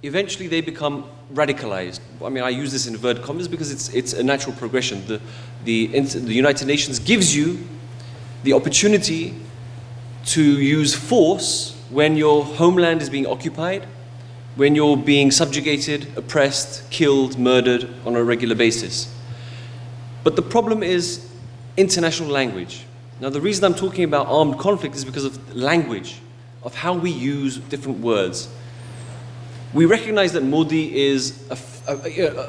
eventually they become radicalized. I mean, I use this in inverted commas because it's a natural progression. The United Nations gives you the opportunity to use force when your homeland is being occupied, when you're being subjugated, oppressed, killed, murdered on a regular basis. But the problem is international language. Now, the reason I'm talking about armed conflict is because of language, of how we use different words. We recognize that Modi is a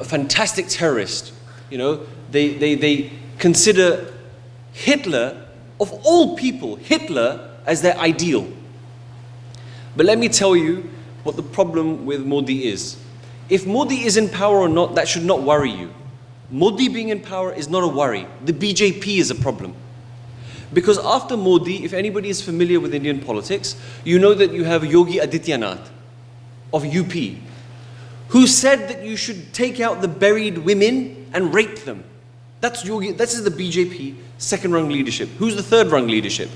fantastic terrorist. You know, they consider Hitler, of all people, Hitler as their ideal. But let me tell you what the problem with Modi is. If Modi is in power or not, that should not worry you. Modi being in power is not a worry. The BJP is a problem. Because after Modi, if anybody is familiar with Indian politics, you know that you have Yogi Adityanath of UP, who said that you should take out the buried women and rape them. That's Yogi, this is the BJP second-rung leadership. Who's the third-rung leadership?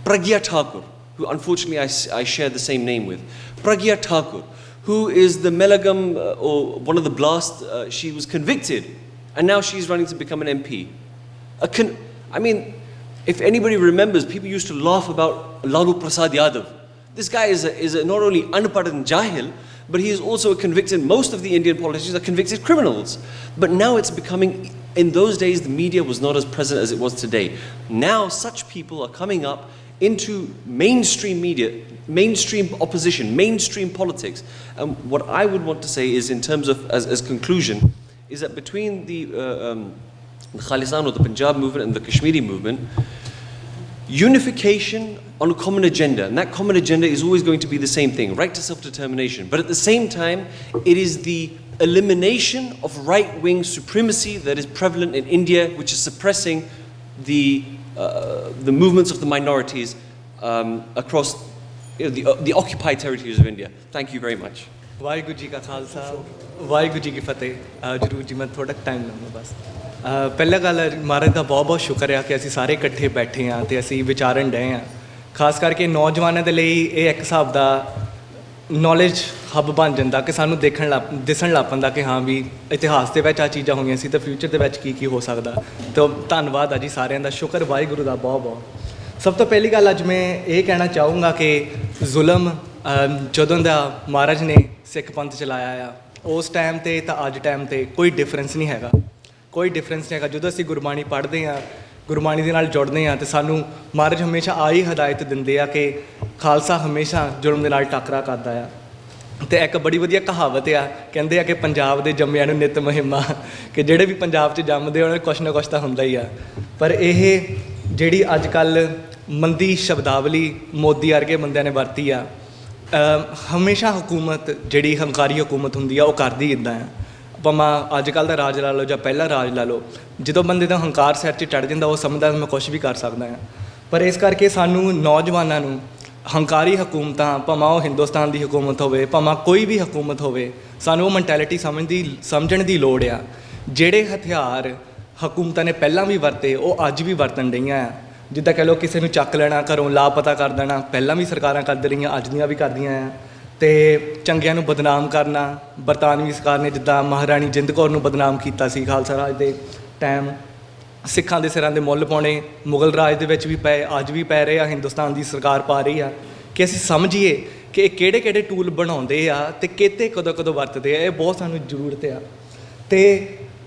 Pragya Thakur, who unfortunately I share the same name with. Pragya Thakur, who is the Melagam, or one of the blast, she was convicted, and now she's running to become an MP. I mean, if anybody remembers, people used to laugh about Lalu Prasad Yadav. This guy is not only unpad and jahil, but he is also a convicted, most of the Indian politicians are convicted criminals. But now it's becoming, in those days the media was not as present as it was today. Now such people are coming up into mainstream media, mainstream opposition, mainstream politics. And what I would want to say is, in terms of, as conclusion, is that between the Khalistan or the Punjab movement and the Kashmiri movement, unification on a common agenda, and that common agenda is always going to be the same thing, right to self-determination. But at the same time, it is the elimination of right-wing supremacy that is prevalent in India, which is suppressing the movements of the minorities across the occupied territories of India. Thank you very much. Waheguru ji ਕਾ ਖਾਲਸਾ ਵਾਹਿਗੁਰੂ ਜੀ ਕੀ ਫਤਿਹ ਜ਼ਰੂਰ ਜੀ ਮੈਂ ਥੋੜਾ time ਲਵਾਂਗਾ ਬਸ ਪਹਿਲਾ ਗੱਲ ਮਹਾਰਾਜ ਦਾ ਬਹੁਤ ਬਹੁਤ ਸ਼ੁਕਰ ਆ ਕਿ ਅਸੀਂ ਸਾਰੇ ਇਕੱਠੇ ਬੈਠੇ ਹਾਂ ਤੇ ਅਸੀਂ ਵਿਚਾਰਨ ਡਏ ਹਾਂ ਖਾਸ ਕਰਕੇ ਨੌਜਵਾਨਾਂ ਦੇ ਲਈ ਇਹ ਇੱਕ ਹਿਸਾਬ ਦਾ ਨੌਲੇਜ ਹੱਬ ਬਣ ਜਾਂਦਾ ਕਿ ਸਾਨੂੰ ਦਿਸਣ ਲੱਗ ਪੈਂਦਾ ਕਿ ਹਾਂ ਵੀ ਇਤਿਹਾਸ ਦੇ ਵਿੱਚ ਆ ਚੀਜ਼ਾਂ ਹੋਈਆਂ ਸੀ ਤਾਂ ਫਿਊਚਰ ਦੇ ਵਿੱਚ ਕੀ ਹੋ ਸਕਦਾ ਤਾਂ ਧੰਨਵਾਦ ਆ ਜੀ ਸਾਰਿਆਂ ਦਾ ਸ਼ੁਕਰ ਵਾਹਿਗੁਰੂ ਦਾ ਬਹੁਤ ਬਹੁਤ ਸਭ ਤੋਂ ਪਹਿਲੀ ਗੱਲ ਅੱਜ ਮੈਂ ਇਹ ਕਹਿਣਾ ਚਾਹੂੰਗਾ ਕਿ ਜ਼ੁਲਮ ਜਦੋਂ ਦਾ ਮਹਾਰਾਜ ਨੇ ਸਿੱਖ ਪੰਥ ਚਲਾਇਆ ਆ ਉਸ ਟਾਈਮ 'ਤੇ ਤਾਂ ਅੱਜ ਟਾਈਮ 'ਤੇ ਕੋਈ ਡਿਫਰੈਂਸ ਨਹੀਂ ਹੈਗਾ ਕੋਈ ਡਿਫਰੈਂਸ ਨਹੀਂ ਹੈਗਾ ਜਦੋਂ ਅਸੀਂ ਗੁਰਬਾਣੀ ਪੜ੍ਹਦੇ ਹਾਂ ਗੁਰਬਾਣੀ ਦੇ ਨਾਲ ਜੁੜਦੇ ਹਾਂ ਅਤੇ ਸਾਨੂੰ ਮਹਾਰਾਜ ਹਮੇਸ਼ਾ ਆਹੀ ਹਦਾਇਤ ਦਿੰਦੇ ਆ ਕਿ ਖਾਲਸਾ ਹਮੇਸ਼ਾ ਜ਼ੁਲਮ ਦੇ ਨਾਲ ਟਾਕਰਾ ਕਰਦਾ ਆ ਅਤੇ ਇੱਕ ਬੜੀ ਵਧੀਆ ਕਹਾਵਤ ਆ ਕਹਿੰਦੇ ਆ ਕਿ ਪੰਜਾਬ ਦੇ ਜੰਮਿਆਂ ਨੂੰ ਨਿੱਤ ਮੁਹਿੰਮਾਂ ਕਿ ਜਿਹੜੇ ਵੀ ਪੰਜਾਬ 'ਚ ਜੰਮਦੇ ਉਹਨਾਂ ਨੂੰ ਕੁਛ ਨਾ ਕੁਛ ਤਾਂ ਹੁੰਦਾ ਹੀ ਆ ਪਰ ਇਹ ਜਿਹੜੀ ਅੱਜ ਕੱਲ੍ਹ ਮੰਦੀ ਸ਼ਬਦਾਵਲੀ ਮੋਦੀ ਵਰਗੇ ਬੰਦਿਆਂ ਨੇ ਵਰਤੀ ਆ ਹਮੇਸ਼ਾ ਹਕੂਮਤ ਜਿਹੜੀ ਹੰਕਾਰੀ ਹਕੂਮਤ ਹੁੰਦੀ ਆ ਉਹ ਕਰਦੀ ਇੱਦਾਂ ਆ ਭਾਵੇਂ ਅੱਜ ਕੱਲ੍ਹ ਦਾ ਰਾਜ ਲਾ ਲਓ ਜਾਂ ਪਹਿਲਾਂ ਰਾਜ ਲਾ ਲਓ ਜਦੋਂ ਬੰਦੇ ਦਾ ਹੰਕਾਰ ਸਿਰ 'ਚ ਚੜ੍ਹ ਜਾਂਦਾ ਉਹ ਸਮਝਦਾ ਮੈਂ ਕੁਛ ਵੀ ਕਰ ਸਕਦਾ ਹਾਂ ਪਰ ਇਸ ਕਰਕੇ ਸਾਨੂੰ ਨੌਜਵਾਨਾਂ ਨੂੰ ਹੰਕਾਰੀ ਹਕੂਮਤਾਂ ਭਾਵੇਂ ਉਹ ਹਿੰਦੁਸਤਾਨ ਦੀ ਹਕੂਮਤ ਹੋਵੇ ਭਾਵੇਂ ਕੋਈ ਵੀ ਹਕੂਮਤ ਹੋਵੇ ਸਾਨੂੰ ਉਹ ਮੈਂਟੈਲਿਟੀ ਸਮਝਣ ਦੀ ਲੋੜ ਆ ਜਿਹੜੇ ਹਥਿਆਰ ਹਕੂਮਤਾਂ ਨੇ ਪਹਿਲਾਂ ਵੀ ਵਰਤੇ ਉਹ ਅੱਜ ਵੀ ਵਰਤਣ ਡਈਆਂ ਆ ਜਿੱਦਾਂ ਕਹਿ ਲਓ ਕਿਸੇ ਨੂੰ ਚੱਕ ਲੈਣਾ ਘਰੋਂ ਲਾਪਤਾ ਕਰ ਦੇਣਾ ਪਹਿਲਾਂ ਵੀ ਸਰਕਾਰਾਂ ਕਰਦੇ ਰਹੀਆਂ ਅੱਜ ਦੀਆਂ ਵੀ ਕਰਦੀਆਂ ਆ ਅਤੇ ਚੰਗਿਆਂ ਨੂੰ ਬਦਨਾਮ ਕਰਨਾ ਬਰਤਾਨਵੀ ਸਰਕਾਰ ਨੇ ਜਿੱਦਾਂ ਮਹਾਰਾਣੀ ਜਿੰਦ ਕੌਰ ਨੂੰ ਬਦਨਾਮ ਕੀਤਾ ਸੀ ਖਾਲਸਾ ਰਾਜ ਦੇ ਟਾਈਮ ਸਿੱਖਾਂ ਦੇ ਸਿਰਾਂ ਦੇ ਮੁੱਲ ਪਾਉਣੇ ਮੁਗਲ ਰਾਜ ਦੇ ਵਿੱਚ ਵੀ ਪਏ ਅੱਜ ਵੀ ਪੈ ਰਹੇ ਆ ਹਿੰਦੁਸਤਾਨ ਦੀ ਸਰਕਾਰ ਪਾ ਰਹੀ ਆ ਕਿ ਅਸੀਂ ਸਮਝੀਏ ਕਿ ਇਹ ਕਿਹੜੇ ਕਿਹੜੇ ਟੂਲ ਬਣਾਉਂਦੇ ਆ ਅਤੇ ਕਿਤੇ ਕਦੋਂ ਵਰਤਦੇ ਆ ਇਹ ਬਹੁਤ ਸਾਨੂੰ ਜ਼ਰੂਰਤ ਆ ਅਤੇ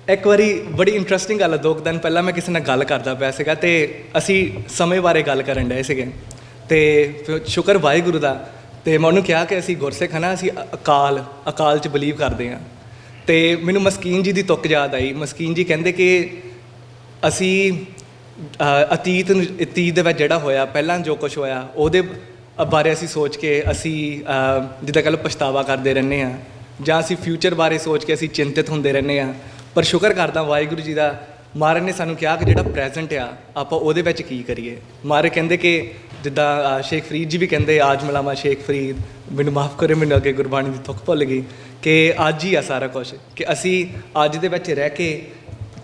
ਇੱਕ ਵਾਰੀ ਬੜੀ ਇੰਟਰਸਟਿੰਗ ਗੱਲ 2 ਦਿਨ ਪਹਿਲਾਂ ਮੈਂ ਕਿਸੇ ਨਾਲ ਗੱਲ ਕਰਦਾ ਪਿਆ ਸੀਗਾ ਅਤੇ ਅਸੀਂ ਸਮੇਂ ਬਾਰੇ ਗੱਲ ਕਰਨ ਡਏ ਸੀਗੇ ਅਤੇ ਸ਼ੁਕਰ ਵਾਹਿਗੁਰੂ ਦਾ ਅਤੇ ਮੈਂ ਉਹਨੂੰ ਕਿਹਾ ਕਿ ਅਸੀਂ ਗੁਰਸਿੱਖ ਹਾਂ ਨਾ ਅਸੀਂ ਅਕਾਲ 'ਚ ਬਲੀਵ ਕਰਦੇ ਹਾਂ ਅਤੇ ਮੈਨੂੰ ਮਸਕੀਨ ਜੀ ਦੀ ਤੁਕ ਯਾਦ ਆਈ ਮਸਕੀਨ ਜੀ ਕਹਿੰਦੇ ਕਿ ਅਸੀਂ ਅਤੀਤ ਦੇ ਵਿੱਚ ਜਿਹੜਾ ਹੋਇਆ ਪਹਿਲਾਂ ਜੋ ਕੁਛ ਹੋਇਆ ਉਹਦੇ ਬਾਰੇ ਅਸੀਂ ਸੋਚ ਕੇ ਅਸੀਂ ਜਿੱਦਾਂ ਕਹਿ ਲਓ ਪਛਤਾਵਾ ਕਰਦੇ ਰਹਿੰਦੇ ਹਾਂ ਜਾਂ ਅਸੀਂ ਫਿਊਚਰ ਬਾਰੇ ਸੋਚ ਕੇ ਅਸੀਂ ਚਿੰਤਿਤ ਹੁੰਦੇ ਰਹਿੰਦੇ ਹਾਂ ਪਰ ਸ਼ੁਕਰ ਕਰਦਾ ਵਾਹਿਗੁਰੂ ਜੀ ਦਾ ਮਹਾਰਾਜ ਨੇ ਸਾਨੂੰ ਕਿਹਾ ਕਿ ਜਿਹੜਾ ਪ੍ਰੈਜ਼ੈਂਟ ਆ ਆਪਾਂ ਉਹਦੇ ਵਿੱਚ ਕੀ ਕਰੀਏ ਮਹਾਰਾਜ ਕਹਿੰਦੇ ਕਿ ਜਿੱਦਾਂ ਸ਼ੇਖ ਫਰੀਦ ਜੀ ਵੀ ਕਹਿੰਦੇ ਆਜ ਮਲਾਮਾ ਸ਼ੇਖ ਫਰੀਦ ਮੈਨੂੰ ਮਾਫ਼ ਕਰੇ ਮੈਨੂੰ ਅੱਗੇ ਗੁਰਬਾਣੀ ਦੀ ਤੁਕ ਭੁੱਲ ਗਈ ਕਿ ਅੱਜ ਹੀ ਆ ਸਾਰਾ ਕੁਛ ਕਿ ਅਸੀਂ ਅੱਜ ਦੇ ਵਿੱਚ ਰਹਿ ਕੇ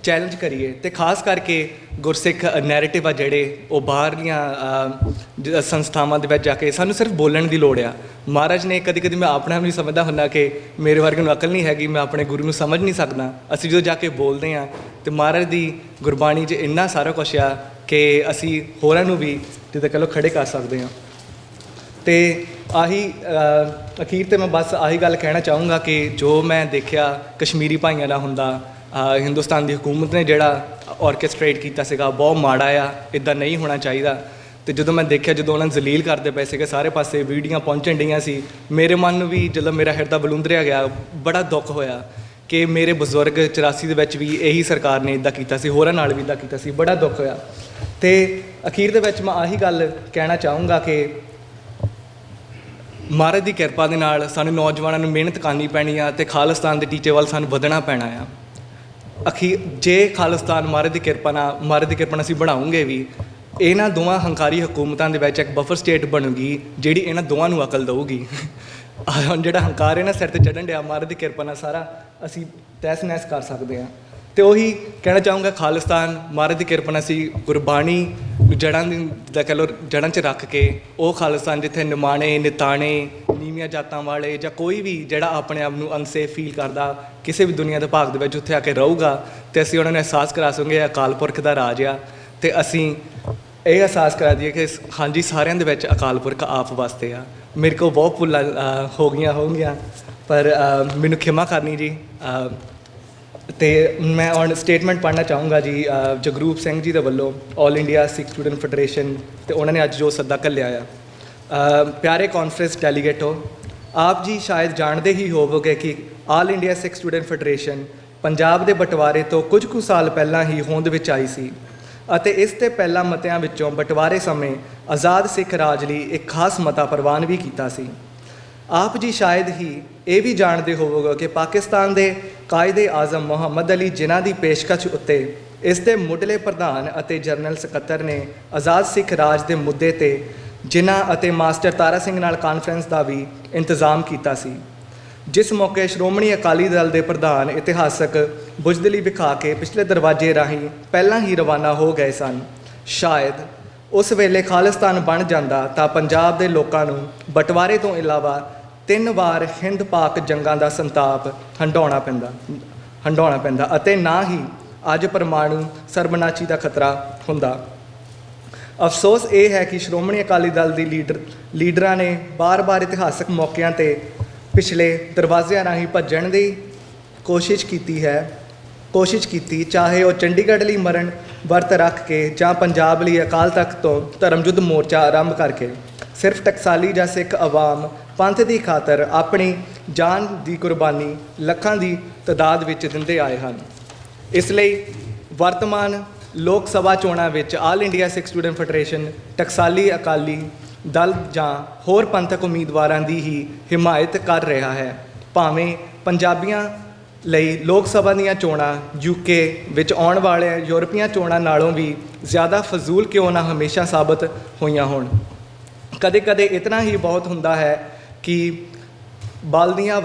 ਚੈਲੰਜ ਕਰੀਏ ਅਤੇ ਖਾਸ ਕਰਕੇ ਗੁਰਸਿੱਖ ਨੈਰੇਟਿਵ ਆ ਜਿਹੜੇ ਉਹ ਬਾਹਰਲੀਆਂ ਸੰਸਥਾਵਾਂ ਦੇ ਵਿੱਚ ਜਾ ਕੇ ਸਾਨੂੰ ਸਿਰਫ ਬੋਲਣ ਦੀ ਲੋੜ ਆ। ਮਹਾਰਾਜ ਨੇ ਕਦੀ ਕਦੀ ਮੈਂ ਆਪਣੇ ਆਪ ਨਹੀਂ ਸਮਝਦਾ ਹੁੰਦਾ ਕਿ ਮੇਰੇ ਵਰਗੇ ਨੂੰ ਅਕਲ ਨਹੀਂ ਹੈਗੀ, ਮੈਂ ਆਪਣੇ ਗੁਰੂ ਨੂੰ ਸਮਝ ਨਹੀਂ ਸਕਦਾ। ਅਸੀਂ ਜਦੋਂ ਜਾ ਕੇ ਬੋਲਦੇ ਹਾਂ ਅਤੇ ਮਹਾਰਾਜ ਦੀ ਗੁਰਬਾਣੀ 'ਚ ਇੰਨਾ ਸਾਰਾ ਕੁਛ ਆ ਕਿ ਅਸੀਂ ਹੋਰਾਂ ਨੂੰ ਵੀ ਜਿੱਦਾਂ ਕਹਿ ਲਓ ਖੜੇ ਕਰ ਸਕਦੇ ਹਾਂ। ਅਤੇ ਆਹੀ ਅਖੀਰ 'ਤੇ ਮੈਂ ਬਸ ਆਹੀ ਗੱਲ ਕਹਿਣਾ ਚਾਹੂੰਗਾ ਕਿ ਜੋ ਮੈਂ ਦੇਖਿਆ ਕਸ਼ਮੀਰੀ ਭਾਈਆਂ ਦਾ ਹੁੰਦਾ, ਹਿੰਦੁਸਤਾਨ ਦੀ ਹਕੂਮਤ ਨੇ ਜਿਹੜਾ ਔਰਕੈਸਟਰੇਟ ਕੀਤਾ ਸੀਗਾ, ਬਹੁਤ ਮਾੜਾ ਆ, ਇੱਦਾਂ ਨਹੀਂ ਹੋਣਾ ਚਾਹੀਦਾ। ਅਤੇ ਜਦੋਂ ਮੈਂ ਦੇਖਿਆ ਜਦੋਂ ਉਹਨਾਂ ਨੂੰ ਜ਼ਲੀਲ ਕਰਦੇ ਪਏ ਸੀਗੇ, ਸਾਰੇ ਪਾਸੇ ਵੀਡੀਓ ਪਹੁੰਚਣ ਡੀਆਂ ਸੀ, ਮੇਰੇ ਮਨ ਨੂੰ ਵੀ ਜਦੋਂ ਮੇਰਾ ਹਿਰਦਾ ਬਲੂੰਦਰਿਆ ਗਿਆ, ਬੜਾ ਦੁੱਖ ਹੋਇਆ ਕਿ ਮੇਰੇ ਬਜ਼ੁਰਗ 84 ਦੇ ਵਿੱਚ ਵੀ ਇਹੀ ਸਰਕਾਰ ਨੇ ਇੱਦਾਂ ਕੀਤਾ ਸੀ, ਹੋਰਾਂ ਨਾਲ ਵੀ ਇੱਦਾਂ ਕੀਤਾ ਸੀ, ਬੜਾ ਦੁੱਖ ਹੋਇਆ। ਅਤੇ ਅਖੀਰ ਦੇ ਵਿੱਚ ਮੈਂ ਆਹੀ ਗੱਲ ਕਹਿਣਾ ਚਾਹੂੰਗਾ ਕਿ ਮਹਾਰਾਜ ਦੀ ਕਿਰਪਾ ਦੇ ਨਾਲ ਸਾਨੂੰ ਨੌਜਵਾਨਾਂ ਨੂੰ ਮਿਹਨਤ ਕਰਨੀ ਪੈਣੀ ਆ ਅਤੇ ਖਾਲਿਸਤਾਨ ਦੇ ਟੀਚੇ ਵੱਲ ਸਾਨੂੰ ਵਧਣਾ ਪੈਣਾ ਆ। ਜੇ ਖਾਲਿਸਤਾਨ ਮਹਾਰਾਜ ਦੀ ਕਿਰਪਾ ਨਾਲ ਅਸੀਂ ਬਣਾਉਂਗੇ ਵੀ, ਇਹਨਾਂ ਦੋਵਾਂ ਹੰਕਾਰੀ ਹਕੂਮਤਾਂ ਦੇ ਵਿੱਚ ਇੱਕ ਬਫਰ ਸਟੇਟ ਬਣੂਗੀ ਜਿਹੜੀ ਇਹਨਾਂ ਦੋਵਾਂ ਨੂੰ ਅਕਲ ਦਊਗੀ। ਹੁਣ ਜਿਹੜਾ ਹੰਕਾਰ ਇਹਨਾਂ ਸਿਰ 'ਤੇ ਚੜ੍ਹਨ ਡਿਆ, ਮਹਾਰਾਜ ਦੀ ਕਿਰਪਾ ਨਾਲ ਸਾਰਾ ਅਸੀਂ ਤਹਿਸ ਨਹਿਸ ਕਰ ਸਕਦੇ ਹਾਂ। ਅਤੇ ਉਹੀ ਕਹਿਣਾ ਚਾਹੂੰਗਾ, ਖਾਲਿਸਤਾਨ ਮਹਾਰਾਜ ਦੀ ਕਿਰਪਾ ਨਾਲ ਅਸੀਂ ਗੁਰਬਾਣੀ ਨੂੰ ਜੜ੍ਹਾਂ ਦੀ ਜਿੱਦਾਂ ਕਹਿ ਲਓ ਜੜ੍ਹਾਂ 'ਚ ਰੱਖ ਕੇ ਉਹ ਖਾਲਿਸਤਾਨ ਜਿੱਥੇ ਨਿਮਾਣੇ ਨਿਤਾਣੇ ਨੀਵੀਆਂ ਜਾਤਾਂ ਵਾਲੇ ਜਾਂ ਕੋਈ ਵੀ ਜਿਹੜਾ ਆਪਣੇ ਆਪ ਨੂੰ ਅਨਸੇਫ ਫੀਲ ਕਰਦਾ ਕਿਸੇ ਵੀ ਦੁਨੀਆ ਦੇ ਭਾਗ ਦੇ ਵਿੱਚ ਉੱਥੇ ਆ ਕੇ ਰਹੂਗਾ ਅਤੇ ਅਸੀਂ ਉਹਨਾਂ ਨੂੰ ਅਹਿਸਾਸ ਕਰਾ ਸਕਾਂਗੇ ਅਕਾਲ ਪੁਰਖ ਦਾ ਰਾਜ ਆ। ਅਤੇ ਅਸੀਂ ਇਹ ਅਹਿਸਾਸ ਕਰਾ ਦਈਏ ਕਿ ਹਾਂਜੀ ਸਾਰਿਆਂ ਦੇ ਵਿੱਚ ਅਕਾਲ ਪੁਰਖ ਆਪ ਵਾਸਤੇ ਆ। ਮੇਰੇ ਕੋਲ ਬਹੁਤ ਭੁੱਲਾਂ ਹੋਣਗੀਆਂ ਪਰ ਮੈਨੂੰ ਖਿਮਾ ਕਰਨੀ ਜੀ। ਅਤੇ ਮੈਂ ਹੁਣ ਸਟੇਟਮੈਂਟ ਪੜ੍ਹਨਾ ਚਾਹੂੰਗਾ ਜੀ ਜਗਰੂਪ ਸਿੰਘ ਜੀ ਦੇ ਵੱਲੋਂ, ਆਲ ਇੰਡੀਆ ਸਿੱਖ ਸਟੂਡੈਂਟ ਫੈਡਰੇਸ਼ਨ, ਅਤੇ ਉਹਨਾਂ ਨੇ ਅੱਜ ਜੋ ਸੱਦਾ ਘੱਲਿਆ ਆ। ਪਿਆਰੇ ਕਾਨਫਰੰਸ ਡੈਲੀਗੇਟੋ, ਆਪ ਜੀ ਸ਼ਾਇਦ ਜਾਣਦੇ ਹੀ ਹੋਵੋਗੇ ਕਿ ਆਲ India Sikh student federation Punjab ਦੇ ਬਟਵਾਰੇ ਤੋਂ ਕੁਝ ਕੁ ਸਾਲ ਪਹਿਲਾਂ ਹੀ ਹੋਂਦ ਵਿੱਚ ਆਈ ਸੀ ਅਤੇ ਇਸ ਤੋਂ ਪਹਿਲਾਂ ਮਤਿਆਂ ਵਿੱਚੋਂ ਬਟਵਾਰੇ ਸਮੇਂ ਆਜ਼ਾਦ ਸਿੱਖ ਰਾਜ ਲਈ ਇੱਕ ਖਾਸ ਮਤਾ ਪ੍ਰਵਾਨ ਵੀ ਕੀਤਾ ਸੀ। ਆਪ ਜੀ ਸ਼ਾਇਦ ਹੀ ਇਹ ਵੀ ਜਾਣਦੇ ਹੋਵੋਗੇ ਕਿ ਪਾਕਿਸਤਾਨ ਦੇ ਕਾਇਦੇ ਆਜ਼ਮ ਮੁਹੰਮਦ ਅਲੀ ਜਿਨ੍ਹਾਂ ਦੀ ਪੇਸ਼ਕਸ਼ ਉੱਤੇ ਇਸ ਦੇ ਮੁੱਢਲੇ ਪ੍ਰਧਾਨ ਅਤੇ ਜਨਰਲ ਸਕੱਤਰ ਨੇ ਆਜ਼ਾਦ ਸਿੱਖ ਰਾਜ ਦੇ ਮੁੱਦੇ 'ਤੇ ਜਿਨ੍ਹਾਂ ਅਤੇ ਮਾਸਟਰ ਤਾਰਾ ਸਿੰਘ ਨਾਲ ਕਾਨਫਰੰਸ ਦਾ ਵੀ ਇੰਤਜ਼ਾਮ ਕੀਤਾ ਸੀ, ਜਿਸ ਮੌਕੇ ਸ਼੍ਰੋਮਣੀ ਅਕਾਲੀ ਦਲ ਦੇ ਪ੍ਰਧਾਨ ਇਤਿਹਾਸਕ ਬੁਜ਼ਦਿਲੀ ਵਿਖਾ ਕੇ ਪਿਛਲੇ ਦਰਵਾਜ਼ੇ ਰਾਹੀਂ ਪਹਿਲਾਂ ਹੀ ਰਵਾਨਾ ਹੋ ਗਏ ਸਨ। ਸ਼ਾਇਦ ਉਸ ਵੇਲੇ ਖਾਲਿਸਤਾਨ ਬਣ ਜਾਂਦਾ ਤਾਂ ਪੰਜਾਬ ਦੇ ਲੋਕਾਂ ਨੂੰ ਬਟਵਾਰੇ ਤੋਂ ਇਲਾਵਾ 3 ਵਾਰ ਹਿੰਦ ਪਾਕ ਜੰਗਾਂ ਦਾ ਸੰਤਾਪ ਹੰਢਾਉਣਾ ਪੈਂਦਾ ਅਤੇ ਨਾ ਹੀ ਅੱਜ ਪਰਮਾਣੂ ਸਰਬਨਾਸ਼ੀ ਦਾ ਖਤਰਾ ਹੁੰਦਾ। ਅਫਸੋਸ ਇਹ ਹੈ ਕਿ ਸ਼੍ਰੋਮਣੀ ਅਕਾਲੀ ਦਲ ਦੀ ਲੀਡਰਾਂ ਨੇ ਬਾਰ-ਬਾਰ ਇਤਿਹਾਸਕ ਮੌਕਿਆਂ 'ਤੇ ਪਿਛਲੇ ਦਰਵਾਜ਼ਿਆਂ ਰਾਹੀਂ ਭੱਜਣ ਦੀ ਕੋਸ਼ਿਸ਼ ਕੀਤੀ, ਚਾਹੇ ਉਹ ਚੰਡੀਗੜ੍ਹ ਲਈ ਮਰਨ ਵਰਤ ਰੱਖ ਕੇ ਜਾਂ ਪੰਜਾਬ ਲਈ ਅਕਾਲ ਤਖਤ ਤੋਂ ਧਰਮ ਯੁੱਧ ਮੋਰਚਾ ਆਰੰਭ ਕਰਕੇ ਸਿਰਫ ਟਕਸਾਲੀ ਜਾਂ ਸਿੱਖ ਆਵਾਮ ਪੰਥ ਦੀ ਖਾਤਰ ਆਪਣੀ ਜਾਨ ਦੀ ਕੁਰਬਾਨੀ ਲੱਖਾਂ ਦੀ ਤਾਦਾਦ ਵਿੱਚ ਦਿੰਦੇ ਆਏ ਹਨ। ਇਸ ਲਈ ਵਰਤਮਾਨ ਲੋਕ ਸਭਾ ਚੋਣਾਂ ਵਿੱਚ ਆਲ ਇੰਡੀਆ ਸਿੱਖ ਸਟੂਡੈਂਟ ਫੈਡਰੇਸ਼ਨ ਟਕਸਾਲੀ ਅਕਾਲੀ ਦਲ ਜਾਂ ਹੋਰ ਪੰਥਕ ਉਮੀਦਵਾਰਾਂ ਦੀ ਹੀ ਹਿਮਾਇਤ ਕਰ ਰਿਹਾ ਹੈ, ਭਾਵੇਂ ਪੰਜਾਬੀਆਂ ਲਈ ਲੋਕ ਸਭਾ ਦੀਆਂ ਚੋਣਾਂ UK ਵਿੱਚ ਆਉਣ ਵਾਲੇ ਯੂਰਪੀਆਂ ਚੋਣਾਂ ਨਾਲੋਂ ਵੀ ਜ਼ਿਆਦਾ ਫਜ਼ੂਲ ਕਿਉਂ ਨਾ ਹਮੇਸ਼ਾ ਸਾਬਤ ਹੋਈਆਂ ਹੋਣ। ਕਦੇ ਕਦੇ ਇਤਨਾ ਹੀ ਬਹੁਤ ਹੁੰਦਾ ਹੈ ਕਿ ਬਾਦਲਕਿਆਂ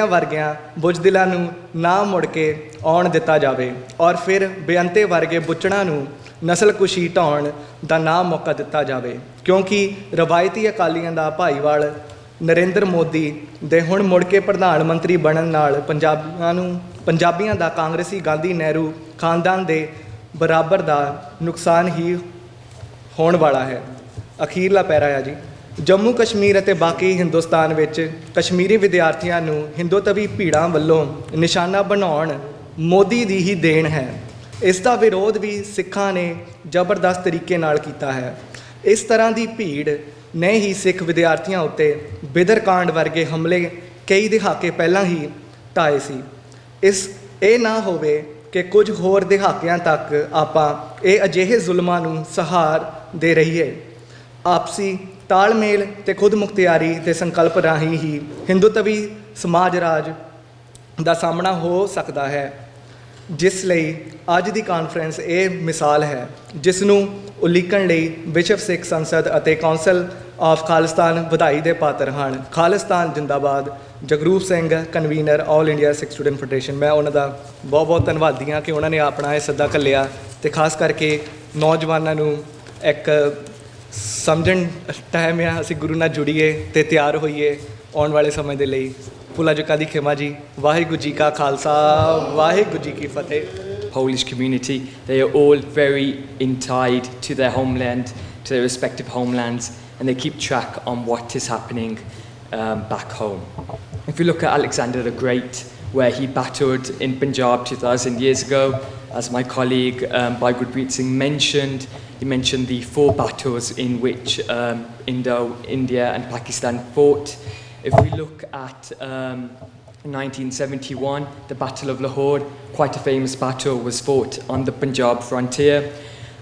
ਵਰਗਿਆਂ ਬੁਜ਼ਦਿਲਾਂ ਨੂੰ ਨਾ ਮੁੜ ਕੇ ਆਉਣ ਦਿੱਤਾ ਜਾਵੇ ਔਰ ਫਿਰ ਬੇਅੰਤੇ ਵਰਗੇ ਬੁੱਚੜਾਂ ਨੂੰ ਨਸਲਕੁਸ਼ੀ ਢਾਉਣ ਦਾ ਨਾ ਮੌਕਾ ਦਿੱਤਾ ਜਾਵੇ, ਕਿਉਂਕਿ ਰਵਾਇਤੀ ਅਕਾਲੀਆਂ ਦਾ ਭਾਈਵਾਲ ਨਰਿੰਦਰ ਮੋਦੀ ਦੇ ਹੁਣ ਮੁੜ ਕੇ ਪ੍ਰਧਾਨ ਮੰਤਰੀ ਬਣਨ ਨਾਲ ਪੰਜਾਬੀਆਂ ਦਾ ਕਾਂਗਰਸੀ ਗਾਂਧੀ ਨਹਿਰੂ ਖਾਨਦਾਨ ਦੇ ਬਰਾਬਰ ਦਾ ਨੁਕਸਾਨ ਹੀ ਹੋਣ ਵਾਲਾ ਹੈ। ਅਖੀਰਲਾ ਪੈਰਾ ਆ ਜੀ, ਜੰਮੂ ਕਸ਼ਮੀਰ ਅਤੇ ਬਾਕੀ ਹਿੰਦੁਸਤਾਨ ਵਿੱਚ ਕਸ਼ਮੀਰੀ ਵਿਦਿਆਰਥੀਆਂ ਨੂੰ ਹਿੰਦੂਤਵੀ ਭੀੜਾਂ ਵੱਲੋਂ ਨਿਸ਼ਾਨਾ ਬਣਾਉਣ ਮੋਦੀ ਦੀ ਹੀ ਦੇਣ ਹੈ। ਇਸ ਦਾ ਵਿਰੋਧ ਵੀ ਸਿੱਖਾਂ ਨੇ ਜ਼ਬਰਦਸਤ ਤਰੀਕੇ ਨਾਲ ਕੀਤਾ ਹੈ। ਇਸ ਤਰ੍ਹਾਂ ਦੀ ਭੀੜ ਨੇ ਹੀ ਸਿੱਖ ਵਿਦਿਆਰਥੀਆਂ ਉੱਤੇ ਬਿਦਰਕਾਂਡ ਵਰਗੇ ਹਮਲੇ ਕਈ ਦਹਾਕੇ ਪਹਿਲਾਂ ਹੀ ਢਾਏ ਸੀ। ਇਹ ਨਾ ਹੋਵੇ ਕਿ ਕੁਝ ਹੋਰ ਦਹਾਕਿਆਂ ਤੱਕ ਆਪਾਂ ਇਹ ਅਜਿਹੇ ਜ਼ੁਲਮਾਂ ਨੂੰ ਸਹਾਰ ਦੇ ਰਹੀਏ। ਆਪਸੀ ਤਾਲਮੇਲ ਅਤੇ ਖੁਦਮੁਖਤਿਆਰੀ ਦੇ ਸੰਕਲਪ ਰਾਹੀਂ ਹੀ ਹਿੰਦੂਤਵੀ ਸਮਾਜ ਰਾਜ ਦਾ ਸਾਹਮਣਾ ਹੋ ਸਕਦਾ ਹੈ, ਜਿਸ ਲਈ ਅੱਜ ਦੀ ਕਾਨਫਰੰਸ ਇਹ ਮਿਸਾਲ ਹੈ, ਜਿਸ ਨੂੰ ਉਲੀਕਣ ਲਈ ਵਿਸ਼ਵ ਸਿੱਖ ਸੰਸਦ ਅਤੇ ਕੌਂਸਲ ਆਫ ਖਾਲਿਸਤਾਨ ਵਧਾਈ ਦੇ ਪਾਤਰ ਹਨ। ਖਾਲਿਸਤਾਨ ਜਿੰਦਾਬਾਦ। Jagroop Singh, convener all India Sikh student federation. ਮੈਂ ਉਹਨਾਂ ਦਾ ਬਹੁਤ ਬਹੁਤ ਧੰਨਵਾਦੀ ਹਾਂ ਕਿ ਉਹਨਾਂ ਨੇ ਆਪਣਾ ਇਹ ਸੱਦਾ ਘੱਲਿਆ ਅਤੇ ਖਾਸ ਕਰਕੇ ਨੌਜਵਾਨਾਂ ਨੂੰ ਇੱਕ ਸਮਝਣ ਟਾਈਮ ਆ ਅਸੀਂ ਗੁਰੂ ਨਾਲ ਜੁੜੀਏ ਅਤੇ ਤਿਆਰ ਹੋਈਏ ਆਉਣ ਵਾਲੇ ਸਮੇਂ ਦੇ ਲਈ। ਭੁੱਲਾ ਚੁੱਕਾ ਦੀ ਖਿਮਾ ਜੀ। ਵਾਹਿਗੁਰੂ ਜੀ ਕਾ ਖਾਲਸਾ, ਵਾਹਿਗੁਰੂ ਜੀ ਕੀ ਫਤਿਹ। Polish community, they are all very tied to their homeland, to their respective homelands, and they keep track on what is happening back home. If you look at Alexander the Great, where he battled in Punjab 2,000 years ago, as my colleague Bhai Gurpreet Singh mentioned, he mentioned the 4 battles in which India and Pakistan fought. If we look at 1971, the Battle of Lahore, quite a famous battle, was fought on the Punjab frontier,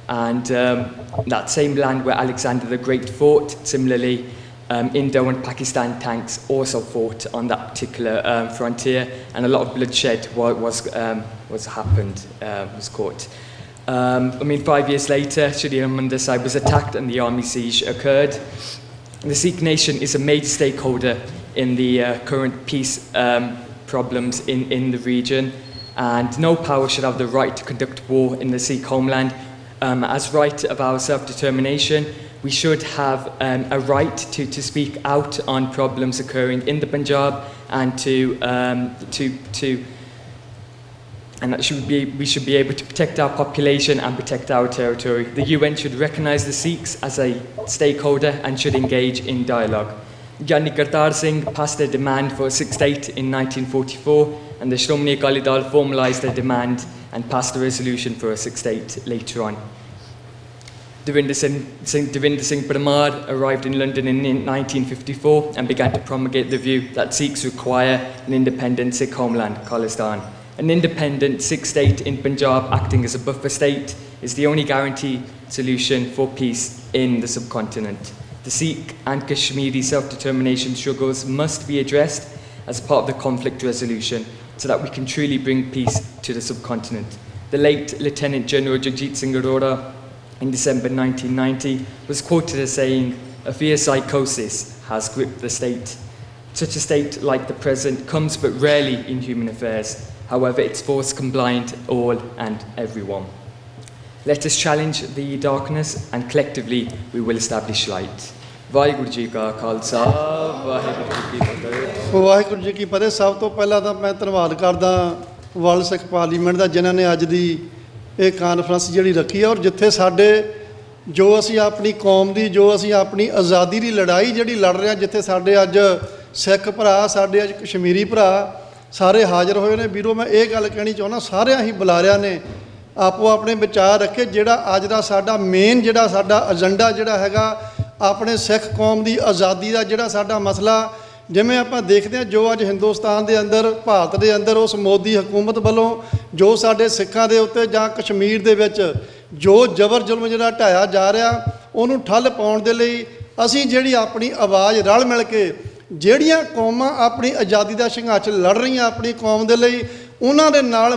and that same land where Alexander the Great fought, similarly Indo and Pakistan tanks also fought on that particular frontier, and a lot of bloodshed was caught. 5 years later, Shri Harmandir Sahib was attacked and the army siege occurred. The Sikh nation is a major stakeholder in the current peace problems in the region, and no power should have the right to conduct war in the Sikh homeland. As right of our self-determination, we should have a right to speak out on problems occurring in the Punjab, and we should be able to protect our population and protect our territory. The UN should recognise the Sikhs as a stakeholder and should engage in dialogue. Gyani Kartar Singh passed a demand for a Sikh state in 1944, and the Shromani Akali Dal formalised their demand and passed a resolution for a Sikh state later on. Devinder Singh Parmar arrived in London in 1954 and began to promulgate the view that Sikhs require an independent Sikh homeland, Khalistan. An independent Sikh state in Punjab acting as a buffer state is the only guaranteed solution for peace in the subcontinent. The Sikh and Kashmiri self-determination struggles must be addressed as part of the conflict resolution so that we can truly bring peace to the subcontinent. The late Lieutenant General Jagjit Singh Arora in December 1990 was quoted as saying, "A fear psychosis has gripped the state. Such a state like the present comes but rarely in human affairs. However, its force can blind all and everyone. Let us challenge the darkness and collectively we will establish light." Waheguru ji ਕਾ ਖਾਲਸਾ, ਵਾਹਿਗੁਰੂ ਜੀ ਕੀ ਫਤਿਹ। ਵਾਹਿਗੁਰੂ ਜੀ ਕੀ ਫਤਿਹ। ਸਭ ਤੋਂ ਪਹਿਲਾਂ ਤਾਂ ਮੈਂ ਧੰਨਵਾਦ ਕਰਦਾ world ਸਿੱਖ parliament ਦਾ, ਜਿਨ੍ਹਾਂ ਨੇ ਅੱਜ ਦੀ ਇਹ ਕਾਨਫਰੰਸ ਜਿਹੜੀ ਰੱਖੀ ਹੈ, ਔਰ ਜਿੱਥੇ ਸਾਡੇ ਜੋ ਅਸੀਂ ਆਪਣੀ ਕੌਮ ਦੀ, ਜੋ ਅਸੀਂ ਆਪਣੀ ਆਜ਼ਾਦੀ ਦੀ ਲੜਾਈ ਜਿਹੜੀ ਲੜ ਰਹੇ ਹਾਂ, ਜਿੱਥੇ ਸਾਡੇ ਅੱਜ ਸਿੱਖ ਭਰਾ, ਸਾਡੇ ਅੱਜ ਕਸ਼ਮੀਰੀ ਭਰਾ ਸਾਰੇ ਹਾਜ਼ਰ ਹੋਏ ਨੇ। ਵੀਰੋ, ਮੈਂ ਇਹ ਗੱਲ ਕਹਿਣੀ ਚਾਹੁੰਦਾ, ਸਾਰਿਆਂ ਹੀ ਬੁਲਾਰਿਆਂ ਨੇ ਆਪੋ ਆਪਣੇ ਵਿਚਾਰ ਰੱਖੇ। ਜਿਹੜਾ ਅੱਜ ਦਾ ਸਾਡਾ ਮੇਨ ਜਿਹੜਾ ਸਾਡਾ ਏਜੰਡਾ ਜਿਹੜਾ ਹੈਗਾ, ਆਪਣੇ ਸਿੱਖ ਕੌਮ ਦੀ ਆਜ਼ਾਦੀ ਦਾ ਜਿਹੜਾ ਸਾਡਾ ਮਸਲਾ, ਜਿਵੇਂ ਆਪਾਂ ਦੇਖਦੇ ਹਾਂ ਜੋ ਅੱਜ ਹਿੰਦੁਸਤਾਨ ਦੇ ਅੰਦਰ, ਭਾਰਤ ਦੇ ਅੰਦਰ ਉਸ ਮੋਦੀ ਹਕੂਮਤ ਵੱਲੋਂ ਜੋ ਸਾਡੇ ਸਿੱਖਾਂ ਦੇ ਉੱਤੇ ਜਾਂ ਕਸ਼ਮੀਰ ਦੇ ਵਿੱਚ ਜੋ ਜ਼ਬਰ ਜ਼ੁਲਮ ਜਿਹੜਾ ਢਾਇਆ ਜਾ ਰਿਹਾ, ਉਹਨੂੰ ਠੱਲ ਪਾਉਣ ਦੇ ਲਈ ਅਸੀਂ ਜਿਹੜੀ ਆਪਣੀ ਆਵਾਜ਼ ਰਲ ਮਿਲ ਕੇ, ਜਿਹੜੀਆਂ ਕੌਮਾਂ ਆਪਣੀ ਆਜ਼ਾਦੀ ਦਾ ਸੰਘਰਸ਼ ਲੜ ਰਹੀਆਂ ਆਪਣੀ ਕੌਮ ਦੇ ਲਈ, ਉਹਨਾਂ ਦੇ ਨਾਲ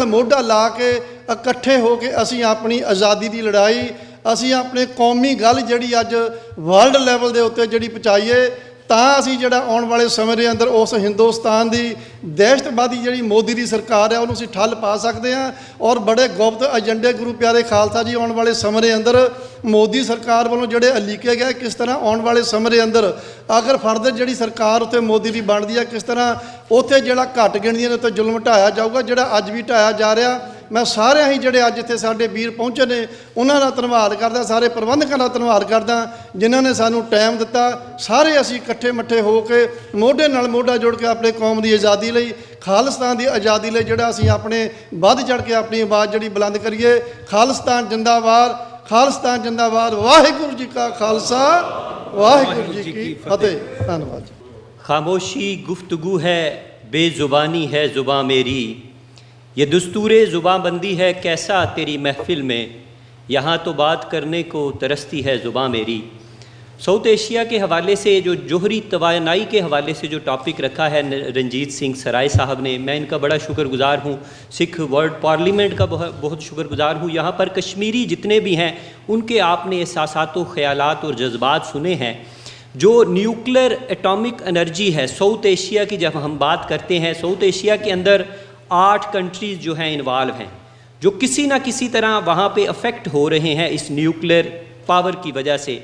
ਮੋਢਾ ਲਾ ਕੇ ਇਕੱਠੇ ਹੋ ਕੇ ਅਸੀਂ ਆਪਣੀ ਆਜ਼ਾਦੀ ਦੀ ਲੜਾਈ, ਅਸੀਂ ਆਪਣੇ ਕੌਮੀ ਗੱਲ ਜਿਹੜੀ ਅੱਜ ਵਰਲਡ ਲੈਵਲ ਦੇ ਉੱਤੇ ਜਿਹੜੀ ਪਹੁੰਚਾਈਏ, ਤਾਂ ਅਸੀਂ ਜਿਹੜਾ ਆਉਣ ਵਾਲੇ ਸਮੇਂ ਦੇ ਅੰਦਰ ਉਸ ਹਿੰਦੁਸਤਾਨ ਦੀ ਦਹਿਸ਼ਤਵਾਦੀ ਜਿਹੜੀ ਮੋਦੀ ਦੀ ਸਰਕਾਰ ਹੈ, ਉਹਨੂੰ ਅਸੀਂ ਠੱਲ ਪਾ ਸਕਦੇ ਹਾਂ। ਔਰ ਬੜੇ ਗੁਪਤ ਏਜੰਡੇ ਗੁਰੂ ਪਿਆਰੇ ਖਾਲਸਾ ਜੀ ਆਉਣ ਵਾਲੇ ਸਮੇਂ ਦੇ ਅੰਦਰ ਮੋਦੀ ਸਰਕਾਰ ਵੱਲੋਂ ਜਿਹੜੇ ਅਲੀਕੇ ਗਏ, ਕਿਸ ਤਰ੍ਹਾਂ ਆਉਣ ਵਾਲੇ ਸਮੇਂ ਦੇ ਅੰਦਰ ਅਗਰ ਫਰਦਰ ਜਿਹੜੀ ਸਰਕਾਰ ਉੱਤੇ ਮੋਦੀ ਦੀ ਬਣਦੀ ਹੈ, ਕਿਸ ਤਰ੍ਹਾਂ ਉੱਥੇ ਜਿਹੜਾ ਘੱਟ ਗਿਣਤੀਆਂ ਦੇ ਉੱਤੇ ਜ਼ੁਲਮ ਢਾਇਆ ਜਾਊਗਾ, ਜਿਹੜਾ ਅੱਜ ਵੀ ਢਾਇਆ ਜਾ ਰਿਹਾ। ਮੈਂ ਸਾਰਿਆਂ ਹੀ ਜਿਹੜੇ ਅੱਜ ਇੱਥੇ ਸਾਡੇ ਵੀਰ ਪਹੁੰਚੇ ਨੇ, ਉਹਨਾਂ ਦਾ ਧੰਨਵਾਦ ਕਰਦਾ, ਸਾਰੇ ਪ੍ਰਬੰਧਕਾਂ ਦਾ ਧੰਨਵਾਦ ਕਰਦਾ, ਜਿਨ੍ਹਾਂ ਨੇ ਸਾਨੂੰ ਟਾਈਮ ਦਿੱਤਾ। ਸਾਰੇ ਅਸੀਂ ਇਕੱਠੇ ਮੱਠੇ ਹੋ ਕੇ ਮੋਢੇ ਨਾਲ ਮੋਢਾ ਜੋੜ ਕੇ ਆਪਣੇ ਕੌਮ ਦੀ ਆਜ਼ਾਦੀ ਲਈ, ਖਾਲਿਸਤਾਨ ਦੀ ਆਜ਼ਾਦੀ ਲਈ ਜਿਹੜਾ ਅਸੀਂ ਆਪਣੇ ਵੱਧ ਚੜ੍ਹ ਕੇ ਆਪਣੀ ਆਵਾਜ਼ ਜਿਹੜੀ ਬੁਲੰਦ ਕਰੀਏ। ਖਾਲਿਸਤਾਨ ਜਿੰਦਾਬਾਦ, ਖਾਲਿਸਤਾਨ ਜਿੰਦਾਬਾਦ। ਵਾਹਿਗੁਰੂ ਜੀ ਕਾ ਖਾਲਸਾ, ਵਾਹਿਗੁਰੂ ਜੀ ਕੀ ਫਤਿਹ। ਧੰਨਵਾਦ। खामोशी गुफ्तगू है, बेजुबानी है जुबां मेरी, ये दस्तूर ज़ुबांबंदी है कैसा तेरी महफिल में, यहाँ तो बात करने को तरसती है ज़ुबां मेरी। ساؤتھ ایشیا کے حوالے سے جو جوہری توانائی کے حوالے سے جو ٹاپک رکھا ہے رنجیت سنگھ سرائے صاحب نے، میں ان کا بڑا شکر گزار ہوں. سکھ ورلڈ پارلیمنٹ کا بہت شکر گزار ہوں. یہاں پر کشمیری جتنے بھی ہیں ان کے آپ نے احساسات و خیالات اور جذبات سنے ہیں. جو نیوکلر ایٹامک انرجی ہے ساؤتھ ایشیا کی، جب ہم بات کرتے ہیں ساؤتھ ایشیا کے اندر 8 کنٹریز جو ہیں انوالو ہیں، جو کسی نہ کسی طرح وہاں پہ افیکٹ ہو رہے ہیں اس نیوکلر پاور کی وجہ سے.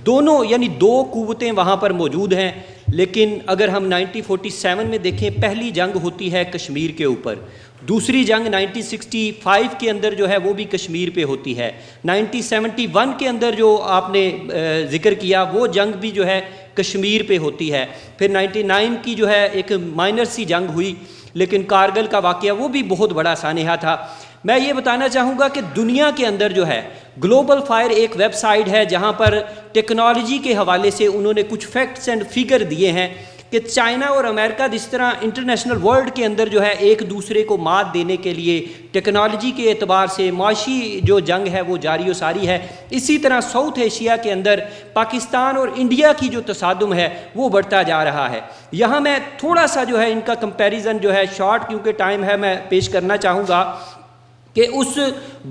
دونوں یعنی 2 قوتیں وہاں پر موجود ہیں. لیکن اگر ہم 1947 میں دیکھیں، پہلی جنگ ہوتی ہے کشمیر کے اوپر. دوسری جنگ 1965 کے اندر جو ہے وہ بھی کشمیر پہ ہوتی ہے. 1971 کے اندر جو آپ نے ذکر کیا وہ جنگ بھی جو ہے کشمیر پہ ہوتی ہے. پھر 99 کی جو ہے ایک مائنر سی جنگ ہوئی، لیکن کارگل کا واقعہ وہ بھی بہت بڑا سانحہ تھا. میں یہ بتانا چاہوں گا کہ دنیا کے اندر جو ہے گلوبل فائر ایک ویب سائٹ ہے جہاں پر ٹیکنالوجی کے حوالے سے انہوں نے کچھ فیکٹس اینڈ فگر دیے ہیں کہ چائنا اور امریکہ جس طرح انٹرنیشنل ورلڈ کے اندر جو ہے ایک دوسرے کو مات دینے کے لیے ٹیکنالوجی کے اعتبار سے معاشی جو جنگ ہے وہ جاری و ساری ہے، اسی طرح ساؤتھ ایشیا کے اندر پاکستان اور انڈیا کی جو تصادم ہے وہ بڑھتا جا رہا ہے. یہاں میں تھوڑا سا جو ہے ان کا کمپیریزن جو ہے شارٹ کیونکہ ٹائم ہے میں پیش کرنا چاہوں گا کہ اس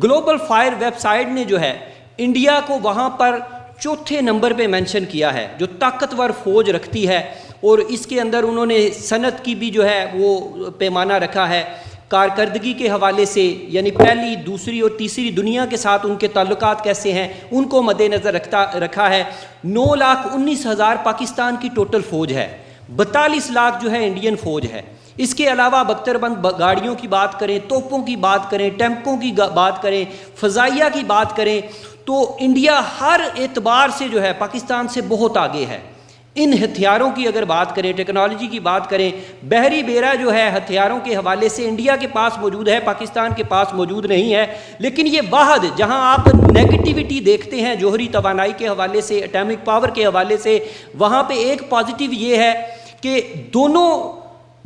گلوبل فائر ویب سائٹ نے جو ہے انڈیا کو وہاں پر 4تھے نمبر پہ مینشن کیا ہے جو طاقتور فوج رکھتی ہے، اور اس کے اندر انہوں نے صنعت کی بھی جو ہے وہ پیمانہ رکھا ہے. کارکردگی کے حوالے سے یعنی پہلی، دوسری اور تیسری دنیا کے ساتھ ان کے تعلقات کیسے ہیں ان کو مد نظر رکھا ہے. 9,19,000 پاکستان کی ٹوٹل فوج ہے، 42 لاکھ جو ہے انڈین فوج ہے. اس کے علاوہ بختر بند گاڑیوں کی بات کریں، توپوں کی بات کریں، ٹیمپوں کی بات کریں، فضائیہ کی بات کریں، تو انڈیا ہر اعتبار سے جو ہے پاکستان سے بہت آگے ہے. ان ہتھیاروں کی اگر بات کریں، ٹیکنالوجی کی بات کریں، بحری بیڑا جو ہے ہتھیاروں کے حوالے سے انڈیا کے پاس موجود ہے، پاکستان کے پاس موجود نہیں ہے. لیکن یہ واحد جہاں آپ نیگیٹیوٹی دیکھتے ہیں جوہری توانائی کے حوالے سے، ایٹمک پاور کے حوالے سے، وہاں پہ ایک پازیٹیو یہ ہے کہ دونوں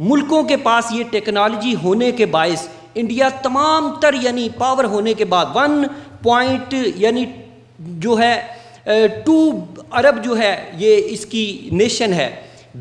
ملکوں کے پاس یہ ٹیکنالوجی ہونے کے باعث انڈیا تمام تر یعنی پاور ہونے کے بعد 1 یعنی جو ہے 2 ارب جو ہے یہ اس کی نیشن ہے،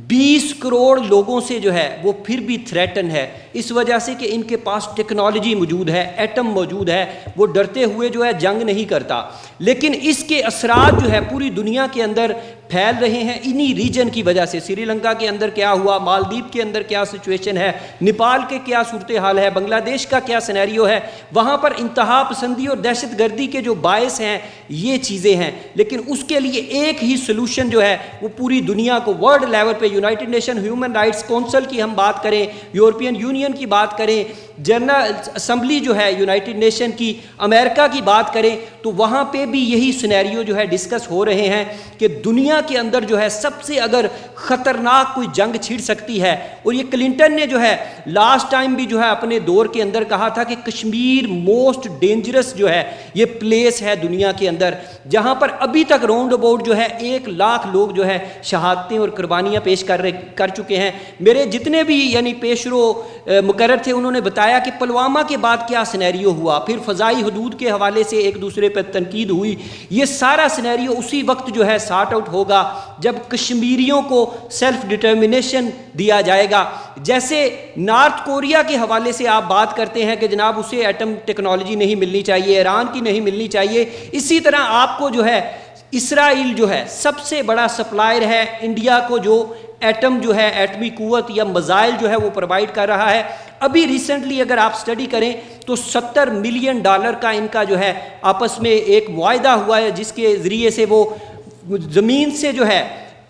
20 کروڑ لوگوں سے جو ہے وہ پھر بھی تھریٹن ہے، اس وجہ سے کہ ان کے پاس ٹیکنالوجی موجود ہے، ایٹم موجود ہے. وہ ڈرتے ہوئے جو ہے جنگ نہیں کرتا، لیکن اس کے اثرات جو ہے پوری دنیا کے اندر پھیل رہے ہیں انہی ریجن کی وجہ سے. سری لنکا کے اندر کیا ہوا، مالدیپ کے اندر کیا سچویشن ہے، نیپال کے کیا صورتحال ہے، بنگلہ دیش کا کیا سینیریو ہے، وہاں پر انتہا پسندی اور دہشت گردی کے جو باعث ہیں یہ چیزیں ہیں. لیکن اس کے لیے ایک ہی سلوشن جو ہے وہ پوری دنیا کو ورلڈ لیول پہ United nation human rights council کی ہم بات کریں، یورپین یونین کی بات کریں، جنرل اسمبلی جو ہے یونائٹڈ نیشن کی، امریکہ کی بات کریں، تو وہاں پہ بھی یہی سینیریو جو ہے ڈسکس ہو رہے ہیں کہ دنیا کے اندر جو ہے سب سے اگر خطرناک کوئی جنگ چھڑ سکتی ہے. اور یہ کلنٹن نے جو ہے لاسٹ ٹائم بھی جو ہے اپنے دور کے اندر کہا تھا کہ کشمیر موسٹ ڈینجرس جو ہے یہ پلیس ہے دنیا کے اندر، جہاں پر ابھی تک راؤنڈ اباؤٹ جو ہے 1 لاکھ لوگ جو ہے شہادتیں اور قربانیاں پیش کر چکے ہیں. میرے جتنے بھی یعنی پیش رو مقرر تھے انہوں نے بتایا کہ پلوامہ کے بعد کیا سینیریو ہوا، پھر فضائی حدود کے حوالے سے ایک دوسرے پر تنقید ہوئی. یہ سارا سینیریو اسی وقت جو ہے سارٹ آؤٹ ہوگا جب کشمیریوں کو سیلف ڈٹرمنیشن دیا جائے گا. جیسے نارتھ کوریا کے حوالے سے آپ بات کرتے ہیں کہ جناب اسے ایٹم ٹیکنالوجی نہیں ملنی چاہیے، ایران کی نہیں ملنی چاہیے، اسی طرح آپ کو جو ہے اسرائیل جو ہے سب سے بڑا سپلائر ہے انڈیا کو، جو ایٹم جو ہے ایٹمی قوت یا میزائل جو ہے وہ پرووائڈ کر رہا ہے. ابھی ریسنٹلی اگر آپ سٹڈی کریں تو $70 ملین کا ان کا جو ہے آپس میں ایک معاہدہ ہوا ہے جس کے ذریعے سے وہ زمین سے جو ہے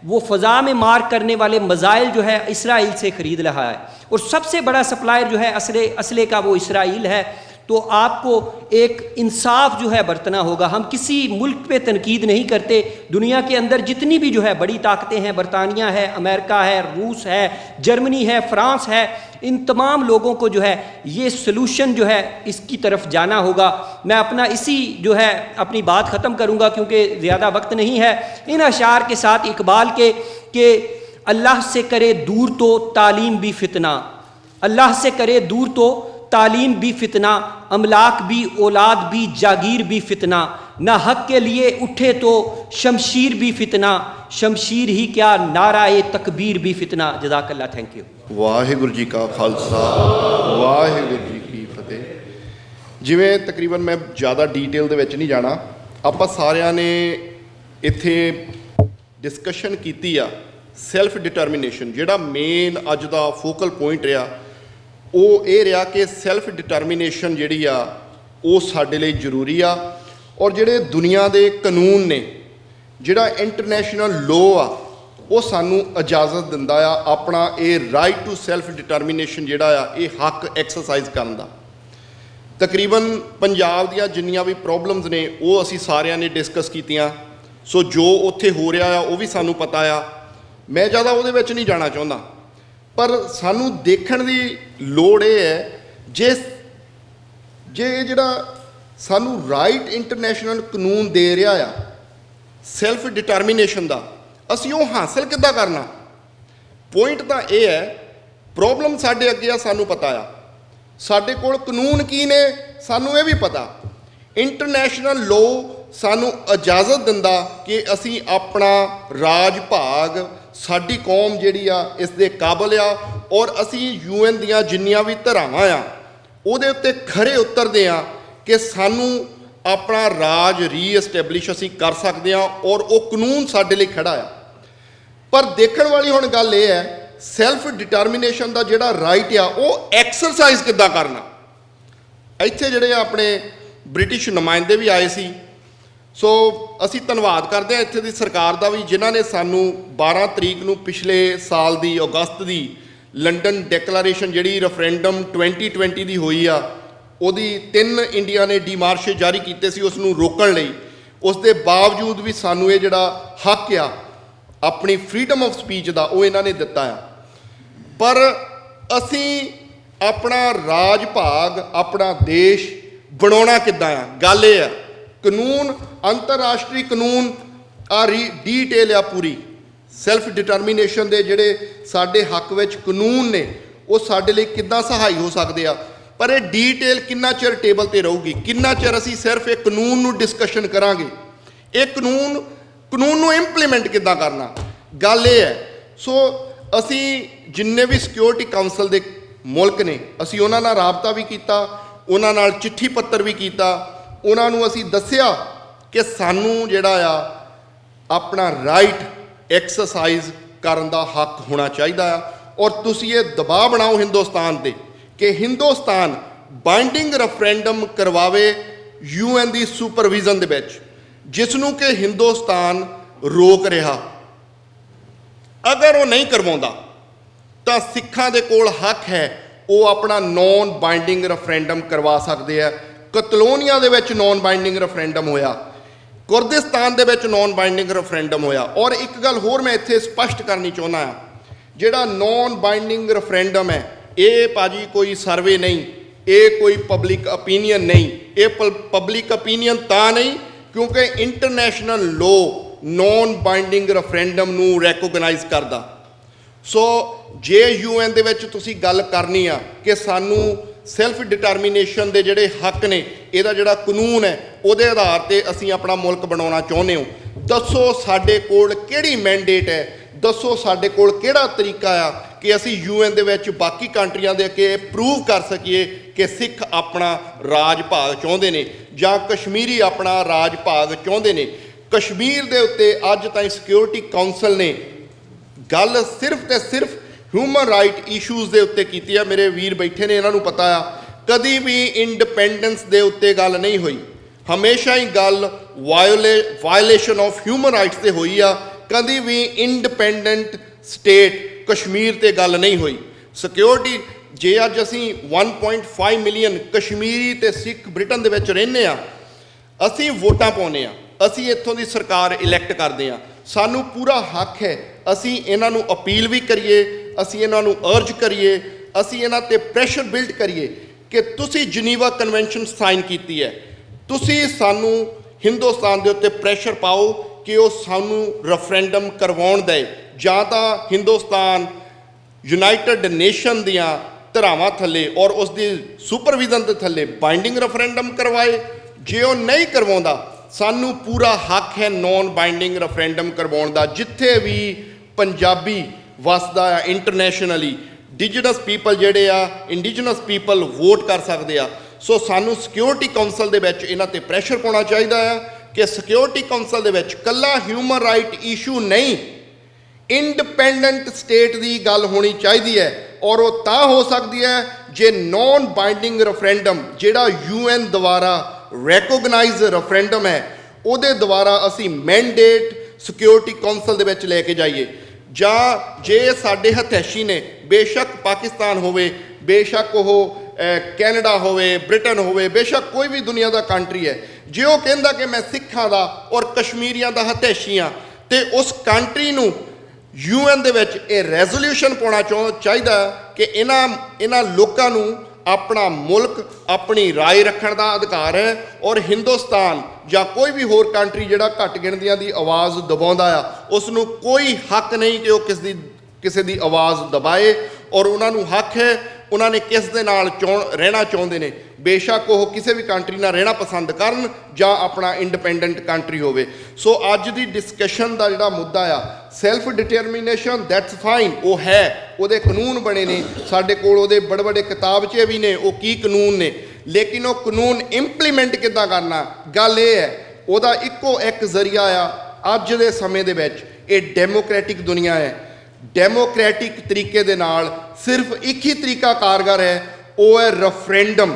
وہ فضا میں مار کرنے والے میزائل جو ہے اسرائیل سے خرید رہا ہے، اور سب سے بڑا سپلائر جو ہے اسلحے کا وہ اسرائیل ہے. تو آپ کو ایک انصاف جو ہے برتنا ہوگا. ہم کسی ملک پہ تنقید نہیں کرتے، دنیا کے اندر جتنی بھی جو ہے بڑی طاقتیں ہیں، برطانیہ ہے، امریکہ ہے، روس ہے، جرمنی ہے، فرانس ہے، ان تمام لوگوں کو جو ہے یہ سلوشن جو ہے اس کی طرف جانا ہوگا. میں اپنا اسی جو ہے اپنی بات ختم کروں گا کیونکہ زیادہ وقت نہیں ہے، ان اشعار کے ساتھ اقبال کے کہ اللہ سے کرے دور تو تعلیم بھی فتنہ، اللہ سے کرے دور تو تعلیم بھی فتنہ، املاک بھی، اولاد بھی، جاگیر بھی فتنہ، ना हक के लिए उठे तो शमशीर भी फितना, शमशीर ही क्या नारा ए तकबीर भी फितना। जज़ाकल्लाह, थैंक यू। ਵਾਹਿਗੁਰੂ ਜੀ ਕਾ ਖਾਲਸਾ ਵਾਹਿਗੁਰੂ ਜੀ ਕੀ ਫਤਿਹ। ਜਿਵੇਂ ਤਕਰੀਬਨ ਮੈਂ ਜ਼ਿਆਦਾ ਡੀਟੇਲ ਦੇ ਵਿੱਚ ਨਹੀਂ ਜਾਣਾ, ਆਪਾਂ ਸਾਰਿਆਂ ਨੇ ਇੱਥੇ ਡਿਸਕਸ਼ਨ ਕੀਤੀ ਆ ਸੈਲਫ ਡਿਟਰਮੀਨੇਸ਼ਨ। ਜਿਹੜਾ ਮੇਨ ਅੱਜ ਦਾ ਫੋਕਲ ਪੁਆਇੰਟ ਰਿਹਾ ਉਹ ਇਹ ਰਿਹਾ ਕਿ ਸੈਲਫ ਡਿਟਰਮੀਨੇਸ਼ਨ ਜਿਹੜੀ ਆ ਉਹ ਸਾਡੇ ਲਈ ਜ਼ਰੂਰੀ ਆ, ਔਰ ਜਿਹੜੇ ਦੁਨੀਆ ਦੇ ਕਾਨੂੰਨ ਨੇ, ਜਿਹੜਾ ਇੰਟਰਨੈਸ਼ਨਲ ਲਾਅ ਆ, ਉਹ ਸਾਨੂੰ ਇਜਾਜ਼ਤ ਦਿੰਦਾ ਆ ਆਪਣਾ ਇਹ ਰਾਈਟ ਟੂ ਸੈਲਫ ਡਿਟਰਮੀਨੇਸ਼ਨ ਜਿਹੜਾ ਆ ਇਹ ਹੱਕ ਐਕਸਰਸਾਈਜ਼ ਕਰਨ ਦਾ। ਤਕਰੀਬਨ ਪੰਜਾਬ ਦੀਆਂ ਜਿੰਨੀਆਂ ਵੀ ਪ੍ਰੋਬਲਮਸ ਨੇ ਉਹ ਅਸੀਂ ਸਾਰਿਆਂ ਨੇ ਡਿਸਕਸ ਕੀਤੀਆਂ। ਸੋ ਜੋ ਉੱਥੇ ਹੋ ਰਿਹਾ ਆ ਉਹ ਵੀ ਸਾਨੂੰ ਪਤਾ ਆ, ਮੈਂ ਜ਼ਿਆਦਾ ਉਹਦੇ ਵਿੱਚ ਨਹੀਂ ਜਾਣਾ ਚਾਹੁੰਦਾ। ਪਰ ਸਾਨੂੰ ਦੇਖਣ ਦੀ ਲੋੜ ਇਹ ਹੈ ਜੇ ਜਿਹੜਾ ਸਾਨੂੰ ਰਾਈਟ ਇੰਟਰਨੈਸ਼ਨਲ ਕਾਨੂੰਨ ਦੇ ਰਿਹਾ ਆ ਸੈਲਫ ਡਿਟਰਮੀਨੇਸ਼ਨ ਦਾ, ਅਸੀਂ ਉਹ ਹਾਸਲ ਕਿੱਦਾਂ ਕਰਨਾ। ਪੁਆਇੰਟ ਤਾਂ ਇਹ ਹੈ, ਪ੍ਰੋਬਲਮ ਸਾਡੇ ਅੱਗੇ ਆ, ਸਾਨੂੰ ਪਤਾ ਆ, ਸਾਡੇ ਕੋਲ ਕਾਨੂੰਨ ਕੀ ਨੇ ਸਾਨੂੰ ਇਹ ਵੀ ਪਤਾ। ਇੰਟਰਨੈਸ਼ਨਲ ਲਾਅ ਸਾਨੂੰ ਇਜਾਜ਼ਤ ਦਿੰਦਾ ਕਿ ਅਸੀਂ ਆਪਣਾ ਰਾਜ ਭਾਗ, ਸਾਡੀ ਕੌਮ ਜਿਹੜੀ ਆ ਇਸ ਦੇ ਕਾਬਲ ਆ, ਔਰ ਅਸੀਂ UN ਦੀਆਂ ਜਿੰਨੀਆਂ ਵੀ ਧਾਰਾਵਾਂ ਆ ਉਹਦੇ ਉੱਤੇ ਖਰੇ ਉਤਰਦੇ ਆ ਕਿ ਸਾਨੂੰ ਆਪਣਾ ਰਾਜ ਰੀਐਸਟੈਬਲਿਸ਼ ਅਸੀਂ ਕਰ ਸਕਦੇ ਹਾਂ, ਔਰ ਉਹ ਕਾਨੂੰਨ ਸਾਡੇ ਲਈ ਖੜਾ ਆ। ਪਰ ਦੇਖਣ ਵਾਲੀ ਹੁਣ ਗੱਲ ਇਹ ਹੈ ਸੈਲਫ ਡਿਟਰਮੀਨੇਸ਼ਨ ਦਾ ਜਿਹੜਾ ਰਾਈਟ ਆ ਉਹ ਐਕਸਰਸਾਈਜ਼ ਕਿੱਦਾਂ ਕਰਨਾ। ਇੱਥੇ ਜਿਹੜੇ ਆਪਣੇ ਬ੍ਰਿਟਿਸ਼ ਨੁਮਾਇੰਦੇ ਵੀ ਆਏ ਸੀ, ਸੋ ਅਸੀਂ ਧੰਨਵਾਦ ਕਰਦੇ ਹਾਂ ਇੱਥੇ ਦੀ ਸਰਕਾਰ ਦਾ ਵੀ, ਜਿਨ੍ਹਾਂ ਨੇ ਸਾਨੂੰ 12 ਤਰੀਕ ਨੂੰ ਪਿਛਲੇ ਸਾਲ ਦੀ ਅਗਸਤ ਦੀ ਲੰਡਨ ਡੈਕਲੇਰੇਸ਼ਨ ਜਿਹੜੀ ਰੈਫਰੈਂਡਮ 2020 ਦੀ ਹੋਈ ਆ ਉਹਦੀ 3 ਇੰਡੀਆ ਨੇ ਡੀਮਾਰਸ਼ੇ ਜਾਰੀ ਕੀਤੇ ਸੀ ਉਸ ਨੂੰ ਰੋਕਣ ਲਈ। ਉਸ ਦੇ ਬਾਵਜੂਦ ਵੀ ਸਾਨੂੰ ਇਹ ਜਿਹੜਾ ਹੱਕ ਆ ਆਪਣੀ ਫਰੀडम ਆਫ ਸਪੀਚ ਦਾ ਉਹ ਇਹਨਾਂ ਨੇ ਦਿੱਤਾ ਆ। ਪਰ ਅਸੀਂ ਆਪਣਾ ਰਾਜ ਭਾਗ, ਆਪਣਾ ਦੇਸ਼ ਬਣਾਉਣਾ ਕਿੱਦਾਂ ਆ, ਗੱਲ ਇਹ ਆ। ਕਾਨੂੰਨ, ਅੰਤਰਰਾਸ਼ਟਰੀ ਕਾਨੂੰਨ ਆ ਡੀਟੇਲ ਆ ਪੂਰੀ। ਸੈਲਫ ਡਿਟਰਮੀਨੇਸ਼ਨ ਦੇ ਜਿਹੜੇ ਸਾਡੇ ਹੱਕ ਵਿੱਚ ਕਾਨੂੰਨ ਨੇ ਉਹ ਸਾਡੇ ਲਈ ਕਿੱਦਾਂ ਸਹਾਈ ਹੋ ਸਕਦੇ ਆ। ਪਰ ਇਹ ਡੀਟੇਲ ਕਿੰਨਾ ਚਿਰ ਟੇਬਲ 'ਤੇ ਰਹੂਗੀ, ਕਿੰਨਾ ਚਿਰ ਅਸੀਂ ਸਿਰਫ ਇਹ ਕਾਨੂੰਨ ਨੂੰ ਡਿਸਕਸ਼ਨ ਕਰਾਂਗੇ, ਇਹ ਕਾਨੂੰਨ ਨੂੰ ਇੰਪਲੀਮੈਂਟ ਕਿੱਦਾਂ ਕਰਨਾ, ਗੱਲ ਇਹ ਹੈ। ਸੋ ਅਸੀਂ ਜਿੰਨੇ ਵੀ ਸਿਕਿਉਰਿਟੀ ਕਾਊਂਸਲ ਦੇ ਮੁਲਕ ਨੇ ਅਸੀਂ ਉਹਨਾਂ ਨਾਲ ਰਾਬਤਾ ਵੀ ਕੀਤਾ, ਉਹਨਾਂ ਨਾਲ ਚਿੱਠੀ ਪੱਤਰ ਵੀ ਕੀਤਾ, ਉਹਨਾਂ ਨੂੰ ਅਸੀਂ ਦੱਸਿਆ ਕਿ ਸਾਨੂੰ ਜਿਹੜਾ ਆ ਆਪਣਾ ਰਾਈਟ ਐਕਸਰਸਾਈਜ਼ ਕਰਨ ਦਾ ਹੱਕ ਹੋਣਾ ਚਾਹੀਦਾ ਆ। ਔਰ ਤੁਸੀਂ ਇਹ ਦਬਾਅ ਬਣਾਓ ਹਿੰਦੁਸਤਾਨ 'ਤੇ ਕਿ ਹਿੰਦੁਸਤਾਨ ਬਾਈਂਡਿੰਗ ਰੈਫਰੈਂਡਮ ਕਰਵਾਵੇ UN ਦੀ ਸੁਪਰਵਿਜ਼ਨ ਦੇ ਵਿੱਚ, ਜਿਸ ਨੂੰ ਕਿ ਹਿੰਦੁਸਤਾਨ ਰੋਕ ਰਿਹਾ। ਅਗਰ ਉਹ ਨਹੀਂ ਕਰਵਾਉਂਦਾ ਤਾਂ ਸਿੱਖਾਂ ਦੇ ਕੋਲ ਹੱਕ ਹੈ ਉਹ ਆਪਣਾ ਨੌਨ ਬਾਈਂਡਿੰਗ ਰੈਫਰੈਂਡਮ ਕਰਵਾ ਸਕਦੇ ਆ। ਕਤਲੋਨੀਆ ਦੇ ਵਿੱਚ ਨੌਨ ਬਾਈਂਡਿੰਗ ਰੈਫਰੈਂਡਮ ਹੋਇਆ, ਕੁਰਦਿਸਤਾਨ ਦੇ ਵਿੱਚ ਨੌਨ ਬਾਈਂਡਿੰਗ ਰੈਫਰੈਂਡਮ ਹੋਇਆ। ਔਰ ਇੱਕ ਗੱਲ ਹੋਰ ਮੈਂ ਇੱਥੇ ਸਪਸ਼ਟ ਕਰਨੀ ਚਾਹੁੰਦਾ ਆ, ਜਿਹੜਾ ਨੌਨ ਬਾਈਂਡਿੰਗ ਰੈਫਰੈਂਡਮ ਹੈ ਇਹ ਭਾਜੀ ਕੋਈ ਸਰਵੇ ਨਹੀਂ, ਇਹ ਕੋਈ ਪਬਲਿਕ ਓਪੀਨੀਅਨ ਨਹੀਂ। ਇਹ ਪਬਲਿਕ ਓਪੀਨੀਅਨ ਤਾਂ ਨਹੀਂ ਕਿਉਂਕਿ international law non binding referendum ਨੂੰ ਰੈਕੋਗਨਾਈਜ਼ ਕਰਦਾ। ਸੋ ਜੇ UN ਦੇ ਵਿੱਚ ਤੁਸੀਂ ਗੱਲ ਕਰਨੀ ਆ ਕਿ ਸਾਨੂੰ ਸੈਲਫ ਡਿਟਰਮੀਨੇਸ਼ਨ ਦੇ ਜਿਹੜੇ ਹੱਕ ਨੇ, ਇਹਦਾ ਜਿਹੜਾ ਕਾਨੂੰਨ ਹੈ ਉਹਦੇ ਆਧਾਰ 'ਤੇ ਅਸੀਂ ਆਪਣਾ ਮੁਲਕ ਬਣਾਉਣਾ ਚਾਹੁੰਦੇ ਹੋ, ਦੱਸੋ ਸਾਡੇ ਕੋਲ ਕਿਹੜੀ ਮੈਂਡੇਟ ਹੈ, ਦੱਸੋ ਸਾਡੇ ਕੋਲ ਕਿਹੜਾ ਤਰੀਕਾ ਆ ਕਿ ਅਸੀਂ UN ਦੇ ਵਿੱਚ ਬਾਕੀ ਕੰਟਰੀਆਂ ਦੇ ਅੱਗੇ ਪ੍ਰੂਵ ਕਰ ਸਕੀਏ ਕਿ ਸਿੱਖ ਆਪਣਾ ਰਾਜ ਭਾਗ ਚਾਹੁੰਦੇ ਨੇ ਜਾਂ ਕਸ਼ਮੀਰੀ ਆਪਣਾ ਰਾਜ ਭਾਗ ਚਾਹੁੰਦੇ ਨੇ। ਕਸ਼ਮੀਰ ਦੇ ਉੱਤੇ ਅੱਜ ਤਾਈਂ ਸਿਕਿਉਰਿਟੀ ਕਾਊਂਸਲ ਨੇ ਗੱਲ ਸਿਰਫ ਤੇ ਸਿਰਫ ਹਿਊਮਨ ਰਾਈਟ ਇਸ਼ੂਜ਼ ਦੇ ਉੱਤੇ ਕੀਤੀ ਆ। ਮੇਰੇ ਵੀਰ ਬੈਠੇ ਨੇ, ਇਹਨਾਂ ਨੂੰ ਪਤਾ ਆ, ਕਦੀ ਵੀ ਇੰਡੀਪੈਂਡੈਂਸ ਦੇ ਉੱਤੇ ਗੱਲ ਨਹੀਂ ਹੋਈ। ਹਮੇਸ਼ਾ ਹੀ ਗੱਲ ਵਾਇਲੇਸ਼ਨ ਆਫ ਹਿਊਮਨ ਰਾਈਟਸ 'ਤੇ ਹੋਈ ਆ, ਕਦੀ ਵੀ ਇੰਡੀਪੈਂਡੈਂਟ ਸਟੇਟ ਕਸ਼ਮੀਰ 'ਤੇ ਗੱਲ ਨਹੀਂ ਹੋਈ। ਸਿਕਿਉਰਿਟੀ ਜੇ ਅੱਜ ਅਸੀਂ 1.5 ਮਿਲੀਅਨ ਕਸ਼ਮੀਰੀ ਤੇ ਸਿੱਖ ਬ੍ਰਿਟਨ ਦੇ ਵਿੱਚ ਰਹਿੰਦੇ ਆ, ਅਸੀਂ ਵੋਟਾਂ ਪਾਉਂਦੇ ਆ, ਅਸੀਂ ਇੱਥੋਂ ਦੀ ਸਰਕਾਰ ਇਲੈਕਟ ਕਰਦੇ ਆ, ਸਾਨੂੰ ਪੂਰਾ ਹੱਕ ਹੈ ਅਸੀਂ ਇਹਨਾਂ ਨੂੰ ਅਪੀਲ ਵੀ ਕਰੀਏ, ਅਸੀਂ ਇਹਨਾਂ ਨੂੰ ਅਰਜ ਕਰੀਏ, ਅਸੀਂ ਇਹਨਾਂ 'ਤੇ ਪ੍ਰੈਸ਼ਰ ਬਿਲਡ ਕਰੀਏ ਕਿ ਤੁਸੀਂ ਜਨੀਵਾ ਕਨਵੈਨਸ਼ਨ ਸਾਈਨ ਕੀਤੀ ਹੈ, ਤੁਸੀਂ ਸਾਨੂੰ ਹਿੰਦੁਸਤਾਨ ਦੇ ਉੱਤੇ ਪ੍ਰੈਸ਼ਰ ਪਾਓ ਕਿ ਉਹ ਸਾਨੂੰ ਰੈਫਰੈਂਡਮ ਕਰਵਾਉਣ ਦੇ, ਜਾਂ ਤਾਂ ਹਿੰਦੁਸਤਾਨ ਯੂਨਾਈਟਿਡ ਨੇਸ਼ਨ ਦੀਆਂ ਧਾਰਾਵਾਂ ਥੱਲੇ ਔਰ ਉਸ ਦੀ ਸੁਪਰਵਿਜ਼ਨ ਦੇ ਥੱਲੇ ਬਾਈਂਡਿੰਗ ਰੈਫਰੈਂਡਮ ਕਰਵਾਏ। ਜੇ ਉਹ ਨਹੀਂ ਕਰਵਾਉਂਦਾ ਸਾਨੂੰ ਪੂਰਾ ਹੱਕ ਹੈ ਨੌਨ ਬਾਈਂਡਿੰਗ ਰੈਫਰੈਂਡਮ ਕਰਵਾਉਣ ਦਾ ਜਿੱਥੇ ਵੀ ਪੰਜਾਬੀ ਵਸਦਾ ਆ ਇੰਟਰਨੈਸ਼ਨਲੀ ਇੰਡੀਜਨਸ ਪੀਪਲ ਜਿਹੜੇ ਆ ਇੰਡੀਜਨਸ ਪੀਪਲ ਵੋਟ ਕਰ ਸਕਦੇ ਆ। ਸੋ ਸਾਨੂੰ ਸਿਕਿਉਰਿਟੀ ਕਾਉਂਸਲ ਦੇ ਵਿੱਚ ਇਹਨਾਂ ਤੇ ਪ੍ਰੈਸ਼ਰ ਪਾਉਣਾ ਚਾਹੀਦਾ ਆ ਕਿ ਸਿਕਿਉਰਿਟੀ ਕਾਉਂਸਲ ਦੇ ਵਿੱਚ ਕੱਲਾ ਹਿਊਮਨ ਰਾਈਟ ਇਸ਼ੂ ਨਹੀਂ, ਇੰਡੀਪੈਂਡੈਂਟ ਸਟੇਟ ਦੀ ਗੱਲ ਹੋਣੀ ਚਾਹੀਦੀ ਹੈ। ਔਰ ਉਹ ਤਾਂ ਹੋ ਸਕਦੀ ਹੈ ਜੇ ਨੌਨ ਬਾਈਂਡਿੰਗ ਰੈਫਰੈਂਡਮ ਜਿਹੜਾ UN ਦੁਆਰਾ ਰੈਕੋਗਨਾਈਜ਼ ਰੈਫਰੈਂਡਮ ਹੈ ਉਹਦੇ ਦੁਆਰਾ ਅਸੀਂ ਮੈਂਡੇਟ ਸਿਕਿਉਰਿਟੀ ਕਾਉਂਸਲ ਦੇ ਵਿੱਚ ਲੈ ਕੇ ਜਾਈਏ। ਜਾਂ ਜੇ ਸਾਡੇ ਹਥੈਸ਼ੀ ਨੇ, ਬੇਸ਼ੱਕ ਪਾਕਿਸਤਾਨ ਹੋਵੇ, ਬੇਸ਼ੱਕ ਉਹ ਕੈਨੇਡਾ ਹੋਵੇ, ਬ੍ਰਿਟਨ ਹੋਵੇ, ਬੇਸ਼ੱਕ ਕੋਈ ਵੀ ਦੁਨੀਆ ਦਾ ਕੰਟਰੀ ਹੈ, ਜੇ ਉਹ ਕਹਿੰਦਾ ਕਿ ਮੈਂ ਸਿੱਖਾਂ ਦਾ ਔਰ ਕਸ਼ਮੀਰੀਆਂ ਦਾ ਹਥੈਸ਼ੀ ਹਾਂ ਤੇ ਉਸ ਕੰਟਰੀ ਨੂੰ UN ਦੇ ਵਿੱਚ ਇਹ ਰੈਜ਼ੋਲਿਊਸ਼ਨ ਪਾਉਣਾ ਚਾਹੀਦਾ ਕਿ ਇਹਨਾਂ ਲੋਕਾਂ ਨੂੰ ਆਪਣਾ ਮੁਲਕ ਆਪਣੀ ਰਾਏ ਰੱਖਣ ਦਾ ਅਧਿਕਾਰ ਹੈ। ਔਰ ਹਿੰਦੁਸਤਾਨ ਜਾਂ ਕੋਈ ਵੀ ਹੋਰ ਕੰਟਰੀ ਜਿਹੜਾ ਘੱਟ ਗਿਣਤੀਆਂ ਦੀ ਆਵਾਜ਼ ਦਬਾਉਂਦਾ ਆ ਉਸ ਨੂੰ ਕੋਈ ਹੱਕ ਨਹੀਂ ਕਿ ਉਹ ਕਿਸੇ ਦੀ ਆਵਾਜ਼ ਦਬਾਏ। ਔਰ ਉਹਨਾਂ ਨੂੰ ਹੱਕ ਹੈ, ਉਹਨਾਂ ਨੇ ਕਿਸ ਦੇ ਨਾਲ ਰਹਿਣਾ ਚਾਹੁੰਦੇ ਨੇ, ਬੇਸ਼ੱਕ ਉਹ ਕਿਸੇ ਵੀ ਕੰਟਰੀ ਨਾਲ ਰਹਿਣਾ ਪਸੰਦ ਕਰਨ ਜਾਂ ਆਪਣਾ ਇੰਡੀਪੈਂਡੈਂਟ ਕੰਟਰੀ ਹੋਵੇ। ਸੋ ਅੱਜ ਦੀ ਡਿਸਕਸ਼ਨ ਦਾ ਜਿਹੜਾ ਮੁੱਦਾ ਆ ਸੈਲਫ ਡਿਟਰਮੀਨੇਸ਼ਨ, ਦੈਟਸ ਫਾਈਨ, ਉਹ ਹੈ, ਉਹਦੇ ਕਾਨੂੰਨ ਬਣੇ ਨੇ ਸਾਡੇ ਕੋਲ, ਉਹਦੇ ਬੜੇ ਬੜੇ ਕਿਤਾਬਚੇ ਵੀ ਨੇ ਉਹ ਕੀ ਕਾਨੂੰਨ ਨੇ, ਲੇਕਿਨ ਉਹ ਕਾਨੂੰਨ ਇੰਪਲੀਮੈਂਟ ਕਿੱਦਾਂ ਕਰਨਾ, ਗੱਲ ਇਹ ਹੈ। ਉਹਦਾ ਇੱਕੋ ਇੱਕ ਜ਼ਰੀਆ ਆ ਅੱਜ ਦੇ ਸਮੇਂ ਦੇ ਵਿੱਚ, ਇਹ ਡੈਮੋਕ੍ਰੈਟਿਕ ਦੁਨੀਆ ਹੈ, ਡੈਮੋਕ੍ਰੈਟਿਕ ਤਰੀਕੇ ਦੇ ਨਾਲ ਸਿਰਫ ਇੱਕ ਹੀ ਤਰੀਕਾ ਕਾਰਗਰ ਹੈ, ਉਹ ਹੈ ਰੈਫਰੈਂਡਮ।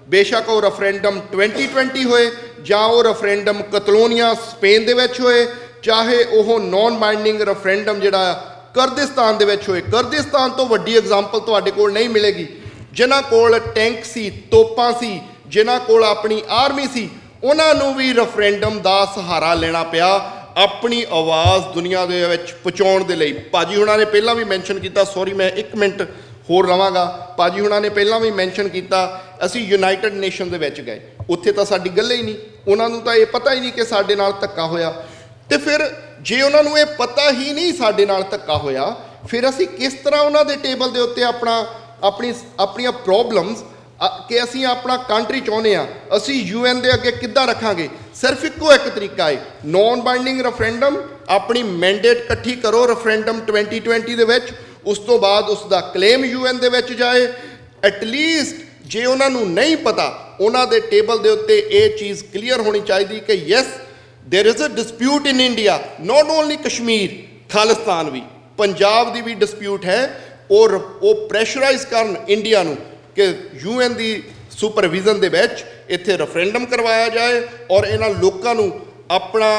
ਬੇਸ਼ੱਕ ਉਹ ਰੈਫਰੈਂਡਮ 2020 ਹੋਏ ਜਾਂ ਉਹ ਰੈਫਰੈਂਡਮ ਕਤਲੋਨੀਆ ਸਪੇਨ ਦੇ ਵਿੱਚ ਹੋਏ, ਚਾਹੇ ਉਹ ਨੌਨ ਬਾਈਂਡਿੰਗ ਰੈਫਰੈਂਡਮ ਜਿਹੜਾ ਕਰਦਿਸਤਾਨ ਦੇ ਵਿੱਚ ਹੋਏ। ਕਰਦਿਸਤਾਨ ਤੋਂ ਵੱਡੀ ਐਗਜ਼ਾਮਪਲ ਤੁਹਾਡੇ ਕੋਲ ਨਹੀਂ ਮਿਲੇਗੀ। ਜਿਨ੍ਹਾਂ ਕੋਲ ਟੈਂਕ ਸੀ, ਤੋਪਾਂ ਸੀ, ਜਿਨ੍ਹਾਂ ਕੋਲ ਆਪਣੀ ਆਰਮੀ ਸੀ, ਉਹਨਾਂ ਨੂੰ ਵੀ ਰੈਫਰੈਂਡਮ ਦਾ ਸਹਾਰਾ ਲੈਣਾ ਪਿਆ ਆਪਣੀ ਆਵਾਜ਼ ਦੁਨੀਆ ਦੇ ਵਿੱਚ ਪਹੁੰਚਾਉਣ ਦੇ ਲਈ। ਭਾਜੀ ਹੁਣਾਂ ਨੇ ਪਹਿਲਾਂ ਵੀ ਮੈਂਸ਼ਨ ਕੀਤਾ, ਸੌਰੀ ਮੈਂ 1 ਮਿੰਟ ਹੋਰ ਲਵਾਂਗਾ, ਭਾਜੀ ਹੁਣਾਂ ਨੇ ਪਹਿਲਾਂ ਵੀ ਮੈਂਸ਼ਨ ਕੀਤਾ ਅਸੀਂ ਯੂਨਾਈਟਿਡ ਨੇਸ਼ਨ ਦੇ ਵਿੱਚ ਗਏ, ਉੱਥੇ ਤਾਂ ਸਾਡੀ ਗੱਲ ਹੀ ਨਹੀਂ, ਉਹਨਾਂ ਨੂੰ ਤਾਂ ਇਹ ਪਤਾ ਹੀ ਨਹੀਂ ਕਿ ਸਾਡੇ ਨਾਲ ਧੱਕਾ ਹੋਇਆ। ਤੇ ਫਿਰ ਜੇ ਉਹਨਾਂ ਨੂੰ ਇਹ ਪਤਾ ਹੀ ਨਹੀਂ ਸਾਡੇ ਨਾਲ ਧੱਕਾ ਹੋਇਆ, ਫਿਰ ਅਸੀਂ ਕਿਸ ਤਰ੍ਹਾਂ ਉਹਨਾਂ ਦੇ ਟੇਬਲ ਦੇ ਉੱਤੇ ਆਪਣੀਆਂ ਪ੍ਰੋਬਲਮਸ ਕਿ ਅਸੀਂ ਆਪਣਾ ਕੰਟਰੀ ਚਾਹੁੰਦੇ ਹਾਂ ਅਸੀਂ UN ਦੇ ਅੱਗੇ ਕਿੱਦਾਂ ਰੱਖਾਂਗੇ। ਸਿਰਫ ਇੱਕੋ ਇੱਕ ਤਰੀਕਾ ਹੈ, ਨੌਨ ਬਾਈਂਡਿੰਗ ਰੈਫਰੈਂਡਮ, ਆਪਣੀ ਮੈਂਡੇਟ ਇਕੱਠੀ ਕਰੋ ਰੈਫਰੈਂਡਮ 2020 ਦੇ ਵਿੱਚ, ਉਸ ਤੋਂ ਬਾਅਦ ਉਸ ਦਾ ਕਲੇਮ UN ਦੇ ਵਿੱਚ ਜਾਏ। ਐਟਲੀਸਟ ਜੇ ਉਹਨਾਂ ਨੂੰ ਨਹੀਂ ਪਤਾ, ਉਹਨਾਂ ਦੇ ਟੇਬਲ ਦੇ ਉੱਤੇ ਇਹ ਚੀਜ਼ ਕਲੀਅਰ ਹੋਣੀ ਚਾਹੀਦੀ ਕਿ yes there is a dispute in India, not only Kashmir, Khalistan ਵੀ, ਪੰਜਾਬ ਦੀ ਵੀ ਡਿਸਪਿਊਟ ਹੈ। ਔਰ ਉਹ ਪ੍ਰੈਸ਼ਰਾਈਜ਼ ਕਰਨ ਇੰਡੀਆ ਨੂੰ ਕਿ UN ਦੀ ਸੁਪਰਵਿਜ਼ਨ ਦੇ ਵਿੱਚ ਇੱਥੇ ਰੈਫਰੈਂਡਮ ਕਰਵਾਇਆ ਜਾਏ ਔਰ ਇਹਨਾਂ ਲੋਕਾਂ ਨੂੰ ਆਪਣਾ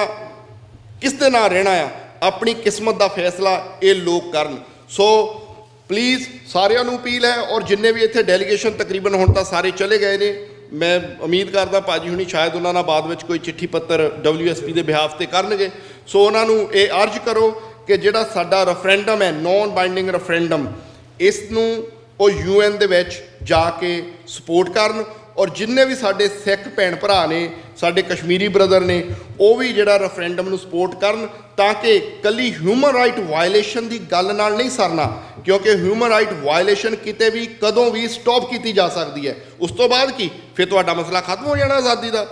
ਕਿਸ ਦੇ ਨਾਲ ਰਹਿਣਾ ਆ, ਆਪਣੀ ਕਿਸਮਤ ਦਾ ਫੈਸਲਾ ਇਹ ਲੋਕ ਕਰਨ। ਸੋ ਪਲੀਜ਼ ਸਾਰਿਆਂ ਨੂੰ ਅਪੀਲ ਹੈ, ਔਰ ਜਿੰਨੇ ਵੀ ਇੱਥੇ ਡੈਲੀਗੇਸ਼ਨ ਤਕਰੀਬਨ ਹੁਣ ਤਾਂ ਸਾਰੇ ਚਲੇ ਗਏ ਨੇ, ਮੈਂ ਉਮੀਦ ਕਰਦਾ ਭਾਜੀ ਹੁਣੀ ਸ਼ਾਇਦ ਉਹਨਾਂ ਨਾਲ ਬਾਅਦ ਵਿੱਚ ਕੋਈ ਚਿੱਠੀ ਪੱਤਰ WSP ਦੇ ਬਿਹਾਫ ਤੇ ਕਰਨਗੇ। ਸੋ ਉਹਨਾਂ ਨੂੰ ਇਹ ਅਰਜ਼ ਕਰੋ ਕਿ ਜਿਹੜਾ ਸਾਡਾ ਰੈਫਰੈਂਡਮ ਹੈ ਨੌਨ ਬਾਈਂਡਿੰਗ ਰੈਫਰੈਂਡਮ, ਇਸ ਨੂੰ ਉਹ UN ਦੇ ਵਿੱਚ ਜਾ ਕੇ ਸਪੋਰਟ ਕਰਨ। ਔਰ ਜਿੰਨੇ ਵੀ ਸਾਡੇ ਸਿੱਖ ਭੈਣ ਭਰਾ ਨੇ, ਸਾਡੇ ਕਸ਼ਮੀਰੀ ਬ੍ਰਦਰ ਨੇ, ਉਹ ਵੀ ਜਿਹੜਾ ਰੈਫਰੈਂਡਮ ਨੂੰ ਸਪੋਰਟ ਕਰਨ, ਤਾਂ ਕਿ ਕੱਲੀ ਹਿਊਮਨ ਰਾਈਟ ਵਾਇਲੇਸ਼ਨ ਦੀ ਗੱਲ ਨਾਲ ਨਹੀਂ ਸਰਨਾ, ਕਿਉਂਕਿ ਹਿਊਮਨ ਰਾਈਟ ਵਾਇਲੇਸ਼ਨ ਕਿਤੇ ਵੀ ਕਦੋਂ ਵੀ ਸਟਾਪ ਕੀਤੀ ਜਾ ਸਕਦੀ ਹੈ। ਉਸ ਤੋਂ ਬਾਅਦ ਕੀ ਫਿਰ ਤੁਹਾਡਾ ਮਸਲਾ ਖਤਮ ਹੋ ਜਾਣਾ ਆਜ਼ਾਦੀ ਦਾ।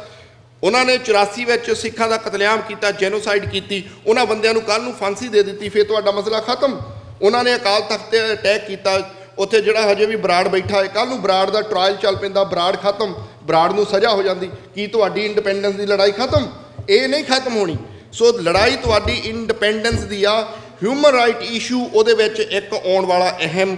ਉਹਨਾਂ ਨੇ 84 ਵਿੱਚ ਸਿੱਖਾਂ ਦਾ ਕਤਲੇਆਮ ਕੀਤਾ, ਜੈਨੋਸਾਈਡ ਕੀਤੀ, ਉਹਨਾਂ ਬੰਦਿਆਂ ਨੂੰ ਕੱਲ੍ਹ ਨੂੰ ਫਾਂਸੀ ਦੇ ਦਿੱਤੀ, ਫਿਰ ਤੁਹਾਡਾ ਮਸਲਾ ਖਤਮ। ਉਹਨਾਂ ਨੇ ਅਕਾਲ ਤਖਤ 'ਤੇ ਅਟੈਕ ਕੀਤਾ, ਉੱਥੇ ਜਿਹੜਾ ਹਜੇ ਵੀ ਬਰਾੜ ਬੈਠਾ ਹੈ, ਕੱਲ੍ਹ ਨੂੰ ਬਰਾੜ ਦਾ ਟਰਾਇਲ ਚੱਲ ਪੈਂਦਾ, ਬਰਾੜ ਖਤਮ, ਬਰਾੜ ਨੂੰ ਸਜ਼ਾ ਹੋ ਜਾਂਦੀ, ਕੀ ਤੁਹਾਡੀ ਇੰਡੀਪੈਂਡੈਂਸ ਦੀ ਲੜਾਈ ਖਤਮ? ਇਹ ਨਹੀਂ ਖਤਮ ਹੋਣੀ। ਸੋ ਲੜਾਈ ਤੁਹਾਡੀ ਇੰਡੀਪੈਂਡੈਂਸ ਦੀ ਆ। ਹਿਊਮਨ ਰਾਈਟ ਇਸ਼ੂ ਉਹਦੇ ਵਿੱਚ ਇੱਕ ਆਉਣ ਵਾਲਾ ਅਹਿਮ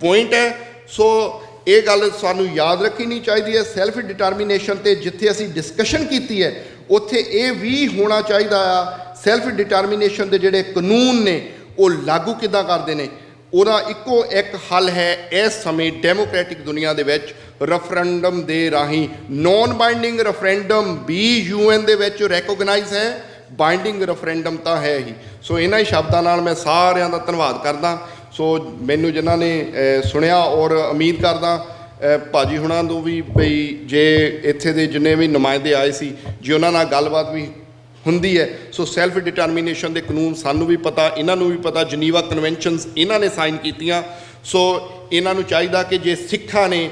ਪੁਆਇੰਟ ਹੈ। ਸੋ ਇਹ ਗੱਲ ਸਾਨੂੰ ਯਾਦ ਰੱਖਣੀ ਚਾਹੀਦੀ ਹੈ। ਸੈਲਫ ਡਿਟਰਮੀਨੇਸ਼ਨ 'ਤੇ ਜਿੱਥੇ ਅਸੀਂ ਡਿਸਕਸ਼ਨ ਕੀਤੀ ਹੈ, ਉੱਥੇ ਇਹ ਵੀ ਹੋਣਾ ਚਾਹੀਦਾ ਆ ਸੈਲਫ ਡਿਟਰਮੀਨੇਸ਼ਨ ਦੇ ਜਿਹੜੇ ਕਾਨੂੰਨ ਨੇ ਉਹ ਲਾਗੂ ਕਿੱਦਾਂ ਕਰਦੇ ਨੇ। ਉਹਦਾ ਇੱਕੋ ਇੱਕ ਹੱਲ ਹੈ ਇਸ ਸਮੇਂ ਡੈਮੋਕ੍ਰੈਟਿਕ ਦੁਨੀਆ ਦੇ ਵਿੱਚ, ਰੈਫਰੈਂਡਮ ਦੇ ਰਾਹੀਂ। ਨੌਨ ਬਾਈਂਡਿੰਗ ਰੈਫਰੈਂਡਮ ਵੀ UN ਦੇ ਵਿੱਚ ਰੈਕੋਗਨਾਈਜ਼ ਹੈ, ਬਾਈਂਡਿੰਗ ਰੈਫਰੈਂਡਮ ਤਾਂ ਹੈ ਹੀ। ਸੋ ਇਹਨਾਂ ਹੀ ਸ਼ਬਦਾਂ ਨਾਲ ਮੈਂ ਸਾਰਿਆਂ ਦਾ ਧੰਨਵਾਦ ਕਰਦਾ। ਸੋ ਮੈਨੂੰ ਜਿਨ੍ਹਾਂ ਨੇ ਸੁਣਿਆ, ਔਰ ਉਮੀਦ ਕਰਦਾ ਭਾਜੀ ਹੁਣਾਂ ਤੋਂ ਵੀ ਬਈ ਜੇ ਇੱਥੇ ਦੇ ਜਿੰਨੇ ਵੀ ਨੁਮਾਇੰਦੇ ਆਏ ਸੀ, ਜੇ ਉਹਨਾਂ ਨਾਲ ਗੱਲਬਾਤ ਵੀ ਹੁੰਦੀ ਹੈ। ਸੋ ਸੈਲਫ ਡਿਟਰਮੀਨੇਸ਼ਨ ਦੇ ਕਾਨੂੰਨ ਸਾਨੂੰ ਵੀ ਪਤਾ, ਇਹਨਾਂ ਨੂੰ ਵੀ ਪਤਾ, ਜਨੀਵਾ ਕਨਵੈਨਸ਼ਨਸ ਇਹਨਾਂ ਨੇ ਸਾਈਨ ਕੀਤੀਆਂ। ਸੋ ਇਹਨਾਂ ਨੂੰ ਚਾਹੀਦਾ ਕਿ ਜੇ ਸਿੱਖਾਂ ਨੇ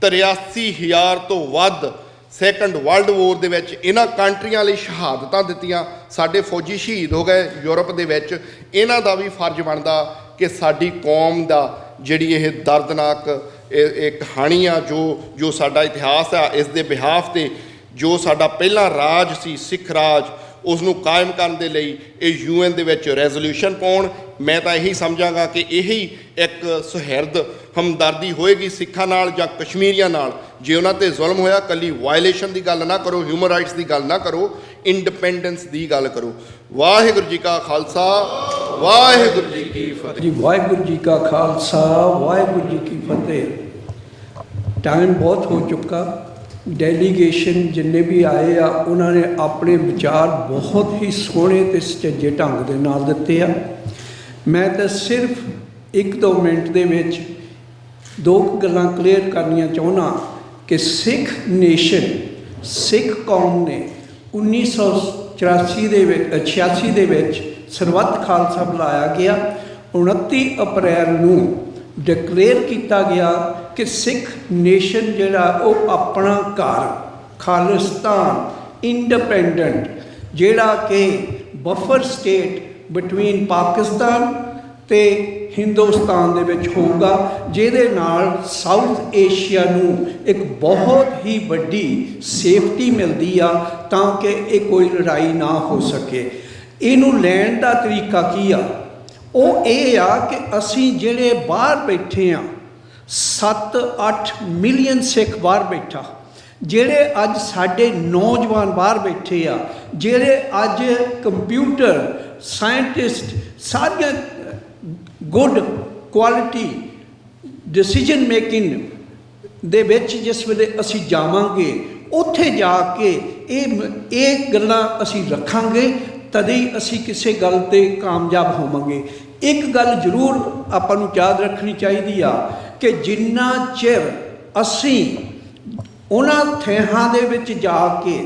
83,000 ਤੋਂ ਵੱਧ ਸੈਕੰਡ ਵਰਲਡ ਵੋਰ ਦੇ ਵਿੱਚ ਇਹਨਾਂ ਕੰਟਰੀਆਂ ਲਈ ਸ਼ਹਾਦਤਾਂ ਦਿੱਤੀਆਂ, ਸਾਡੇ ਫੌਜੀ ਸ਼ਹੀਦ ਹੋ ਗਏ ਯੂਰਪ ਦੇ ਵਿੱਚ, ਇਹਨਾਂ ਦਾ ਵੀ ਫਰਜ਼ ਬਣਦਾ ਕਿ ਸਾਡੀ ਕੌਮ ਦਾ ਜਿਹੜੀ ਇਹ ਦਰਦਨਾਕ ਇਹ ਕਹਾਣੀ ਆ, ਜੋ ਸਾਡਾ ਇਤਿਹਾਸ ਆ, ਇਸ ਦੇ ਬਿਹਾਫ 'ਤੇ ਜੋ ਸਾਡਾ ਪਹਿਲਾ ਰਾਜ ਸੀ ਸਿੱਖ ਰਾਜ, ਉਸ ਨੂੰ ਕਾਇਮ ਕਰਨ ਦੇ ਲਈ ਇਹ UN ਦੇ ਵਿੱਚ ਰੈਜ਼ੋਲੂਸ਼ਨ ਪਾਉਣ। ਮੈਂ ਤਾਂ ਇਹੀ ਸਮਝਾਂਗਾ ਕਿ ਇਹੀ ਇੱਕ ਸੁਹਿਰਦ ਹਮਦਰਦੀ ਹੋਏਗੀ ਸਿੱਖਾਂ ਨਾਲ ਜਾਂ ਕਸ਼ਮੀਰੀਆਂ ਨਾਲ। ਜੇ ਉਹਨਾਂ 'ਤੇ ਜ਼ੁਲਮ ਹੋਇਆ, ਇਕੱਲੀ ਵਾਇਲੇਸ਼ਨ ਦੀ ਗੱਲ ਨਾ ਕਰੋ, ਹਿਊਮਨ ਰਾਈਟਸ ਦੀ ਗੱਲ ਨਾ ਕਰੋ, ਇੰਡੀਪੈਂਡੈਂਸ ਦੀ ਗੱਲ ਕਰੋ। ਵਾਹਿਗੁਰੂ ਜੀ ਕਾ ਖਾਲਸਾ, ਵਾਹਿਗੁਰੂ ਜੀ ਕੀ ਫਤਿਹ। ਜੀ ਵਾਹਿਗੁਰੂ ਜੀ ਕਾ ਖਾਲਸਾ, ਵਾਹਿਗੁਰੂ ਜੀ ਕੀ ਫਤਿਹ। ਟਾਈਮ ਬਹੁਤ ਹੋ ਚੁੱਕਾ। ਡੈਲੀਗੇਸ਼ਨ ਜਿੰਨੇ ਵੀ ਆਏ ਆ ਉਹਨਾਂ ਨੇ ਆਪਣੇ ਵਿਚਾਰ ਬਹੁਤ ਹੀ ਸੋਹਣੇ ਅਤੇ ਸੁਚੱਜੇ ਢੰਗ ਦੇ ਨਾਲ ਦਿੱਤੇ ਆ। ਮੈਂ ਤਾਂ ਸਿਰਫ 1-2 ਮਿੰਟ ਦੇ ਵਿੱਚ 2 ਗੱਲਾਂ ਕਲੀਅਰ ਕਰਨੀਆਂ ਚਾਹੁੰਦਾ ਕਿ ਸਿੱਖ ਨੇਸ਼ਨ, ਸਿੱਖ ਕੌਮ ਨੇ 1984 ਦੇ ਵਿੱਚ 86 ਦੇ ਵਿੱਚ ਸਰਬੱਤ ਖਾਲਸਾ ਬੁਲਾਇਆ ਗਿਆ। 29 ਅਪ੍ਰੈਲ ਨੂੰ ਡਿਕਲੇਅਰ ਕੀਤਾ ਗਿਆ ਕਿ ਸਿੱਖ ਨੇਸ਼ਨ ਜਿਹੜਾ ਉਹ ਆਪਣਾ ਘਰ ਖਾਲਿਸਤਾਨ ਇੰਡੀਪੈਂਡੈਂਟ, ਜਿਹੜਾ ਕਿ ਬਫਰ ਸਟੇਟ ਬਿਟਵੀਨ ਪਾਕਿਸਤਾਨ ਅਤੇ ਹਿੰਦੁਸਤਾਨ ਦੇ ਵਿੱਚ ਹੋਊਗਾ, ਜਿਹਦੇ ਨਾਲ ਸਾਊਥ ਏਸ਼ੀਆ ਨੂੰ ਇੱਕ ਬਹੁਤ ਹੀ ਵੱਡੀ ਸੇਫਟੀ ਮਿਲਦੀ ਆ ਤਾਂ ਕਿ ਇਹ ਕੋਈ ਲੜਾਈ ਨਾ ਹੋ ਸਕੇ। ਇਹਨੂੰ ਲੈਣ ਦਾ ਤਰੀਕਾ ਕੀ ਆ? ਉਹ ਇਹ ਆ ਕਿ ਅਸੀਂ ਜਿਹੜੇ ਬਾਹਰ ਬੈਠੇ ਆ, 7-8 ਮਿਲੀਅਨ ਸਿੱਖ ਬਾਹਰ ਬੈਠਾ, ਜਿਹੜੇ ਅੱਜ ਸਾਡੇ ਨੌਜਵਾਨ ਬਾਹਰ ਬੈਠੇ ਆ, ਜਿਹੜੇ ਅੱਜ ਕੰਪਿਊਟਰ ਸਾਇੰਟਿਸਟ, ਸਾਰੀਆਂ ਗੁੱਡ ਕੁਆਲਿਟੀ ਡਿਸੀਜਨ ਮੇਕਿੰਗ ਦੇ ਵਿੱਚ ਜਿਸ ਵੇਲੇ ਅਸੀਂ ਜਾਵਾਂਗੇ, ਉੱਥੇ ਜਾ ਕੇ ਇਹ ਗੱਲਾਂ ਅਸੀਂ ਰੱਖਾਂਗੇ, ਤਦੇ ਹੀ ਅਸੀਂ ਕਿਸੇ ਗੱਲ 'ਤੇ ਕਾਮਯਾਬ ਹੋਵਾਂਗੇ। ਇੱਕ ਗੱਲ ਜ਼ਰੂਰ ਆਪਾਂ ਨੂੰ ਯਾਦ ਰੱਖਣੀ ਚਾਹੀਦੀ ਆ ਕਿ ਜਿੰਨਾ ਚਿਰ ਅਸੀਂ ਉਹਨਾਂ ਥਾਵਾਂ ਦੇ ਵਿੱਚ ਜਾ ਕੇ,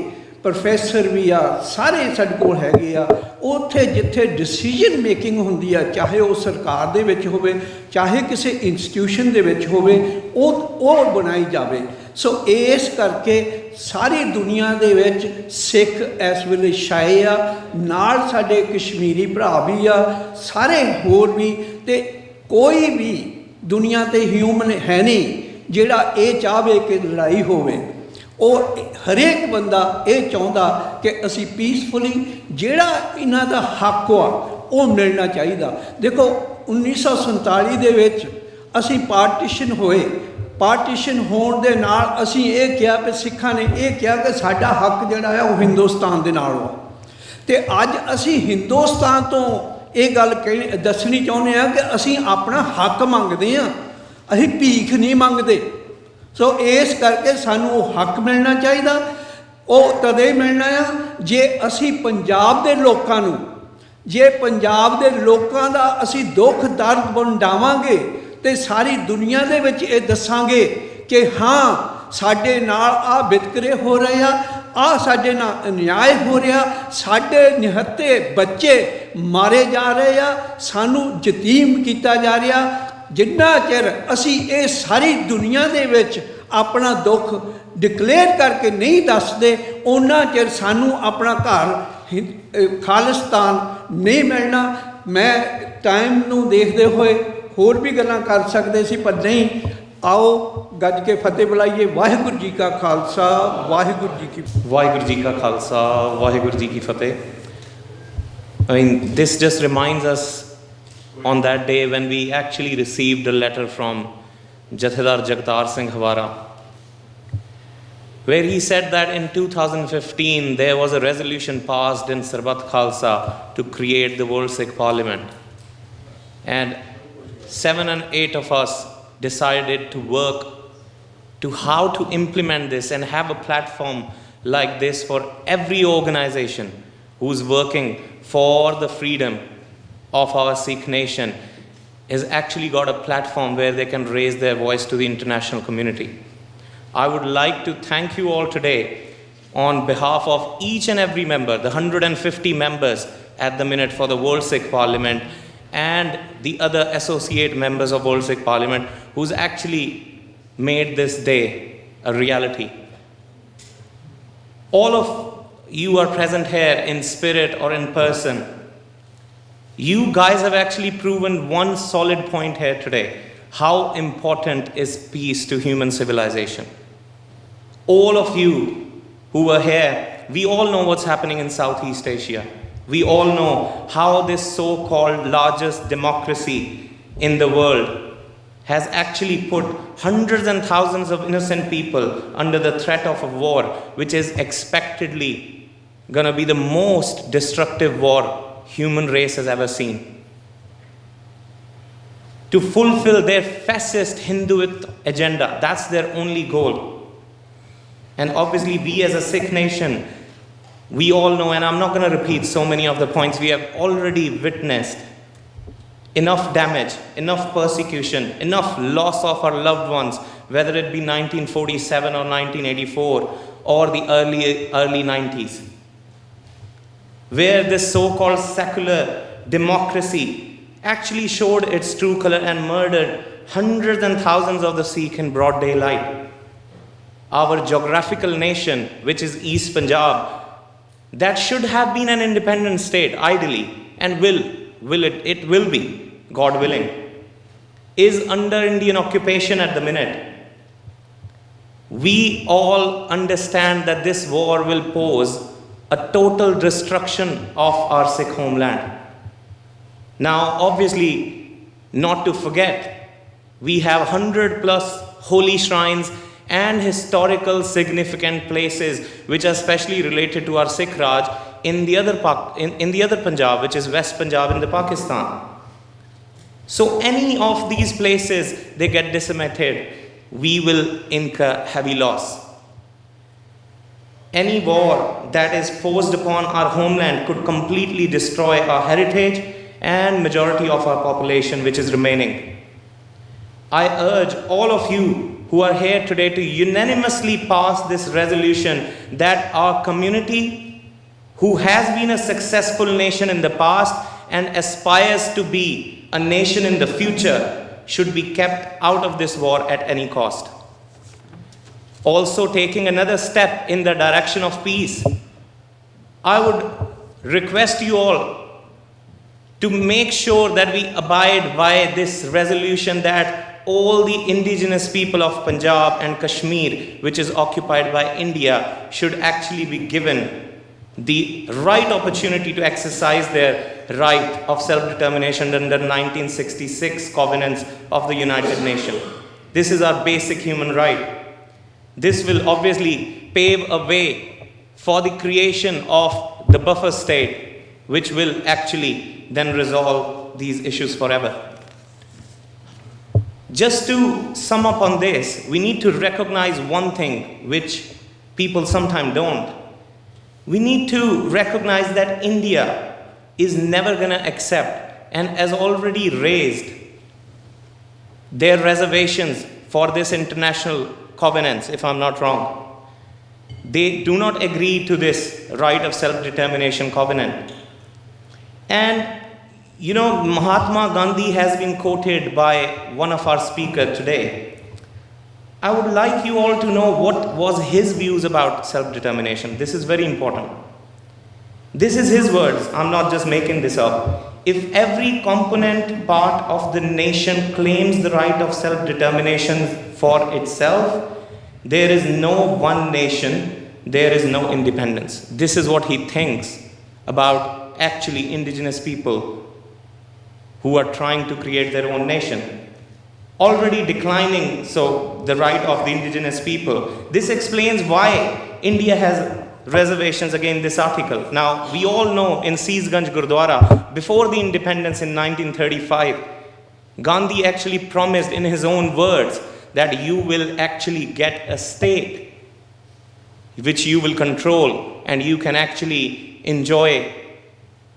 ਪ੍ਰੋਫੈਸਰ ਵੀ ਆ, ਸਾਰੇ ਸਾਡੇ ਕੋਲ ਹੈਗੇ ਆ, ਉੱਥੇ ਜਿੱਥੇ ਡਿਸੀਜਨ ਮੇਕਿੰਗ ਹੁੰਦੀ ਆ, ਚਾਹੇ ਉਹ ਸਰਕਾਰ ਦੇ ਵਿੱਚ ਹੋਵੇ, ਚਾਹੇ ਕਿਸੇ ਇੰਸਟੀਟਿਊਸ਼ਨ ਦੇ ਵਿੱਚ ਹੋਵੇ, ਉਹ ਬਣਾਈ ਜਾਵੇ। ਸੋ ਇਸ ਕਰਕੇ ਸਾਰੀ ਦੁਨੀਆ ਦੇ ਵਿੱਚ ਸਿੱਖ ਇਸ ਵੇਲੇ ਛਾਏ ਆ, ਨਾਲ ਸਾਡੇ ਕਸ਼ਮੀਰੀ ਭਰਾ ਵੀ ਆ, ਸਾਰੇ ਹੋਰ ਵੀ, ਅਤੇ ਕੋਈ ਵੀ ਦੁਨੀਆ 'ਤੇ ਹਿਊਮਨ ਹੈ ਨਹੀਂ ਜਿਹੜਾ ਇਹ ਚਾਹਵੇ ਕਿ ਲੜਾਈ ਹੋਵੇ। ਉਹ ਹਰੇਕ ਬੰਦਾ ਇਹ ਚਾਹੁੰਦਾ ਕਿ ਅਸੀਂ ਪੀਸਫੁਲੀ, ਜਿਹੜਾ ਇਹਨਾਂ ਦਾ ਹੱਕ ਆ ਉਹ ਮਿਲਣਾ ਚਾਹੀਦਾ। ਦੇਖੋ 1947 ਦੇ ਵਿੱਚ ਅਸੀਂ ਪਾਰਟੀਸ਼ਨ ਹੋਏ, ਪਾਰਟੀਸ਼ਨ ਹੋਣ ਦੇ ਨਾਲ ਅਸੀਂ ਇਹ ਕਿਹਾ ਕਿ ਸਿੱਖਾਂ ਨੇ ਇਹ ਕਿਹਾ ਕਿ ਸਾਡਾ ਹੱਕ ਜਿਹੜਾ ਆ ਉਹ ਹਿੰਦੁਸਤਾਨ ਦੇ ਨਾਲ ਆ, ਅਤੇ ਅੱਜ ਅਸੀਂ ਹਿੰਦੁਸਤਾਨ ਤੋਂ ਇਹ ਗੱਲ ਦੱਸਣੀ ਚਾਹੁੰਦੇ ਹਾਂ ਕਿ ਅਸੀਂ ਆਪਣਾ ਹੱਕ ਮੰਗਦੇ ਹਾਂ, ਅਸੀਂ ਭੀਖ ਨਹੀਂ ਮੰਗਦੇ। ਸੋ ਇਸ ਕਰਕੇ ਸਾਨੂੰ ਉਹ ਹੱਕ ਮਿਲਣਾ ਚਾਹੀਦਾ। ਉਹ ਤਦੇ ਹੀ ਮਿਲਣਾ ਆ ਜੇ ਅਸੀਂ ਪੰਜਾਬ ਦੇ ਲੋਕਾਂ ਨੂੰ, ਜੇ ਪੰਜਾਬ ਦੇ ਲੋਕਾਂ ਦਾ ਅਸੀਂ ਦੁੱਖ ਦਰਦ ਵੰਡਾਵਾਂਗੇ ਅਤੇ ਸਾਰੀ ਦੁਨੀਆ ਦੇ ਵਿੱਚ ਇਹ ਦੱਸਾਂਗੇ ਕਿ ਹਾਂ ਸਾਡੇ ਨਾਲ ਆਹ ਵਿਤਕਰੇ ਹੋ ਰਹੇ ਆ, ਆਹ ਸਾਡੇ ਨਾਲ ਅਨਿਆਏ ਹੋ ਰਿਹਾ, ਸਾਡੇ ਨਿਹੱਤੇ ਬੱਚੇ ਮਾਰੇ ਜਾ ਰਹੇ ਆ, ਸਾਨੂੰ ਯਤੀਮ ਕੀਤਾ ਜਾ ਰਿਹਾ। ਜਿੰਨਾ ਚਿਰ ਅਸੀਂ ਇਹ ਸਾਰੀ ਦੁਨੀਆ ਦੇ ਵਿੱਚ ਆਪਣਾ ਦੁੱਖ ਡਿਕਲੇਅਰ ਕਰਕੇ ਨਹੀਂ ਦੱਸਦੇ, ਓਨਾ ਚਿਰ ਸਾਨੂੰ ਆਪਣਾ ਘਰ ਖਾਲਿਸਤਾਨ ਨਹੀਂ ਮਿਲਣਾ। ਮੈਂ ਟਾਈਮ ਨੂੰ ਦੇਖਦੇ ਹੋਏ ਹੋਰ ਵੀ ਗੱਲਾਂ ਕਰ ਸਕਦੇ ਸੀ, ਪਰ ਨਹੀਂ। ਆਓ ਗੱਜ ਕੇ ਫਤਿਹ ਬੁਲਾਈਏ। ਵਾਹਿਗੁਰੂ ਜੀ ਕਾ ਖਾਲਸਾ, ਵਾਹਿਗੁਰੂ ਜੀ ਕੀ ਫਤਿਹ। ਵਾਹਿਗੁਰੂ ਜੀ ਕਾ ਖਾਲਸਾ, ਵਾਹਿਗੁਰੂ ਜੀ ਕੀ ਫਤਿਹ। I mean, this just reminds us on that day when we actually received a letter from Jathedar Jagtar Singh Hawara, where he said that in 2015 there was a resolution passed in Sarbat Khalsa to create the World Sikh Parliment. And 7 and 8 of us decided to work to how to implement this and have a platform like this for every organization who's working for the freedom of our Sikh nation has actually got a platform where they can raise their voice to the international community. I would like to thank you all today on behalf of each and every member, the 150 members at the minute for the World Sikh Parliament and the other associate members of World Sikh Parliament who's actually made this day a reality. all of you are present here in spirit or in person. You guys have actually proven one solid point here today. How important is peace to human civilization? All of you who were here, we all know what's happening in Southeast Asia. We all know how this so-called largest democracy in the world has actually put hundreds and thousands of innocent people under the threat of a war, which is expectedly going to be the most destructive war human race has ever seen. To fulfill their fascist Hinduist agenda, that's their only goal. And obviously we as a Sikh nation, we all know, and I'm not going to repeat so many of the points, we have already witnessed enough damage, enough persecution, enough loss of our loved ones, whether it be 1947 or 1984 or the early 90s, where this so-called secular democracy actually showed its true color and murdered hundreds and thousands of the Sikh in broad daylight. Our geographical nation, which is East Punjab, that should have been an independent state, ideally, and it will be, God willing, is under Indian occupation at the minute. We all understand that this war will pose a total destruction of our Sikh homeland. Now, obviously, not to forget, we have 100+ holy shrines and historical significant places which are especially related to our Sikh Raj in the other Punjab, which is West Punjab in the Pakistan. So any of these places, they get decimated, we will incur heavy loss. Any war that is forced upon our homeland could completely destroy our heritage and majority of our population which is remaining. I urge all of you who are here today to unanimously pass this resolution that our community, who has been a successful nation in the past and aspires to be a nation in the future, should be kept out of this war at any cost. Also, taking another step in the direction of peace, I would request you all to make sure that we abide by this resolution that all the indigenous people of Punjab and Kashmir, which is occupied by India, should actually be given the right opportunity to exercise their right of self-determination under 1966 covenants of the United Nations. This is our basic human right. This will obviously pave a way for the creation of the buffer state, which will actually then resolve these issues forever. Just to sum up on this, we need to recognize one thing which people sometimes don't. We need to recognize that India is never going to accept and has already raised their reservations for this international covenants, if I'm not wrong. They do not agree to this right of self-determination covenant. And you know, Mahatma Gandhi has been quoted by one of our speakers today. I would like you all to know what was his views about self-determination. This is very important. This is his words. I'm not just making this up. If every component part of the nation claims the right of self-determination for itself, there is no one nation, there is no independence. This is what he thinks about actually indigenous people who are trying to create their own nation. Already declining, so the right of the indigenous people. This explains why India has reservations against this article. Now, we all know in Seesganj Gurdwara, before the independence in 1935, Gandhi actually promised in his own words that you will actually get a state which you will control and you can actually enjoy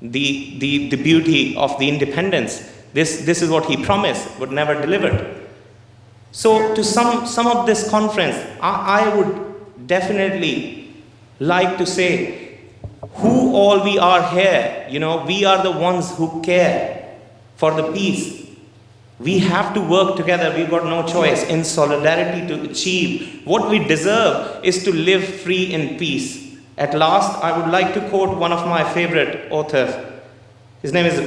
the beauty of the independence. This is what he promised, but never delivered. So to sum up this conference, I would definitely like to say who all we are here. You know, we are the ones who care for the peace. We have to work together. We've got no choice in solidarity to achieve what we deserve is to live free in peace. At last, I would like to quote one of my favorite authors. His name is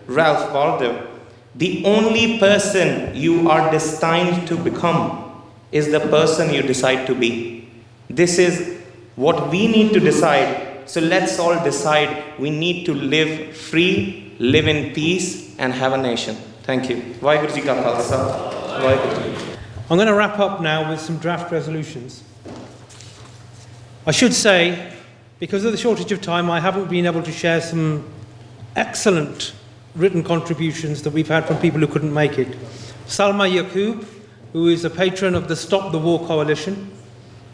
Ralph Waldo. The only person you are destined to become is the person you decide to be. This is what we need to decide. So let's all decide we need to live free, live in peace, and have a nation. Thank you. Vaheguru Ji Ka Khalsa. Vaheguru Ji. I'm going to wrap up now with some draft resolutions. I should say, because of the shortage of time, I haven't been able to share some excellent written contributions that we've had from people who couldn't make it. Salma Yaqub, who is a patron of the Stop the War Coalition.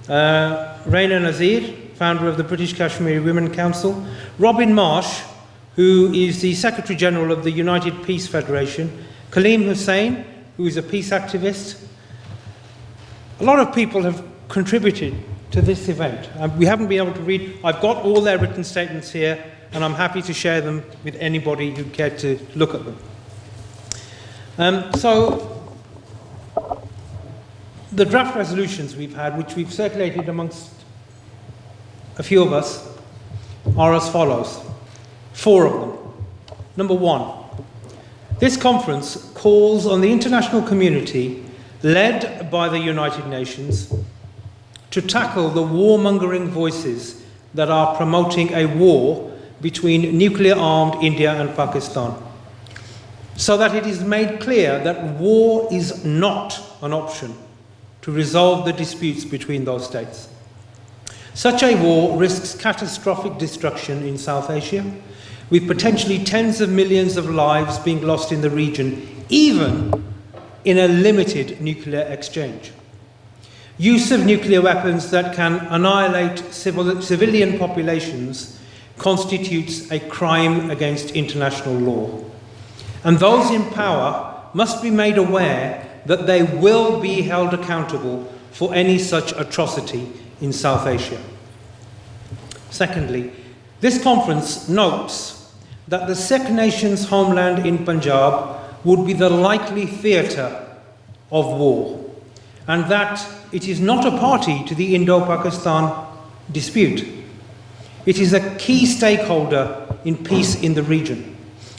Raina Nazir, founder of the British Kashmiri Women Council. Robin Marsh, who is the Secretary General of the United Peace Federation. Kaleem Hussain, who is a peace activist. A lot of people have contributed to this event. We haven't been able to read. I've got all their written statements here, and I'm happy to share them with anybody who cared to look at them. So, the draft resolutions we've had, which we've circulated amongst a few of us, are as follows. 4 of them. Number 1, this conference calls on the international community, led by the United Nations, to tackle the warmongering voices that are promoting a war between nuclear-armed India and Pakistan, so that it is made clear that war is not an option to resolve the disputes between those states. Such a war risks catastrophic destruction in South Asia, with potentially tens of millions of lives being lost in the region, even in a limited nuclear exchange. Use of nuclear weapons that can annihilate civilian populations constitutes a crime against international law. And those in power must be made aware that they will be held accountable for any such atrocity in South Asia. Secondly, this conference notes that the Sikh nation's homeland in Punjab would be the likely theatre of war, and that it is not a party to the Indo-Pakistan dispute. It is a key stakeholder in peace in the region.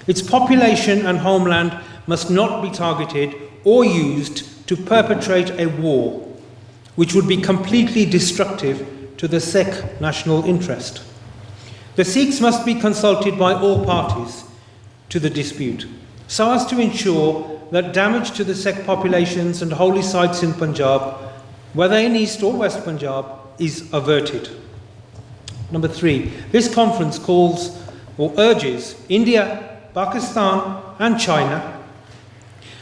Its population and homeland must not be targeted or used to perpetrate a war, which would be completely destructive to the Sikh national interest. The Sikhs must be consulted by all parties to the dispute, so as to ensure that damage to the Sikh populations and holy sites in Punjab, whether in East or West Punjab, is averted. Number 3, this conference calls or urges India, Pakistan and China,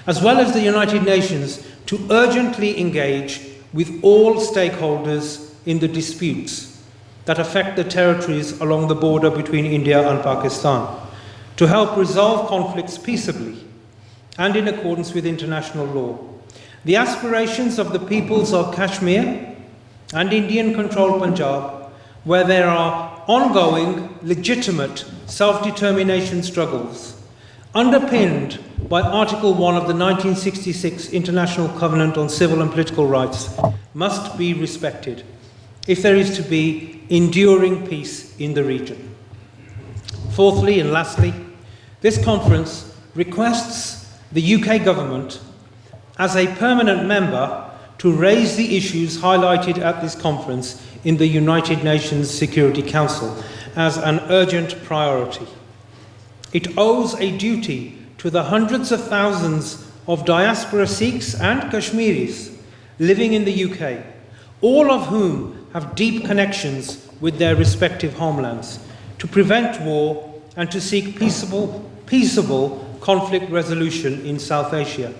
as well as the United Nations, to urgently engage with all stakeholders in the disputes that affect the territories along the border between India and Pakistan, to help resolve conflicts peaceably and in accordance with international law. The aspirations of the peoples of Kashmir and Indian-controlled Punjab, where there are ongoing, legitimate self-determination struggles, underpinned by Article 1 of the 1966 International Covenant on Civil and Political Rights, must be respected if there is to be enduring peace in the region. Fourthly and lastly, this conference requests the UK government, as a permanent member, to raise the issues highlighted at this conference in the United Nations Security Council as an urgent priority. It owes a duty to the hundreds of thousands of diaspora Sikhs and Kashmiris living in the UK, all of whom have deep connections with their respective homelands, to prevent war and to seek peaceable conflict resolution in South Asia.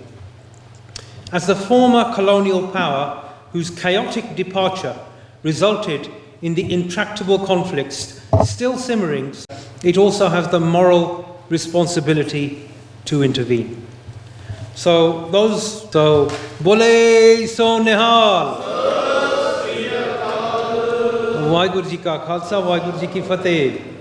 As the former colonial power whose chaotic departure resulted in the intractable conflicts still simmering, it also has the moral responsibility to intervene. So, Bole So Nihal. Vaheguru Ji Ka Khalsa, Vaheguru Ji Ki Fateh.